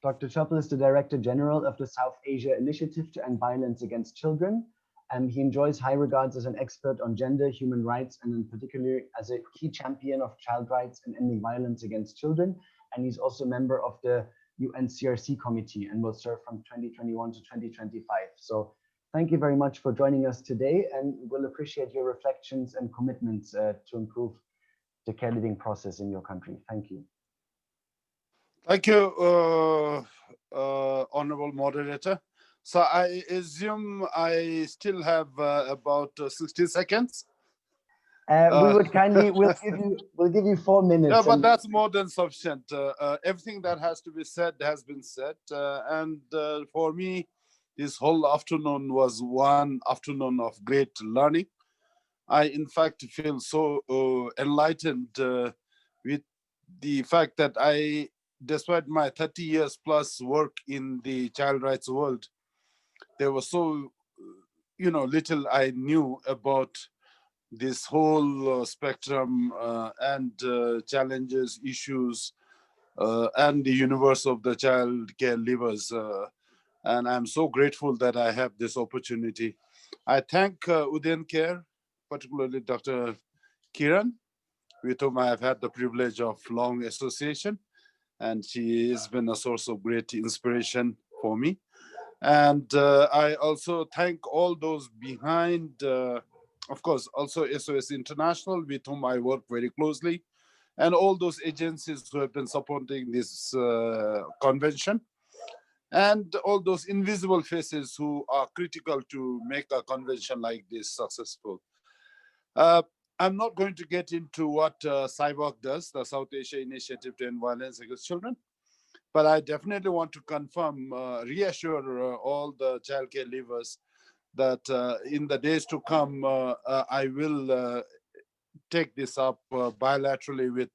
Dr. Choppel is the Director General of the South Asia Initiative to End Violence Against Children. He enjoys high regards as an expert on gender, human rights, and in particular as a key champion of child rights and ending violence against children. And he's also a member of the UNCRC committee and will serve from 2021 to 2025. So thank you very much for joining us today, and we'll appreciate your reflections and commitments to improve the care leading process in your country. Thank you. Thank you, Honorable Moderator. So I assume I still have about 60 seconds. We would kindly, we'll give you 4 minutes. Yeah, but that's more than sufficient. Everything that has to be said has been said. And for me, this whole afternoon was one afternoon of great learning. I, in fact, feel so enlightened with the fact that I, despite my 30 years plus work in the child rights world, there was so, little I knew about this whole spectrum and challenges, issues, and the universe of the child caregivers. And I'm so grateful that I have this opportunity. I thank Udayan Care, particularly Dr. Kiran, with whom I have had the privilege of long association. And she has been a source of great inspiration for me. And I also thank all those behind, of course, also SOS International, with whom I work very closely, and all those agencies who have been supporting this convention, and all those invisible faces who are critical to make a convention like this successful. I'm not going to get into what SIVOC does, the South Asia Initiative to End Violence Against Children, but I definitely want to confirm, reassure all the child care leavers that in the days to come, I will take this up bilaterally with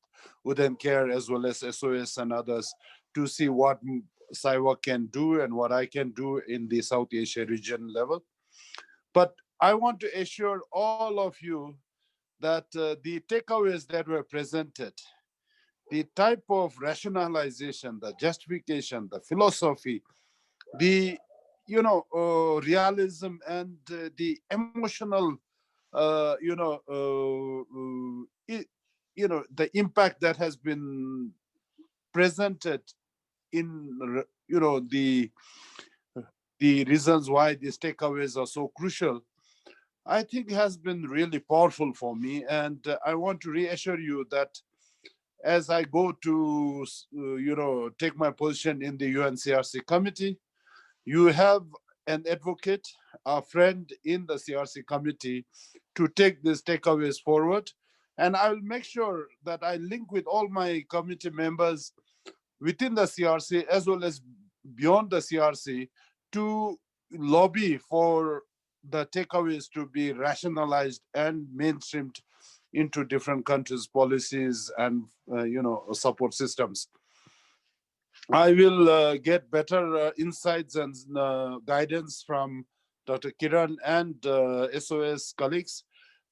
Udayan Care as well as SOS and others to see what SIVOC can do and what I can do in the South Asia region level. But I want to assure all of you that the takeaways that were presented, the type of rationalization, the justification, the philosophy, the realism and the emotional, the impact that has been presented in the reasons why these takeaways are so crucial, I think has been really powerful for me. And I want to reassure you that as I go to, take my position in the UNCRC committee, you have an advocate, a friend in the CRC committee to take these takeaways forward. And I will make sure that I link with all my committee members within the CRC as well as beyond the CRC to lobby for the takeaways to be rationalized and mainstreamed into different countries' policies and support systems. I will get better insights and guidance from Dr. Kiran and SOS colleagues.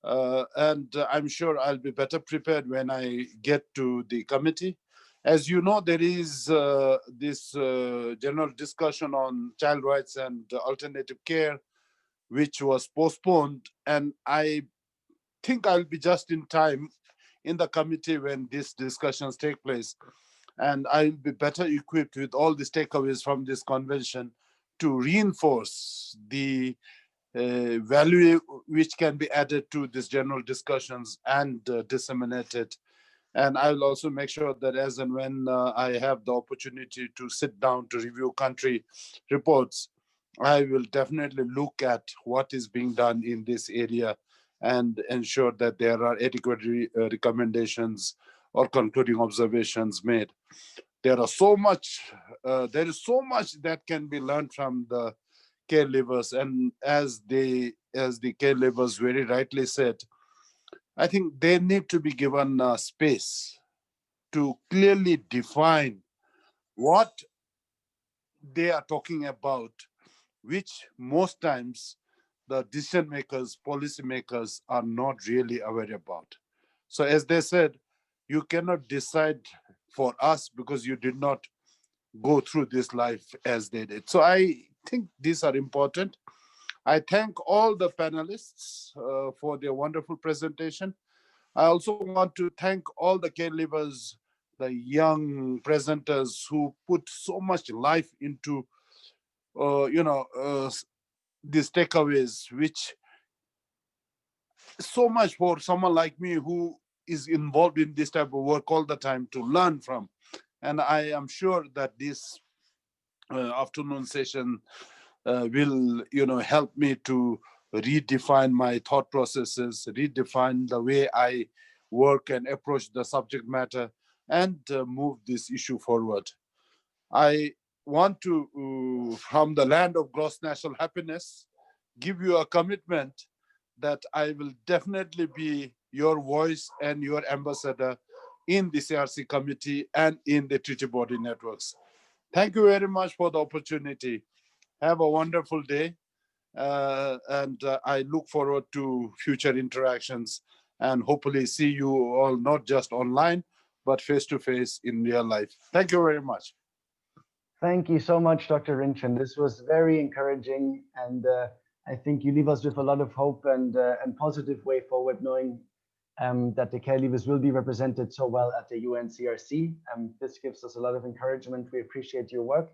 And I'm sure I'll be better prepared when I get to the committee. As you know, there is this general discussion on child rights and alternative care, which was postponed. And I think I'll be just in time in the committee when these discussions take place. And I'll be better equipped with all these takeaways from this convention to reinforce the value which can be added to these general discussions and disseminated. And I'll also make sure that as and when I have the opportunity to sit down to review country reports, I will definitely look at what is being done in this area and ensure that there are adequate recommendations or concluding observations made. There is so much that can be learned from the caregivers, and as the caregivers very rightly said, I think they need to be given space to clearly define what they are talking about, which most times the decision makers, policy makers are not really aware about. So as they said, you cannot decide for us because you did not go through this life as they did. So I think these are important. I thank all the panelists for their wonderful presentation. I also want to thank all the caregivers, the young presenters who put so much life into, these takeaways, which so much for someone like me who is involved in this type of work all the time to learn from. And I am sure that this afternoon session will, help me to redefine my thought processes, redefine the way I work and approach the subject matter, and move this issue forward. I want to, from the land of gross national happiness, give you a commitment that I will definitely be your voice and your ambassador in the CRC committee and in the treaty body networks. Thank you very much for the opportunity. Have a wonderful day. And I look forward to future interactions and hopefully see you all not just online, but face-to-face in real life. Thank you very much. Thank you so much, Dr. Rinchen. This was very encouraging, and I think you leave us with a lot of hope and positive way forward, knowing that the care leavers will be represented so well at the UNCRC. This gives us a lot of encouragement. We appreciate your work,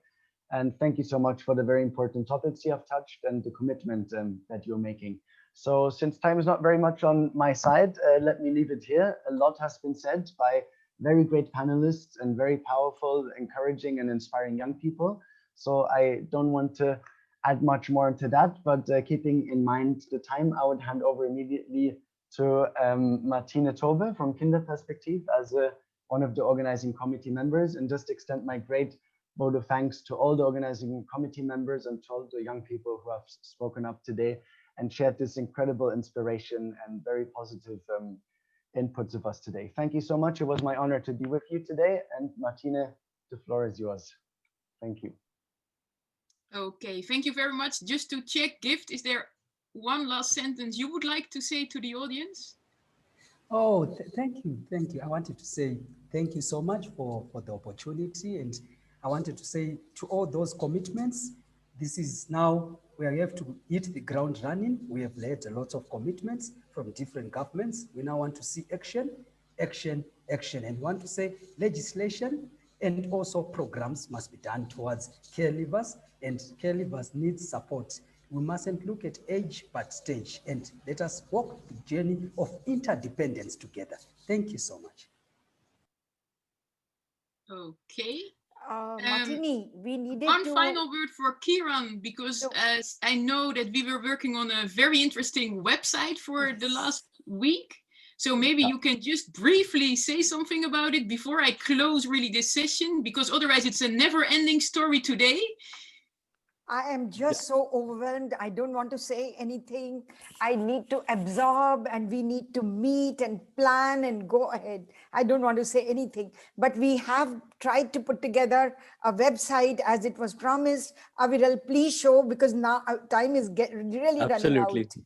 and thank you so much for the very important topics you have touched and the commitment that you're making. So since time is not very much on my side, let me leave it here. A lot has been said by very great panelists and very powerful, encouraging and inspiring young people. So I don't want to add much more to that, but keeping in mind the time, I would hand over immediately to Martine Tobe from Kinderperspektiv as one of the organizing committee members, and just extend my great vote of thanks to all the organizing committee members and to all the young people who have spoken up today and shared this incredible inspiration and very positive inputs of us today. Thank you so much. It was my honor to be with you today. And Martine, the floor is yours. Thank you. Okay, thank you very much. Just to check, Gift, is there one last sentence you would like to say to the audience? Oh, thank you. Thank you. I wanted to say thank you so much for the opportunity. And I wanted to say to all those commitments, this is now where we have to hit the ground running. We have led a lot of commitments from different governments. We now want to see action, action, action. And we want to say legislation and also programs must be done towards care leavers, and care leavers need support. We mustn't look at age, but stage, and let us walk the journey of interdependence together. Thank you so much. Okay. Martini, we needed one to... final word for Kiran, because as I know that we were working on a very interesting website for the last week. So maybe you can just briefly say something about it before I close really this session, because otherwise it's a never-ending story today. I am just so overwhelmed. I don't want to say anything. I need to absorb, and we need to meet and plan and go ahead. I don't want to say anything, but we have tried to put together a website as it was promised. Aviral, please show, because now time is really running out.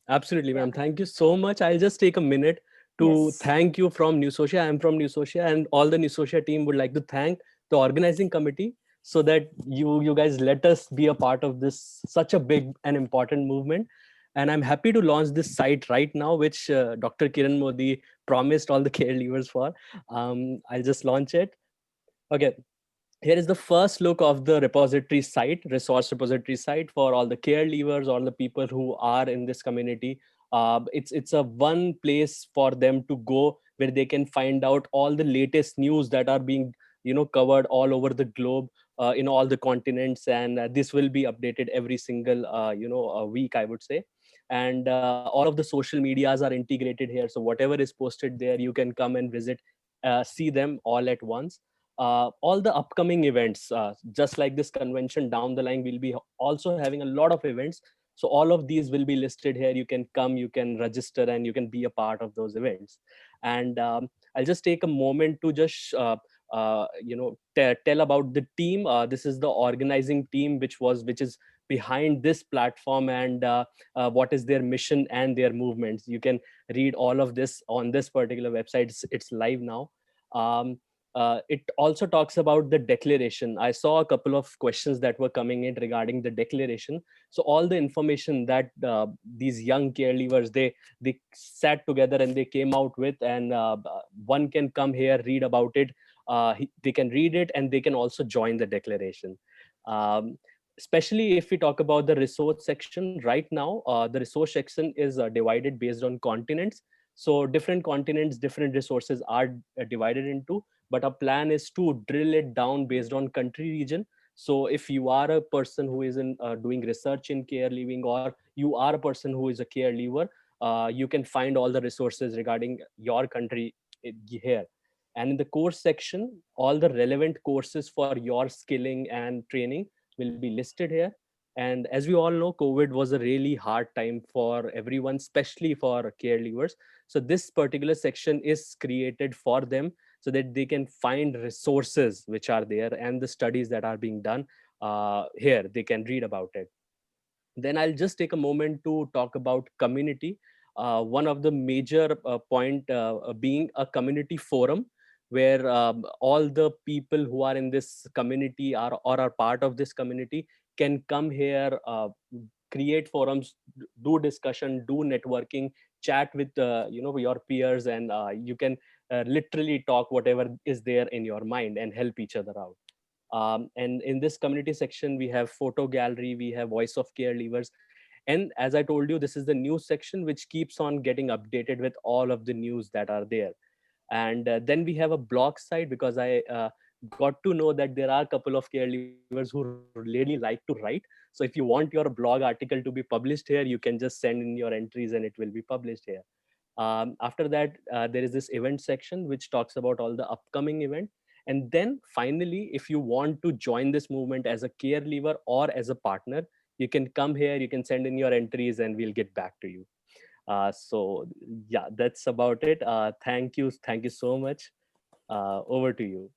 Absolutely, ma'am. Thank you so much. I'll just take a minute to thank you from New Socia. I'm from New Socia, and all the New Socia team would like to thank the organizing committee, so that you guys let us be a part of this such a big and important movement. And I'm happy to launch this site right now, which Dr. Kiran Modi promised all the care leavers for. I'll just launch it. Okay. Here is the first look of the repository site, resource repository site for all the care leavers, all the people who are in this community. It's a one place for them to go where they can find out all the latest news that are being covered all over the globe, in all the continents, and this will be updated every single week, I would say. And all of the social medias are integrated here, so whatever is posted there, you can come and visit, see them all at once. All the upcoming events, just like this convention down the line, we'll be also having a lot of events. So all of these will be listed here. You can come, you can register, and you can be a part of those events. And I'll just take a moment to just tell about the team. This is the organizing team which is behind this platform, and what is their mission and their movements. You can read all of this on this particular website. It's live now. It also talks about the declaration. I saw a couple of questions that were coming in regarding the declaration. So all the information that these young care leavers, they sat together and they came out with, and one can come here, read about it. They can read it, and they can also join the declaration. Especially if we talk about the resource section right now, the resource section is divided based on continents. So different continents, different resources are divided into, but our plan is to drill it down based on country region. So if you are a person who is in doing research in care leaving, or you are a person who is a care leaver, you can find all the resources regarding your country here. And in the course section, all the relevant courses for your skilling and training will be listed here. And as we all know, COVID was a really hard time for everyone, especially for care leavers. So this particular section is created for them so that they can find resources which are there, and the studies that are being done here, they can read about it. Then I'll just take a moment to talk about community. One of the major point being a community forum, where all the people who are in this community or are part of this community can come here, create forums, do discussion, do networking, chat with your peers, and you can literally talk whatever is there in your mind and help each other out. And in this community section, we have photo gallery, we have voice of care leavers. And as I told you, this is the news section which keeps on getting updated with all of the news that are there. And then we have a blog site, because I got to know that there are a couple of care leavers who really like to write. So if you want your blog article to be published here, you can just send in your entries and it will be published here. After that, there is this event section which talks about all the upcoming event. And then finally, if you want to join this movement as a care leaver or as a partner, you can come here, you can send in your entries, and we'll get back to you. So yeah, that's about it. Thank you so much. Over to you.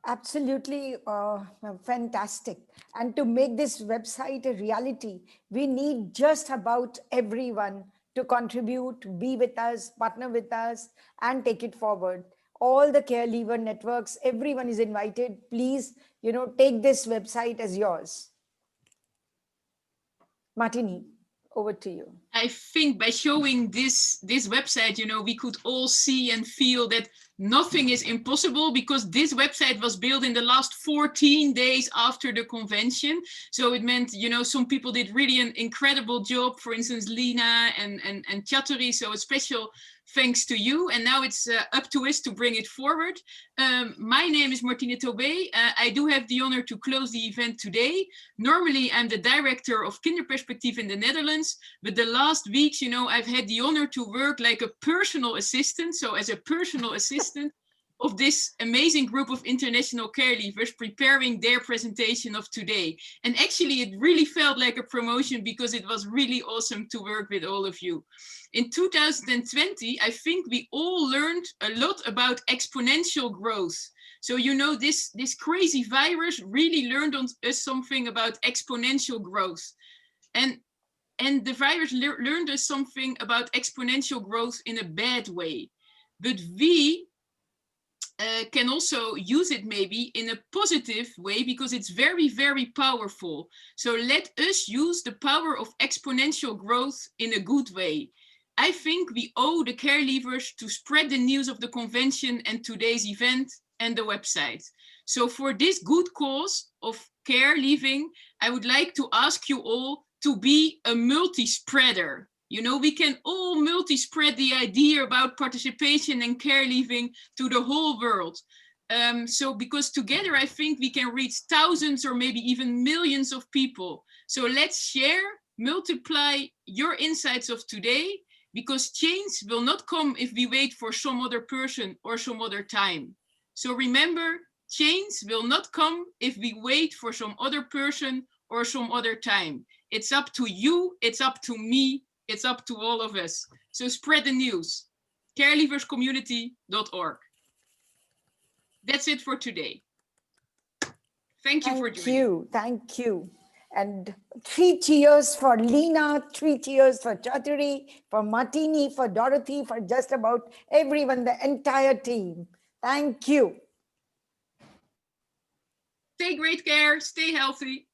Absolutely fantastic. And to make this website a reality, we need just about everyone to contribute, be with us, partner with us, and take it forward. All the care leaver networks, everyone is invited. Please, take this website as yours. Martini, over to you. I think by showing this website, we could all see and feel that nothing is impossible, because this website was built in the last 14 days after the convention. So it meant, some people did really an incredible job. For instance, Lina and Chaturi. So a special thanks to you. And now it's up to us to bring it forward. My name is Martine Tobé. I do have the honor to close the event today. Normally, I'm the director of Kinderperspectief in the Netherlands, but the last weeks, I've had the honor to work like a personal assistant. So as a personal assistant of this amazing group of international care leavers preparing their presentation of today. And actually, it really felt like a promotion, because it was really awesome to work with all of you. In 2020, I think we all learned a lot about exponential growth. So, this crazy virus really learned on us something about exponential growth. And the virus learned us something about exponential growth in a bad way. But we can also use it maybe in a positive way, because it's very, very powerful. So let us use the power of exponential growth in a good way. I think we owe the care leavers to spread the news of the convention and today's event and the website. So for this good cause of care leaving, I would like to ask you all to be a multi-spreader. We can all multi-spread the idea about participation and care leaving to the whole world. So because together, I think we can reach thousands or maybe even millions of people. So let's share, multiply your insights of today, because change will not come if we wait for some other person or some other time. So remember, change will not come if we wait for some other person or some other time. It's up to you, it's up to me, it's up to all of us. So spread the news. Careleaverscommunity.org. That's it for today. Thank you for joining. Thank you. And 3 cheers for Lina, 3 cheers for Chaturi, for Martini, for Dorothy, for just about everyone, the entire team. Thank you. Take great care, stay healthy.